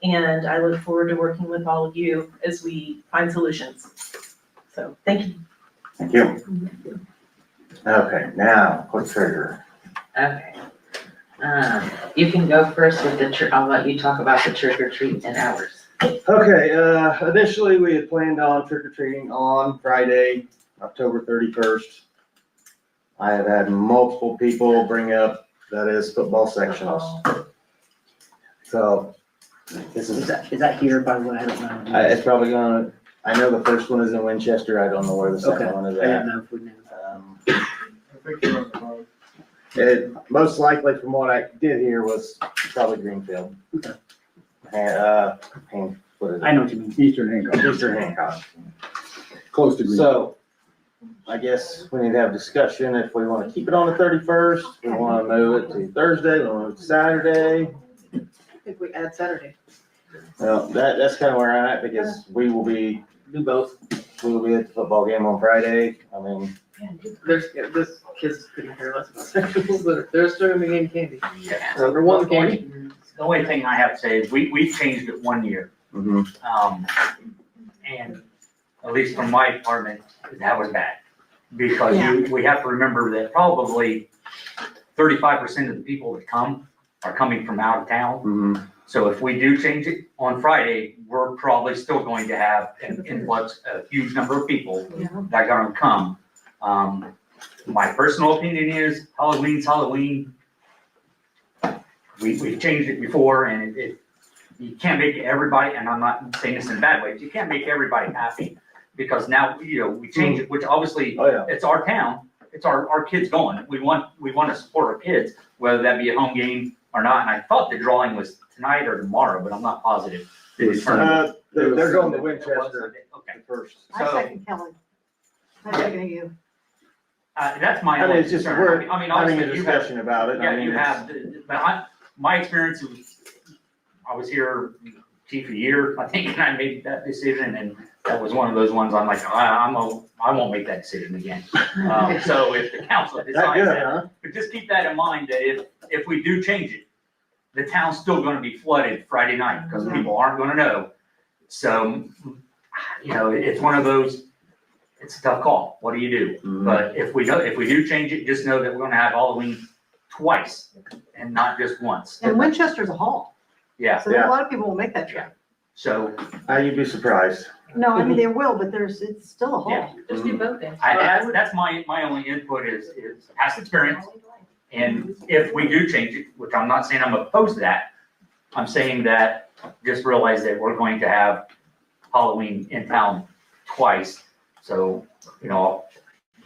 And I look forward to working with all of you as we find solutions. So, thank you. Thank you. Okay, now, clerk treasurer. Okay. You can go first with I'll let you talk about the trick or treat and hours. Okay, initially we had planned on trick or treating on Friday, October 31st. I have had multiple people bring up that is football sectionals. So this Is that here, by the way? I don't know. it's probably gonna, I know the first one is in Winchester. I don't know where the Okay, second one is I at. didn't know if we knew. I think you're on the road. It, most likely from what I did hear was probably Greenfield. Okay. And, what is it? I know what you mean. Eastern Hancock, Eastern Hancock. close to Green. So, I guess we need to have discussion if we wanna keep it on the 31st, we wanna move it to Thursday, we wanna move it to Saturday. I think we add Saturday. Well, that's kinda where I'm at, because we will be Do both. at the football game on Friday, I mean, This kids couldn't care less about sectionals, but they're still getting candy. Yeah. Or one candy. The only thing I have to say is we've changed it 1 year. And at least from my department, that was bad. Because we have to remember that probably 35% of the people that come are coming from out of town. So if we do change it on Friday, we're probably still going to have an influx, a huge number of people that are gonna come. My personal opinion is Halloween's Halloween. we've changed it before and you can't make everybody, and I'm not saying this in a bad way, you can't make everybody happy. Because now, we change it, which obviously, it's our town, it's our kids going. We want to support our kids, whether that be a home game or not. And I thought the drawing was tonight or tomorrow, but I'm not positive. They're going to Winchester Okay. first. I second Kelly. I second you. That's my I mean, only it's just, concern. we're I mean, having a obviously, you have, discussion about it. I yeah, mean, you it's- have, but my experience was, I was here chief of the year, I think, and I made that decision, and that was one of those ones I'm like, I won't make that decision again. So if the council That decides good, that, huh? but just keep that in mind, that if we do change it, the town's still gonna be flooded Friday night, because people aren't gonna know. So, it's one of those, it's a tough call, what do you do? But if we do change it, just know that we're gonna have Halloween twice, and not just once. And Winchester's a hall, Yeah, so there's a lot of people will make that trip. so, You'd be surprised. No, I mean, they will, but it's still a hall. yeah. Just do both then. That's my only input is past experience. And if we do change it, which I'm not saying I'm opposed to that, I'm saying that just realize that we're going to have Halloween in town twice. So,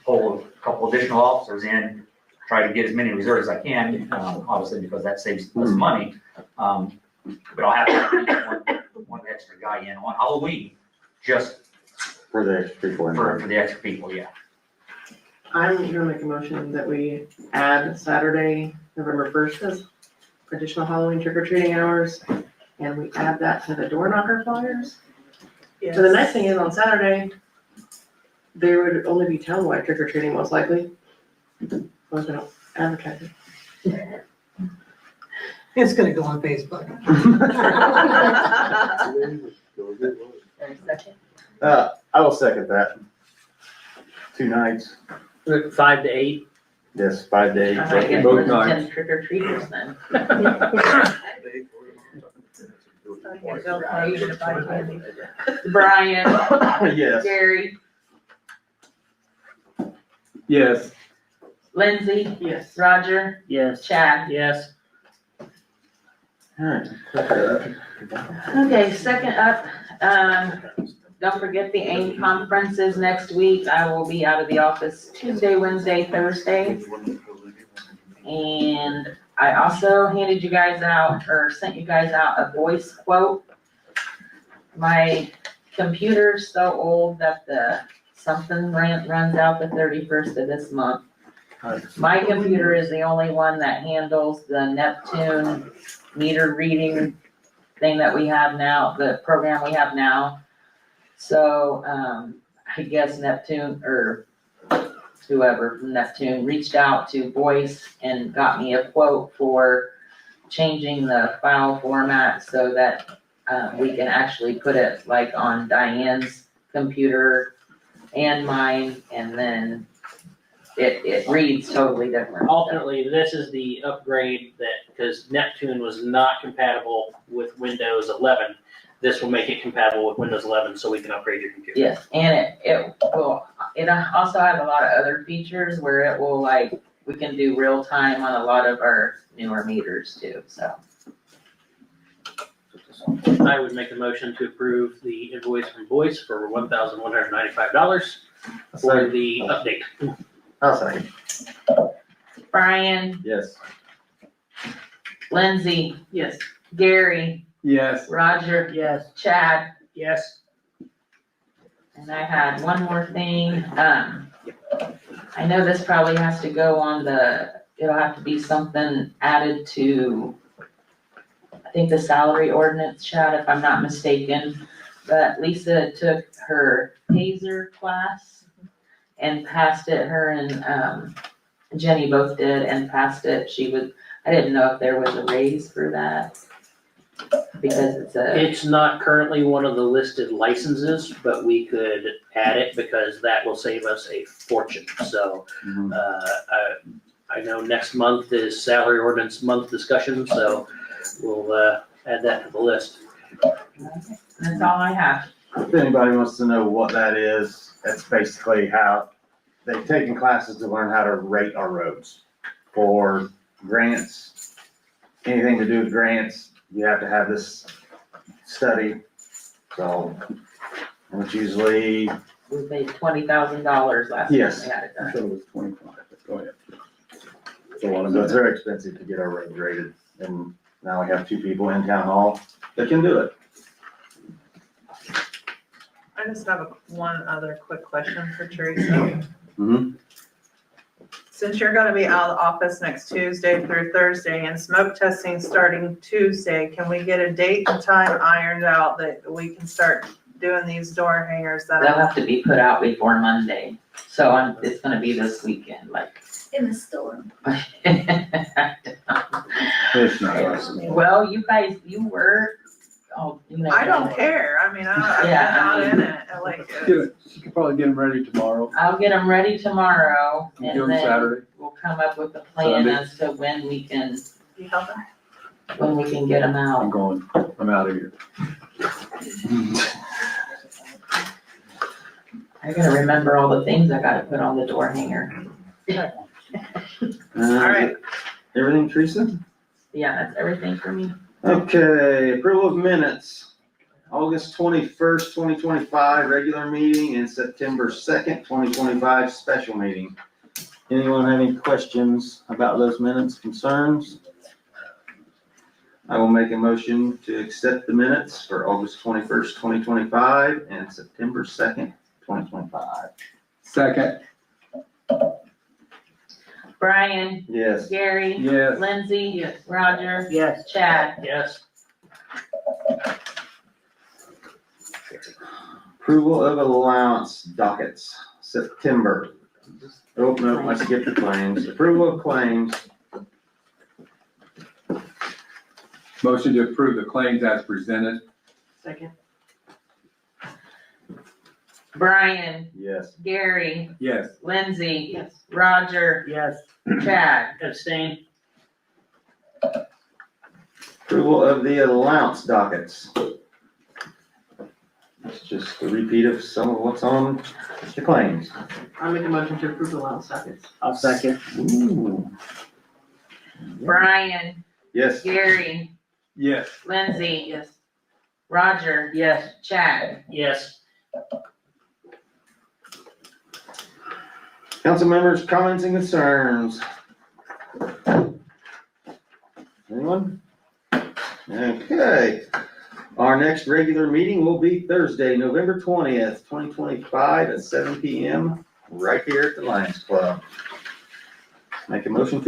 pull a couple additional officers in, try to get as many reserves as I can, obviously because that saves us money. But I'll have to bring one extra guy in on Halloween, just For the extra people. for the extra people, yeah. I'm gonna make a motion that we add Saturday, November 1st as additional Halloween trick or treating hours. And we add that to the door knocker flyers. So the nice thing is on Saturday, there would only be townwide trick or treating most likely. I was gonna advertise it. It's gonna go on Facebook. I will second that. 2 nights. 5 to 8. Yes, 5 days. I might get Both more than nights. 10 trick or treaters then. Brian, Yes. Gary, Yes. Lindsay, Yes. Roger, Yes. Chad. Yes. Alright. Okay, second up, don't forget the AIM conferences next week. I will be out of the office Tuesday, Wednesday, Thursday. And I also handed you guys out, or sent you guys out a voice quote. My computer's so old that something runs out the 31st of this month. My computer is the only one that handles the Neptune meter reading thing that we have now, the program we have now. So, I guess Neptune, or whoever from Neptune reached out to Voice and got me a quote for changing the file format so that we can actually put it like on Diane's computer and mine, and then it reads totally different. Ultimately, this is the upgrade because Neptune was not compatible with Windows 11. This will make it compatible with Windows 11 so we can upgrade your computer. Yes, and it also has a lot of other features where it will we can do real time on a lot of our newer meters too, so. I would make a motion to approve the invoice from Voice for $1,195 for the update. I'll second. Brian, Yes. Lindsay, Yes. Gary, Yes. Roger, Yes. Chad, Yes. and I had one more thing. I know this probably has to go on it'll have to be something added to, I think, the salary ordinance, Chad, if I'm not mistaken. But Lisa took her TASER class and passed it. Her and Jenny both did and passed it. I didn't know if there was a raise for that because It's not currently one of the listed licenses, but we could add it because that will save us a fortune. So, I know next month is salary ordinance month discussion, so we'll, add that to the list. That's all I have. If anybody wants to know what that is, that's basically how they've taken classes to learn how to rate our roads for grants anything to do with grants, you have to have this study. So, and it's usually, We paid $20,000 last time Yes. we had it I done. thought it was 25, but go ahead. It's a lot of so it's money. very expensive to get our road graded. And now we have 2 people in town hall that can do it. I just have one other quick question for Teresa. Mhm. Since you're gonna be out of the office next Tuesday through Thursday and smoke testing starting Tuesday, can we get a date and time ironed out that we can start doing these door hangers that They'll are? have to be put out before Monday, so it's gonna be this weekend, like. In the storm. It's not us. Well, you guys, you were, you know. I don't care, I mean, I've been Yeah, I out mean- in it, I like Get it. it, you could probably get them ready tomorrow, I'll get them ready tomorrow, do and them then Saturday. we'll come up with a plan Sunday. as to when we can You helping? get them I'm out. going, I'm out of here. I gotta remember all the things I gotta put on the door hanger. Alright. Everything, Teresa? Yeah, that's everything for me. Okay, approval of minutes. August 21st, 2025, regular meeting, and September 2nd, 2025, special meeting. Anyone have any questions about those minutes, concerns? I will make a motion to accept the minutes for August 21st, 2025, and September 2nd, 2025. Second, Brian, Yes. Gary, yes. Lindsay. Yes. Roger. Yes. Chad. Yes. Approval of allowance dockets, September. Oh, no, I skipped the claims. Approval of claims. Motion to approve the claims as presented. Second. Brian, Yes. Gary, Yes. Lindsay. Yes. Roger, Yes. Chad. Abstain. Approval of the allowance dockets. It's just a repeat of some of what's on the claims. I'll make a motion to approve the allowance dockets. I'll second. Ooh. Brian, Yes. Gary, Yes. Lindsay, Yes. Roger. Yes. Chad. Yes. Council members, comments and concerns? Anyone? Okay. Our next regular meeting will be Thursday, November 20th, 2025 at 7 PM, right here at the Lions Club. Make a motion to